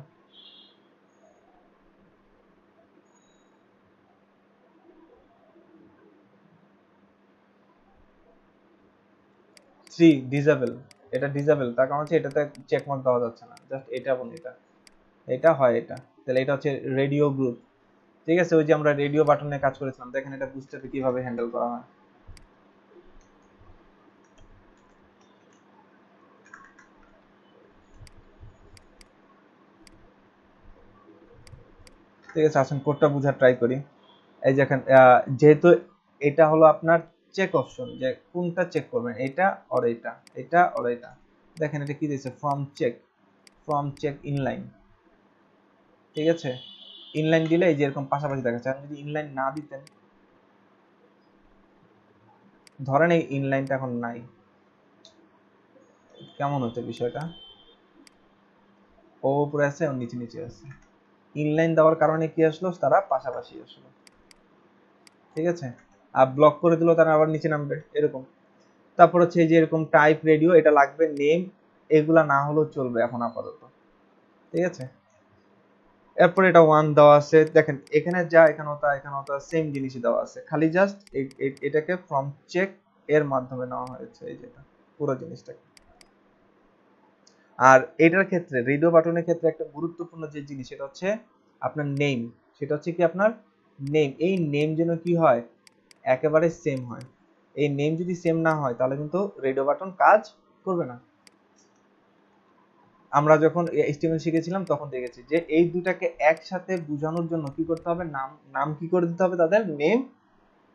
3 ডিসেবল, এটা ডিসেবল, তার কারণ হচ্ছে এটাতে চেক মার্ক দেওয়া যাচ্ছে না, জাস্ট এটা এবং এটা, এটা হয় এটা। তাহলে এটা হচ্ছে রেডিও গ্রুপ। ঠিক আছে, ওই যে আমরা রেডিও বাটনে কাজ করেছিলাম, দেখেন এটা বুস্টারে কিভাবে হ্যান্ডেল করা হয়। ঠিক আছে, আসেন কোডটা বোঝার ট্রাই করি। এই যে এখন যেহেতু এটা হলো আপনার চেক অপশন, যে কোনটা চেক করবেন, এটা অর এটা, এটা অর এটা। দেখেন এটা কি দিয়েছে, ফ্রম চেক ইনলাইন। ঠিক আছে, ইনলাইন দিলে এই যে এরকম পাশাপাশি দেখাচ্ছে। আপনি যদি ইনলাইন না দিতেন, ধরেন এই ইনলাইনটা এখন নাই, কেমন হতো বিষয়টা, ও উপরে আছে ও নিচে নিচে আছে। ইনলাইন দেওয়ার কারণে কি আসলো, তারা পাশাপাশি আসলো। ঠিক আছে, আর ব্লক করে দিল তারা আবার নিচে নামবে এরকম। তারপর হচ্ছে এই যে এরকম টাইপ রেডিও, এটা লাগবে, নেম এগুলা না হলেও চলবে এখন আপাতত। ঠিক আছে, এরপর এটা 1 দেওয়া আছে, দেখেন এখানে যা এখানে তা এখানে তা সেম জিনিসই দেওয়া আছে, খালি জাস্ট এটাকে ফ্রম চেক এর মাধ্যমে নেওয়া হয়েছে, এই যেটা পুরো জিনিসটাকে। আর এটার ক্ষেত্রে রেডিও বাটনের ক্ষেত্রে একটা গুরুত্বপূর্ণ যে জিনিস, সেটা হচ্ছে আপনার নেম। সেটা হচ্ছে কি আপনার নেম, এই নেম যেন কি হয়, একেবারে সেম হয়। এই নেম যদি সেম না হয় তাহলে কিন্তু রেডিও বাটন কাজ করবে না। আমরা যখন HTML শিখেছিলাম তখন দেখেছি যে এই দুটাকে একসাথে বোঝানোর জন্য কি করতে হবে, নাম নাম কি করে দিতে হবে, তাদের নেম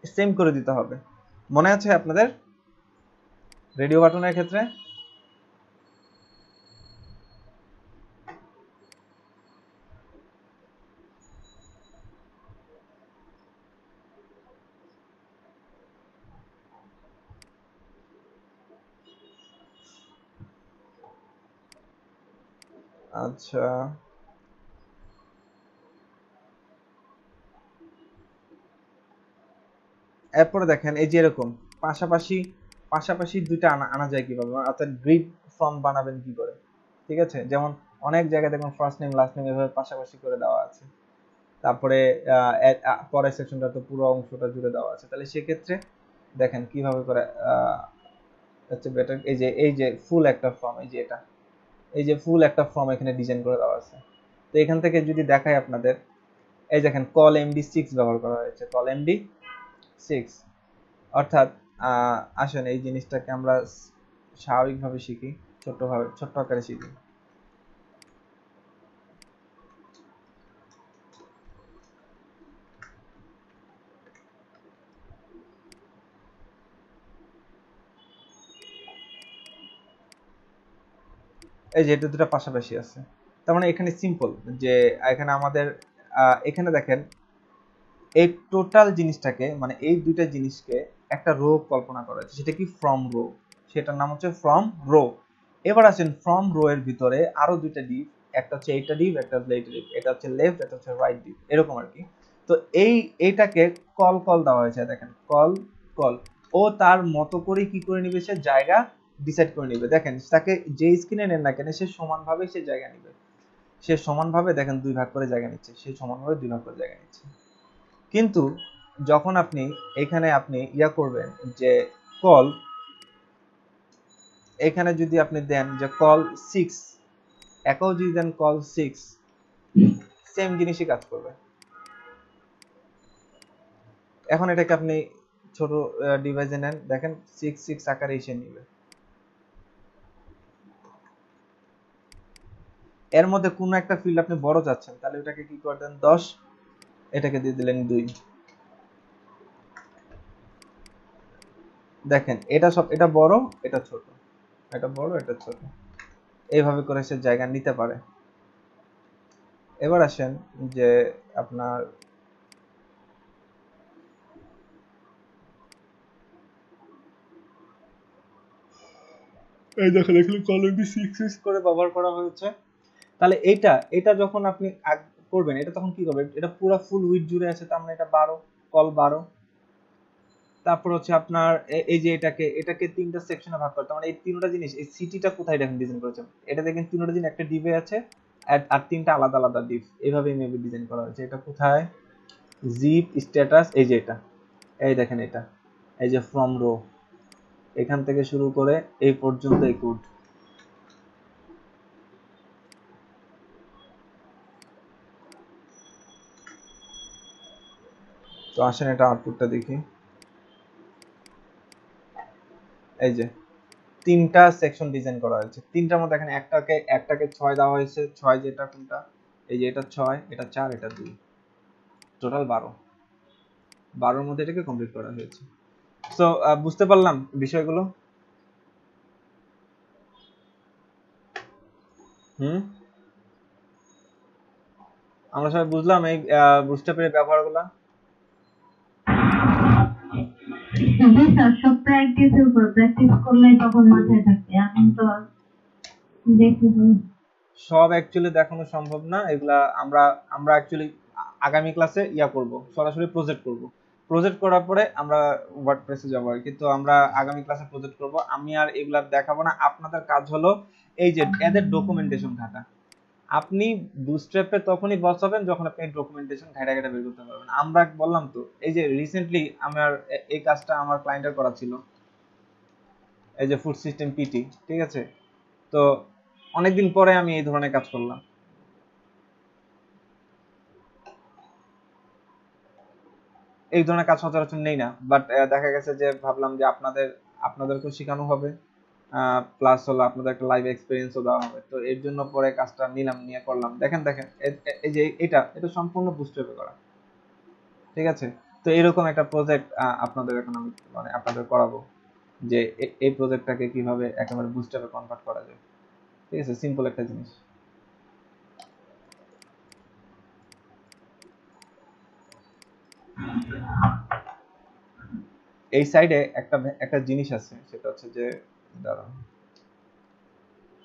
সেম করে দিতে হবে। মনে আছে আপনাদের রেডিও বাটনের ক্ষেত্রে? আচ্ছা, এরপরে দেখেন এই যে এরকম পাশাপাশি পাশাপাশি দুইটা আনা আনা যায় কিভাবে, অর্থাৎ গ্রিড ফর্ম বানাবেন কি করে। ঠিক আছে, যেমন অনেক জায়গায় দেখুন ফার্স্ট নেম লাস্ট নেম এভাবে পাশাপাশি করে দেওয়া আছে। তারপরে পরের সেকশনটা তো পুরো অংশটা জুড়ে দেওয়া আছে, তাহলে সেক্ষেত্রে দেখেন কিভাবে করে হচ্ছে বেটার। এই যে ফুল একটা ফর্ম, এই যে এটা, এই যে ফুল একটা ফর্ম এখানে ডিজাইন করে দেওয়া আছে। তো এখান থেকে যদি দেখাই আপনাদের, এই দেখেন কল MD6 ব্যবহার করা হয়েছে, কল MD6। অর্থাৎ আসেন এই জিনিসটাকে আমরা স্বাভাবিকভাবে শিখি, ছোট্ট আকারে শিখি। এই যে এটা দুটো পাশাপাশি আছে, তার মানে এখানে সিম্পল যে এখানে আমাদের এখানে দেখেন এই টোটাল জিনিসটাকে মানে এই দুইটা জিনিসকে একটা রো কল্পনা করা হয়েছে, সেটা কি ফ্রম রো, সেটার নাম হচ্ছে ফ্রম রো। এবার আসেন ফ্রম রো এর ভিতরে আরো দুইটা ডিভ, একটা হচ্ছে এইটা ডিভ, একটা হচ্ছে এইটা ডিভ, এটা হচ্ছে লেফট, এটা হচ্ছে রাইট ডিভ, এরকম আর কি। তো এইটাকে কল কল দেওয়া হয়েছে, দেখেন কল কল, ও তার মতো করে কি করে নিবে, সে জায়গা ডিসাইড করে নিবে। দেখেন তাকে যে স্ক্রিনে নেন না কেন সে সমানভাবে সে জায়গা নিবে, সে সমানভাবে দেখেন দুই ভাগ করে জায়গা নিচ্ছে, সে সমানভাবে দুই ভাগ করে জায়গা নিচ্ছে। কিন্তু যখন আপনি এখানে আপনি ইয়া করবেন যে কল, এখানে যদি আপনি দেন যে কল 6, একাও যদি দেন কল 6, সেম জিনিসই কাজ করবে। এখন এটাকে আপনি ছোট ডিভাইসে নেন, দেখেন 6 6 আকারে এসে নিবে। এর মধ্যে কোনো একটা ফিল্ড আপনি বড় চাচ্ছেন, তাহলে ওটাকে কি করে দেন 10, এটাকে দিয়ে দিলেন 2। দেখেন এটা সব, এটা বড় এটা ছোট, এটা বড় এটা ছোট, এইভাবে করে সে জায়গা নিতে পারে। এবার আসেন যে আপনার এই দেখেন এখানে কলমটি 6 6 করে ব্যবহার করা হয়েছে। তাহলে এটা যখন আপনি করবেন, এটা তখন কি করবে, এটা পুরো ফুল উইডথ জুড়ে আছে, তার মানে এটা 12, কল 12। তারপর হচ্ছে আপনার এই যে এটাকে তিনটা সেকশনে ভাগ করে, তার মানে এই তিনটা জিনিস, এই সিটিটা কোথায় দেখেন ডিজাইন করেছেন, এটা দেখেন তিনটা জিনিস একটা ডিভে আছে, আর তিনটা আলাদা আলাদা ডিভ, এইভাবে মেবি ডিজাইন করা হয়েছে। এটা কোথায়, জিপ স্ট্যাটাস, এই যে এটা, এই দেখেন এটা, এই যে ফ্রম রো, এখান থেকে শুরু করে এই পর্যন্ত এই কোড। তো আসেন এটা আউটপুটটা দেখি। এই যে তিনটা সেকশন ডিজাইন করা হয়েছে, তিনটার মধ্যে এখানে একটাকে 6 দেওয়া হয়েছে, 6 যেটা কোনটা, এই যে এটা 6, এটা 4, এটা 2, টোটাল 12, 12-র মধ্যে এটাকে কমপ্লিট করা হয়েছে। সো বুঝতে পারলাম বিষয়গুলো। আমরা সবাই বুঝলাম এই বুটস্ট্র্যাপের ব্যবহারগুলো। জি স্যার, সব প্র্যাকটিসের উপর, প্র্যাকটিস করলে তখন মাথায় থাকে, এখন তো দেখি। সব অ্যাকচুয়ালি দেখানো সম্ভব না, এগুলা আমরা আমরা অ্যাকচুয়ালি আগামী ক্লাসে ইয়া করব, সরাসরি প্রজেক্ট করব। প্রজেক্ট করার পরে আমরা ওয়ার্ডপ্রেসে যাব আর কি। তো আমরা আগামী ক্লাসে প্রজেক্ট করব, আমি আর এগুলা দেখাবো না। আপনাদের কাজ হলো এই যে এদের ডকুমেন্টেশন ঘাটা। আপনি বুটস্ট্র্যাপে তখনই বস হবেন যখন আপনি ডকুমেন্টেশন ঘাটা ঘাটা বের করতে পারবেন। আমরা বললাম তো, এই যে রিসেন্টলি আমার এই কাজটা আমার ক্লায়েন্টের করা ছিল, এই যে ফুড সিস্টেম পিটি, ঠিক আছে। তো অনেকদিন পরে আমি এই ধরনের কাজ করলাম। এই ধরনের কাজ সচরাচর নেই না, বাট দেখা গেছে যে ভাবলাম যে আপনাদেরকেও শেখানো হবে, প্লাস হলো আপনাদের একটা লাইভ এক্সপিরিয়েন্সও দেওয়া হবে। তো এর জন্য পরে কাজটা নিলাম, নিয়ে করলাম। দেখেন দেখেন এই যে এটা সম্পূর্ণ বুস্টস্ট্র্যাপে করা, ঠিক আছে। তো এরকম একটা প্রজেক্ট আপনাদের এখন আমি মানে আপনাদের করাবো, যে এই প্রজেক্টটাকে কিভাবে একেবারে বুস্টস্ট্র্যাপে কনভার্ট করা যায়, ঠিক আছে, সিম্পল একটা জিনিস। এই সাইডে একটা একটা জিনিস আছে, সেটা হচ্ছে যে দাঁড়ান,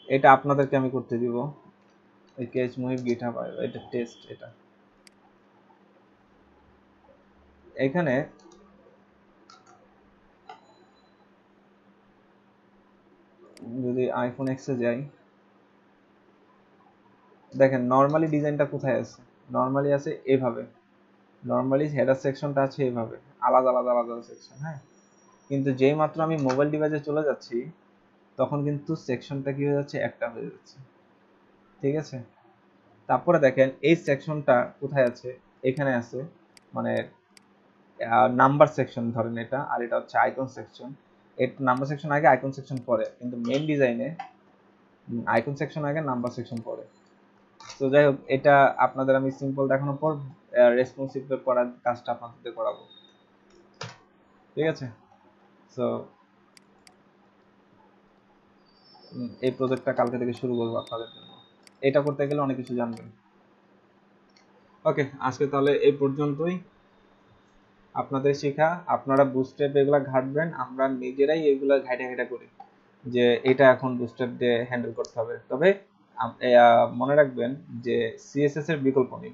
এটা আপনাদেরকে আমি করতে দিব, এই কেস মুহিব গিটহাব, এটা টেস্ট। এটা এখানে যদি আইফোন এক্সে যাই, দেখেন নরমালি ডিজাইনটা কোথায় আছে, নরমালি আছে এভাবে, নরমালি হেডার সেকশনটা আছে এভাবে, আলাদা আলাদা আলাদা সেকশন, হ্যাঁ। কিন্তু যেই মাত্র আমি মোবাইল ডিভাইসে চলে যাচ্ছি, তখন কিন্তু সেকশনটা কি হয়ে যাচ্ছে, একটা হয়ে যাচ্ছে, ঠিক আছে। তারপরে দেখেন এই সেকশনটা কোথায় আছে, এখানে আছে, মানে নাম্বার সেকশন ধরেন এটা, আর এটা হচ্ছে আইকন সেকশন। এর নাম্বার সেকশন আগে, আইকন সেকশন পরে, কিন্তু মেইন ডিজাইনে আইকন সেকশন আগে, নাম্বার সেকশন পরে। তো যাই হোক, এটা আপনাদের আমি সিম্পল দেখানোর পর রেসপন্সিভ করার কাজটা আপনাদের করাবো, ঠিক আছে। সো এই প্রজেক্টটা কালকে থেকে শুরু করবো আপনাদের জন্য। এটা করতে গেলে অনেক কিছু জানবেন। ওকে, আজকে তাহলে এই পর্যন্তই। আপনাদের শেখা, আপনারা বুস্টেপ এগুলা ঘাটবেন, আমরা নিজেরাই এগুলা ঘাইটা করি যে এটা এখন বুস্টেপ দিয়ে হ্যান্ডেল করতে হবে। তবে মনে রাখবেন যে সিএসএস এর বিকল্প নেই।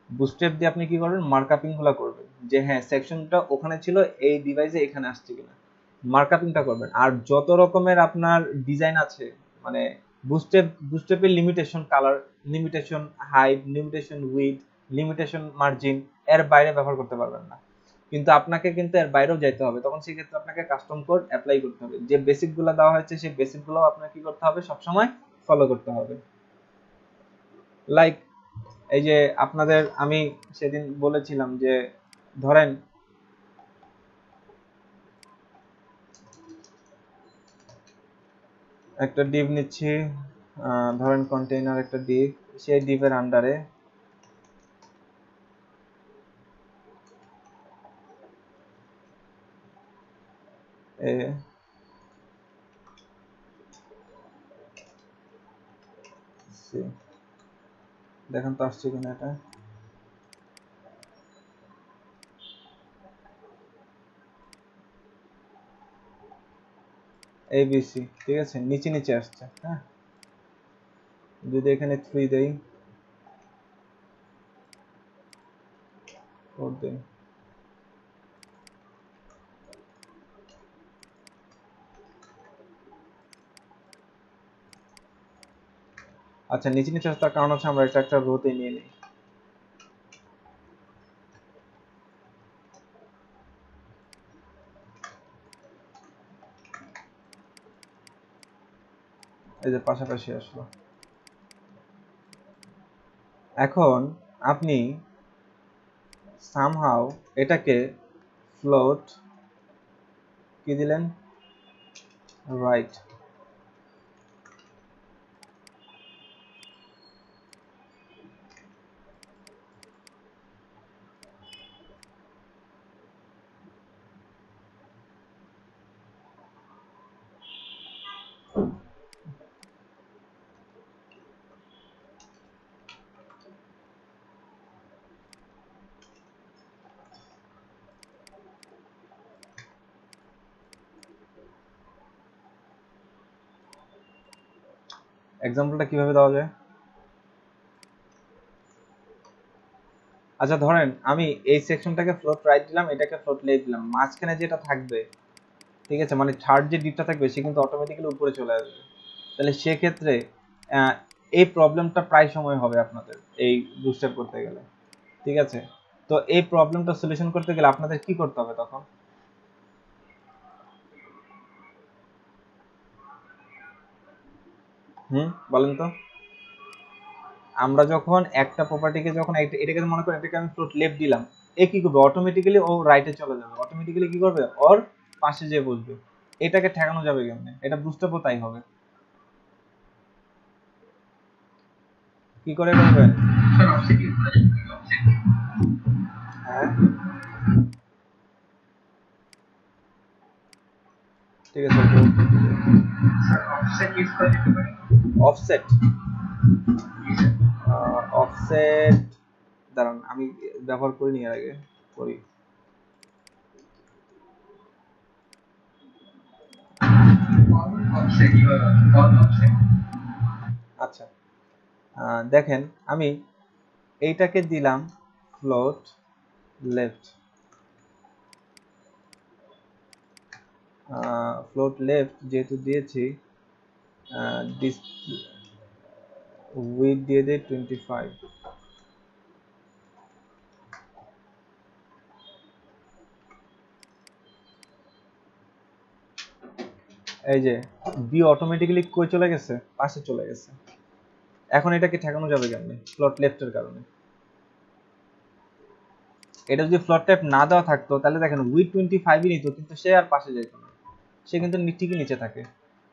বুস্টেপ দিয়ে আপনি কি করবেন, মার্কআপিং গুলা করবেন যে হ্যাঁ সেকশনটা ওখানে ছিল, এই ডিভাইসে এখানে আসছে কিনা, মার্কআপিংটা করবেন। আর যত রকমের আপনার ডিজাইন আছে, মানে বুস্টেপের limitation colour, limitation height, limitation width, limitation margin, এর বাইরে ব্যবহার করতে পারবেন না। কিন্তু আপনাকে কিন্তু এর বাইরেও যাইতে হবে, তখন সেই ক্ষেত্রে আপনাকে কাস্টম কোড অ্যাপ্লাই করতে হবে। যে বেসিক গুলো দেওয়া হয়েছে সেই বেসিক গুলো আপনাকে কি করতে হবে, সবসময় ফলো করতে হবে। লাইক এই যে আপনাদের আমি সেদিন বলেছিলাম যে ধরেন একটা ডিভ নিচ্ছি, ধরেন কন্টেইনার একটা ডিভ, সেই ডিভের আন্ডারে দেখেন তো আসছে কিনা এটা, ABC, ঠিক আছে, নিচে নিচে আসছে। হ্যাঁ, যদি এখানে 3 দেই, 4 দেই, আচ্ছা নিচে নিচে আসার কারণ হচ্ছে আমরা এটা একটা রোতে নিয়ে নিই। এই যে পাশাপাশি আসলো। এখন আপনি সামহাউ এটাকে ফ্লোট কি দিলেন, রাইট। এক্সাম্পলটা কিভাবে দেওয়া যায়? আচ্ছা ধরেন আমি এই সেকশনটাকে ফ্লোট রাইট দিলাম, এটাকে ফ্লোট লেফট দিলাম, মাঝখানে যেটা থাকবে, ঠিক আছে, মানে থার্ড যে ডিপটা থাকবে সে কিন্তু অটোমেটিক্যালি উপরে চলে আসবে। তাহলে সেক্ষেত্রে এই প্রবলেমটা প্রায় সময় হবে আপনাদের এই বুস্টার করতে গেলে, ঠিক আছে। তো এই প্রবলেমটা সলিউশন করতে গেলে আপনাদের কি করতে হবে তখন? বলেন তো। আমরা যখন একটা প্রপার্টিকে যখন এটাকে মনে করেন এটাকে আমি ফ্লোট লেফট দিলাম, এ কি করবে, অটোমেটিক্যালি ও রাইটে চলে যাবে, অটোমেটিক্যালি কি করবে, ওর পাশে যেয়ে বসবে। এটাকে ঠেকানো যাবে কেমনে? এটা বুঝতে পারবো, তাই হবে। কি করে করবেন? স্যার অফসেট ইউজ করা যাবে অফসেট। হ্যাঁ ঠিক আছে, স্যার অফসেট ইউজ করা যেতে পারে। অফসেট, অফসেট দাঁড়ান আমি ব্যবহার করিনি এর আগে, করি। Offset use on offset. আচ্ছা দেখেন আমি এইটাকে দিলাম ফ্লোট লেফট, ফ্লোট লেফট যেহেতু দিয়েছি, উইড দিয়ে দেই 25। এই যে বি অটোমেটিক্যালি কই চলে গেছে, পাশে চলে গেছে। এখন এটাকে ঠেকানো যাবে কেমনে? ফ্লোট লেফটের কারণে। এটা যদি ফ্লোট লেফট না দেওয়া থাকতো তাহলে দেখেন উইড 25ই নিত, কিন্তু সে আর পাশে যেত না, সে কিন্তু ঠিকই নিচে থাকে।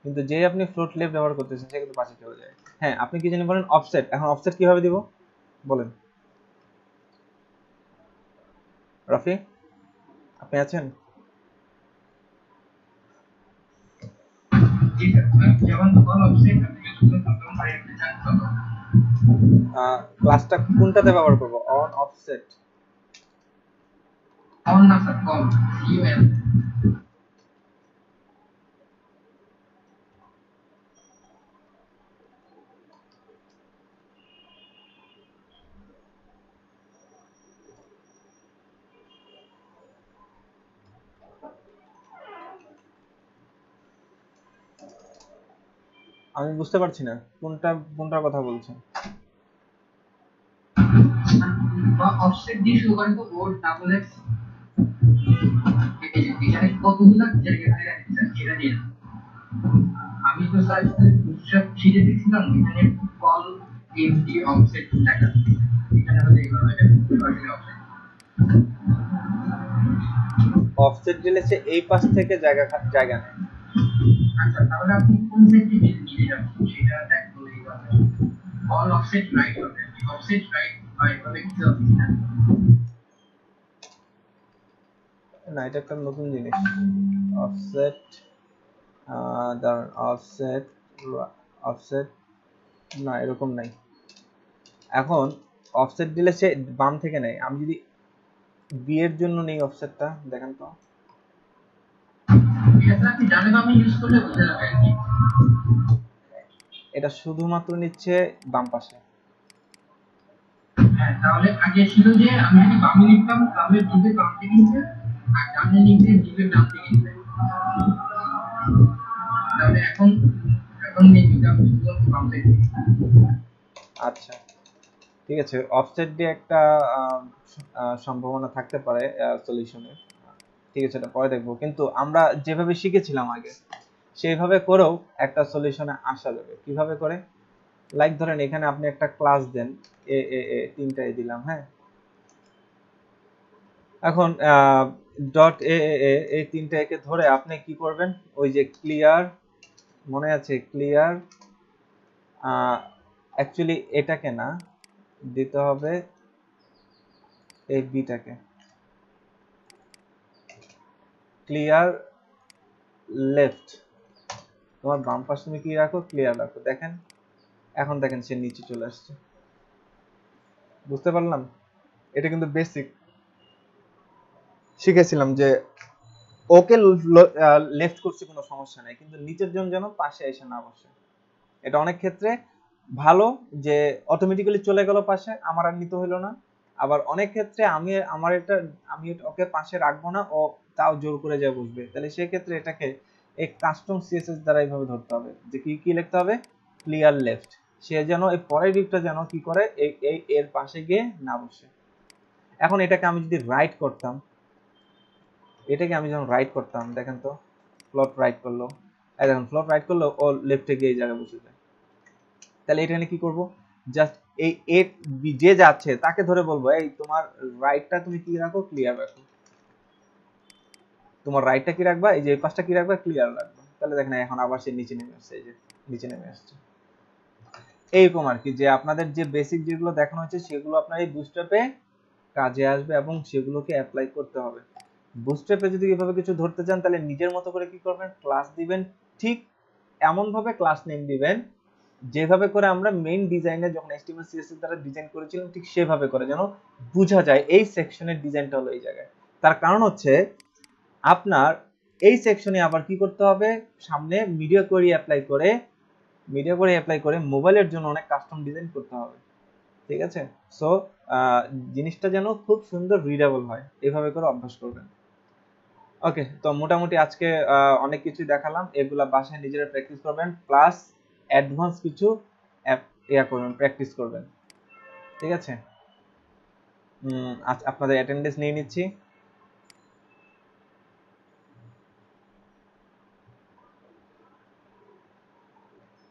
কিন্তু যে আপনি ফ্লোট লেফট ব্যবহার করতেছেন সে কিন্তু পাশে চলে যায়। হ্যাঁ আপনি কি জানি বলেন অফসেট, এখন অফসেট কিভাবে দিব বলেন? রাফি আপনি আছেন? জি স্যার, যখন অন অফসেট আপনি ইউজ করতে তখন ভাই আপনি চান তখন ক্লাসটা কোনটাতে ব্যবহার করব, অন অফসেট? কল না স্যার, কল, COL। আমি বুঝতে পারছি না কোনটার কথা বলছেন। বা অফসেট দিয়ে শুরু করে তো ও ডাবল এক্স, এখানে কতগুলো জায়গা ধরে রাখতে চান সেটা দিয়ে না। আমি তো স্যার বুটস্ট্র্যাপ শিখে দেখছিলাম, এখানে কল এমডি অফসেট লেখা, এখানে হলে এইভাবে এটা সরাসরি অফসেট। অফসেট দিলে সে এই পাশ থেকে জায়গা নেয়। আচ্ছা, তাহলে আপনি কোন সেটটি নিতে যাচ্ছেন সেটা দেখলেই হবে। অল অফসেট রাইট হবে, অফসেট রাইট বা এভাবে কিছু হবে কিনা। না, এটা একটা নতুন জিনিস। অফসেট, দাঁড়ান, অফসেট, অফসেট, না এরকম নাই। এখন অফসেট দিলে সে বাম থেকে নেয়। আমি যদি বি এর জন্য নেই অফসেটটা, দেখেন তো। এটা আপনি জানেন, আমি ইউজ করলে বুঝে যাবে আর কি। এটা শুধুমাত্র নিচ্ছে বাম পাশে। হ্যাঁ, তাহলে আগে ছিল যে আমি যদি বামে লিখতাম তাহলে জিভে বাম থেকে নিতে, আর ডানে লিখলে জিভে ডান থেকে নিতে। তাহলে এখন এখন নিতাম শুধুমাত্র বাম থেকে। আচ্ছা, ঠিক আছে। অফসেট দিয়ে একটা সম্ভাবনা থাকতে পারে সলিউশনের। ঠিক আছে, এটা পরে দেখবো। কিন্তু আমরা যেভাবে শিখেছিলাম আগে সেইভাবে করেও একটা সলিউশনে আসা যাবে। কিভাবে করে? লাইক ধরেন এখানে আপনি একটা ক্লাস দেন, এ এ এ তিনটাই দিলাম, হ্যাঁ। এখন ডট এ এ এ এই তিনটা একে ধরে আপনি কি করবেন? ওই যে ক্লিয়ার, মনে আছে ক্লিয়ার, অ্যাকচুয়ালি এটাকে না দিতে হবে, এই বিটাকে ক্লিয়ার লেফট। তোমার বাম পাশে তুমি কি রাখো? ক্লিয়ার রাখো। দেখেন, এখন দেখেন সে নিচে চলে আসছে। বুঝতে পারলাম? এটা কিন্তু বেসিক শিখেছিলাম যে ওকে লেফট করছি কোনো সমস্যা নাই, কিন্তু নিচের জন যেন পাশে এসে না বসে। এটা অনেক ক্ষেত্রে ভালো যে অটোমেটিক্যালি চলে গেল পাশে, আমার আর নিতে হইলো না। আবার অনেক ক্ষেত্রে আমি ওকে পাশে রাখবো না, ও তাও জোর করে যায় বসবে। তাহলে সেই ক্ষেত্রে এটাকে এই কাস্টম সিএসএস দ্বারা এইভাবে ধরতে হবে যে কি লিখতে হবে? Clear left. সে যেন এই পরের দিকটা যেন কি করে, এই এর পাশে গিয়ে না বসে। এখন এটাকে আমি যদি রাইট করতাম, দেখেন তো, ফ্লোট রাইট করলো, এই দেখেন ফ্লোট রাইট করলো, ও লেফটে গিয়ে এই জায়গায় বসে যায়। তাহলে এটা কি করব? জাস্ট এই এ যে যাচ্ছে তাকে ধরে বলবো, এই তোমার রাইটটা তুমি কি রাখো? ক্লিয়ার রাখো। তোমার রাইটটা কি রাখবা? এই যে এই পাশটা কি রাখবা? ক্লিয়ার রাখবা। তাহলে দেখেন এখন আবার সে নিচে নেমে আসছে, এই যে নিচে নেমে আসছে। এইরকম আর কি, যে আপনাদের যে বেসিক যেগুলো দেখানো হচ্ছে সেগুলো আপনার এই বুস্ট্র্যাপে কাজে আসবে এবং সেগুলোকে অ্যাপ্লাই করতে হবে। বুস্ট্র্যাপে যদি এভাবে কিছু ধরতে চান তাহলে নিজের মতো করে কি করবেন? ক্লাস দিবেন। ঠিক এমন ভাবে ক্লাস নেম দিবেন যেভাবে করে আমরা মেইন ডিজাইনে যখন HTML CSS দ্বারা ডিজাইন করেছিলাম ঠিক সেভাবে করে, যেন বোঝা যায় এই সেকশনের ডিজাইনটা হলো এই জায়গায়। তার কারণ হচ্ছে আপনার এই সেকশনে আবার কি করতে হবে? সামনে মিডিয়া কোয়েরি অ্যাপ্লাই করে মোবাইলের জন্য অনেক কাস্টম ডিজাইন করতে হবে। ঠিক আছে? সো জিনিসটা যেন খুব সুন্দর রিডেবল হয়, এভাবে করে অভ্যাস করবেন। ওকে, তো মোটামুটি আজকে অনেক কিছু দেখালাম। এগুলা বাসায় নিজেরা প্র্যাকটিস করবেন, প্লাস অ্যাডভান্স কিছু প্র্যাকটিস করবেন। ঠিক আছে? আপনাদের অ্যাটেন্ডেন্স নিয়ে নিচ্ছি।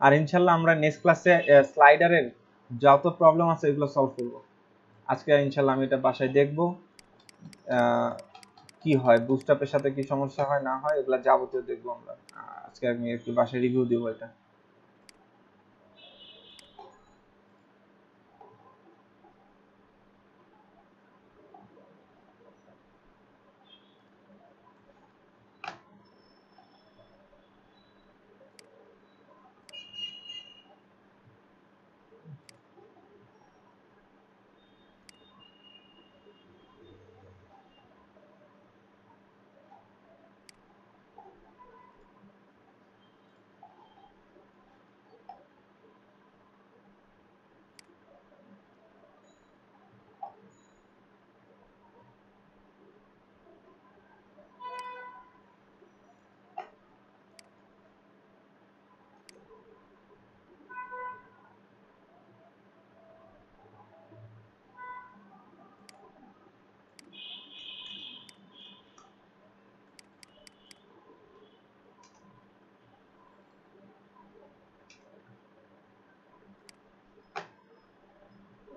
আর ইনশাল্লাহ আমরা নেক্সট ক্লাসে স্লাইডারের যত প্রবলেম আছে এগুলো সলভ করব। আজকে ইনশাল্লাহ আমি এটা বাসায় দেখব কি হয়, বুস্টআপের সাথে কি সমস্যা হয় না হয়, এগুলা যাবতীয় দেখবো আমরা। আজকে আমি একটু বাসায় রিভিউ দিব এটা।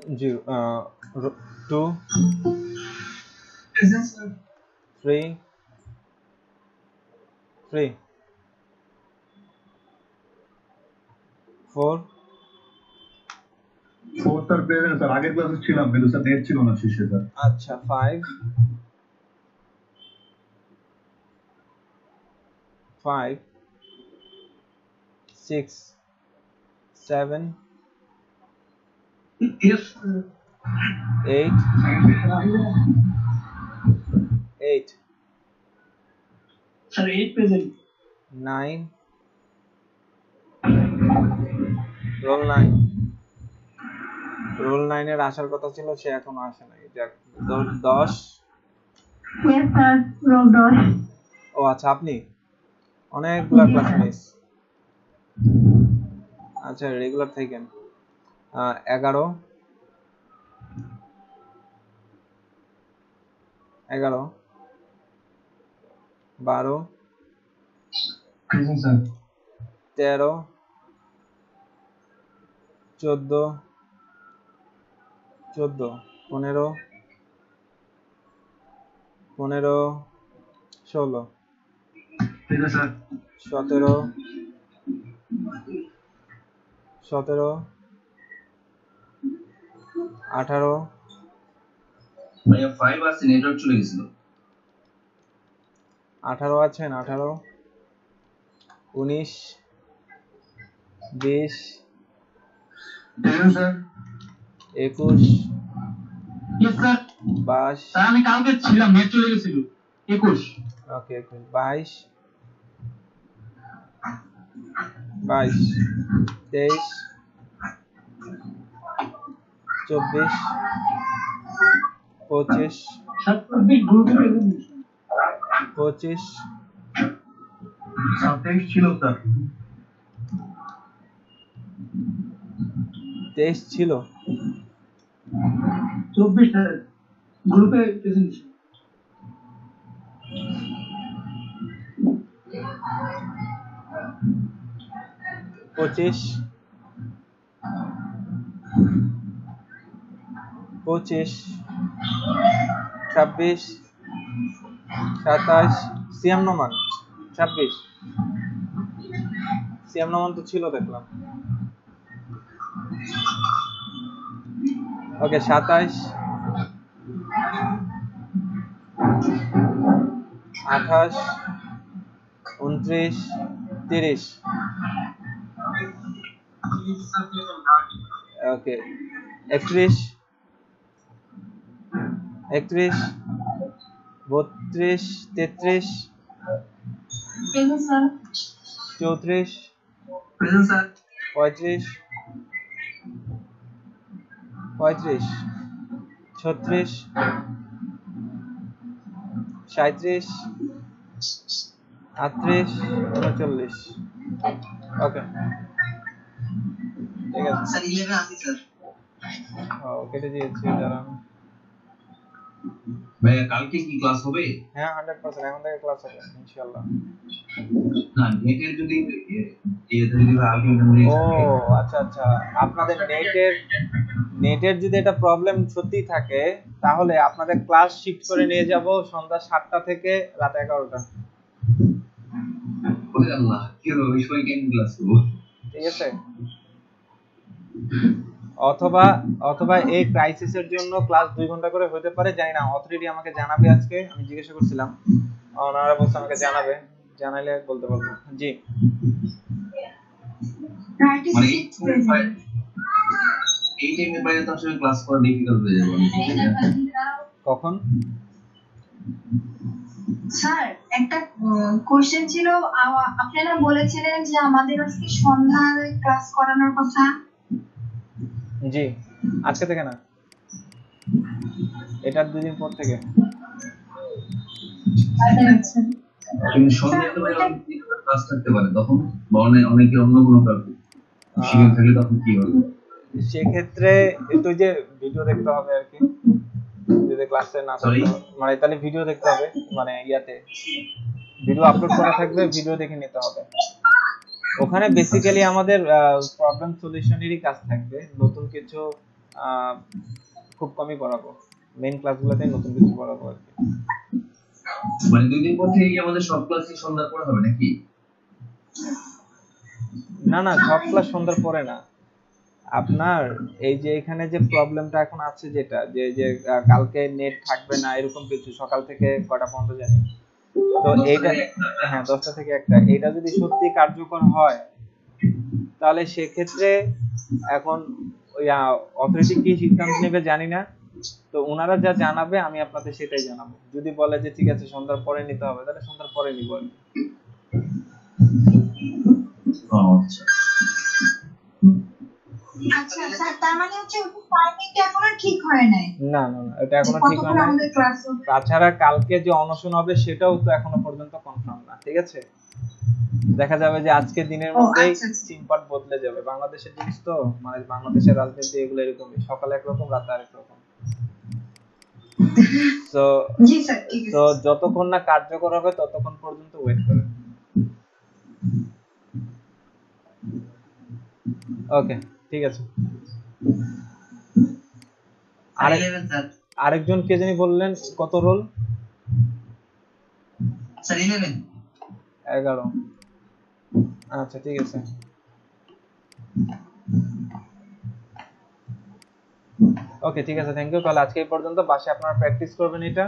0 2 Present, sir. 3 3 4 4 sir present sir, আগের ক্লাসে ছিলাম কিন্তু স্যার নেট ছিল না শেষে স্যার। আচ্ছা 5 5 6 7 Yes, sir. 8 8 Sir, 8 present. 9 role 9 role 9 এর আসার কথা ছিল, সে এখনো আসে নাই। যাক 10 Yes, sir. Roll 10. ও আচ্ছা, আপনি অনেকগুলা ক্লাস মিস। আচ্ছা রেগুলার থাকেন। 11 12 প্রেজেন্ট স্যার। 13 14 15 16 present sir. 17 18 ভাইয়া 5 আছে, নেটওয়ার্ক চলে গেছিল। 18 আছেন? 18 19 20 present sir. 21 Yes, sir. 22 sir আমি কালকে ছিলাম, নেট চলে গেছিল। 21 ওকে 22 23 24 25 স্যার গ্রুপে প্রেজেন্ট। 25 স্যার টেক্সট ছিল স্যার। 23 ছিল। 24 স্যার গ্রুপে প্রেজেন্ট। 25 26 27 সিয়াম নোমান 26 সিয়াম নোমান তো ছিল দেখলাম। ওকে 27 28 29 30 ওকে 31 32 33 Present, sir. 34 present sir. 35 36 37 38 39 ওকে ঠিক আছে। স্যার 11 আছে স্যার। কেটে দিয়েছি দাঁড়ান। ভাইয়া কালকে কি ক্লাস হবে? হ্যাঁ 100% এখন থেকে ক্লাস হবে ইনশাআল্লাহ। না, নেটের যদি যদি আলটিমেটলি ও আচ্ছা আচ্ছা, আপনাদের নেটের যদি এটা প্রবলেম সত্যি থাকে তাহলে আপনাদের ক্লাস শিফট করে নিয়ে যাব সন্ধ্যা 7টা থেকে রাত 11টা। ওরে আল্লাহ, কি হবে ওই সময় কেন ক্লাস করব? ঠিক আছে, অথবা এই ক্রাইসিসের জন্য ক্লাস 2 ঘন্টা করে হতে পারে, জানি না। অথরিটি আমাকে জানাবে আজকে, আমি জিজ্ঞাসা করছিলাম, ওনারা বলছে আমাকে জানাবে, জানাইলে বলতে পারবো। জি 96 present. এই টাইমের বাইরে তো আসলে ক্লাস করা ডিফিকাল্ট হয়ে যাবে অনেক। কখন? স্যার একটা কোশ্চেন ছিল, আপনারা বলেছিলেন যে আমাদের আজকে সন্ধ্যায় ক্লাস করানোর কথা। জি আজকে থেকে না, এটার 2 দিন পর থেকে। আচ্ছা কিন্তু সন্ধ্যায় তো ক্লাস থাকতে পারে তখন, বা অনেকে অন্য কোনো শিখে থাকলে তখন কি হবে? সেক্ষেত্রে একটু যে ভিডিও দেখতে হবে আর কি, যদি ক্লাসে না থাকতে মানে তাহলে ভিডিও দেখতে হবে, মানে ইয়াতে ভিডিও আপলোড করা থাকবে, ভিডিও দেখে নিতে হবে। ওখানে বেসিক্যালি আমাদের প্রবলেম সলিউশনেরই কাজ থাকবে, নতুন কিছু খুব কমই পড়াবো, মেইন ক্লাসগুলোতে নতুন কিছু পড়াবো আর কি। মানে 2 দিন পর থেকে কি আমাদের সব ক্লাসই সন্ধ্যার পরে হবে নাকি? না না, সব ক্লাস সন্ধ্যার পরে না। আপনার এই যে এখানে যে প্রবলেমটা এখন আছে, যেটা যে যে কালকে নেট থাকবে না এরকম কিছু, সকাল থেকে কয়টা পর্যন্ত জানি, তো এইটা হ্যাঁ 10টা থেকে 1টা, এটা যদি সত্যি কার্যকর হয় তাহলে সেক্ষেত্রে এখন ওই অথরিটি কি সিদ্ধান্ত নেবে জানি না, তো ওনারা যা জানাবে আমি আপনাদের সেটাই জানাবো। যদি বলে যে ঠিক আছে সন্ধ্যার পরে নিতে হবে, তাহলে সন্ধ্যার পরে নিব আর কি। আচ্ছা আচ্ছা স্যার, তার মানে হচ্ছে টাইমিংটা এখনো ঠিক হয় নাই। না না না, এটা এখনো ঠিক হয় কতক্ষণ না। আমাদের ক্লাস হবে? তাছাড়া কালকে যে অনশন হবে সেটাও তো এখনো পর্যন্ত কনফার্ম না, ঠিক আছে? দেখা যাবে যে আজকে দিনের মধ্যেই আচ্ছা, আচ্ছা। সিম্পাট বদলে যাবে। বাংলাদেশের জিনিস তো, মানে বাংলাদেশের রাজনীতি এগুলো এরকমই, সকালে একরকম রাতে আরেক রকম। তো জি স্যার, ঠিক আছে। তো যতক্ষণ না কার্যকর হবে ততক্ষণ পর্যন্ত ওয়েট করেন। ওকে, ঠিক আছে। আরেকজন কে জানি বললেন কত রোল? স্যার 11। 11। আচ্ছা ঠিক আছে। ওকে ঠিক আছে, থ্যাংক ইউ। তাহলে আজকে এই পর্যন্ত। বাসায় আপনারা প্র্যাকটিস করবেন এটা।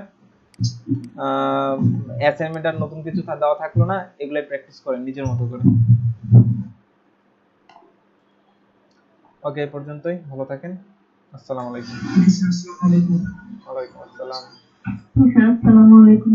অ্যাসাইনমেন্ট আর নতুন কিছু দেওয়া থাকলো না, এগুলাই প্র্যাকটিস করেন নিজের মতো করে। ওকে, এই পর্যন্তই। ভালো থাকেন। আসসালামু আলাইকুম। আসসালামু আলাইকুম। ওয়ালাইকুম আসসালাম। স্যার আসসালামু আলাইকুম।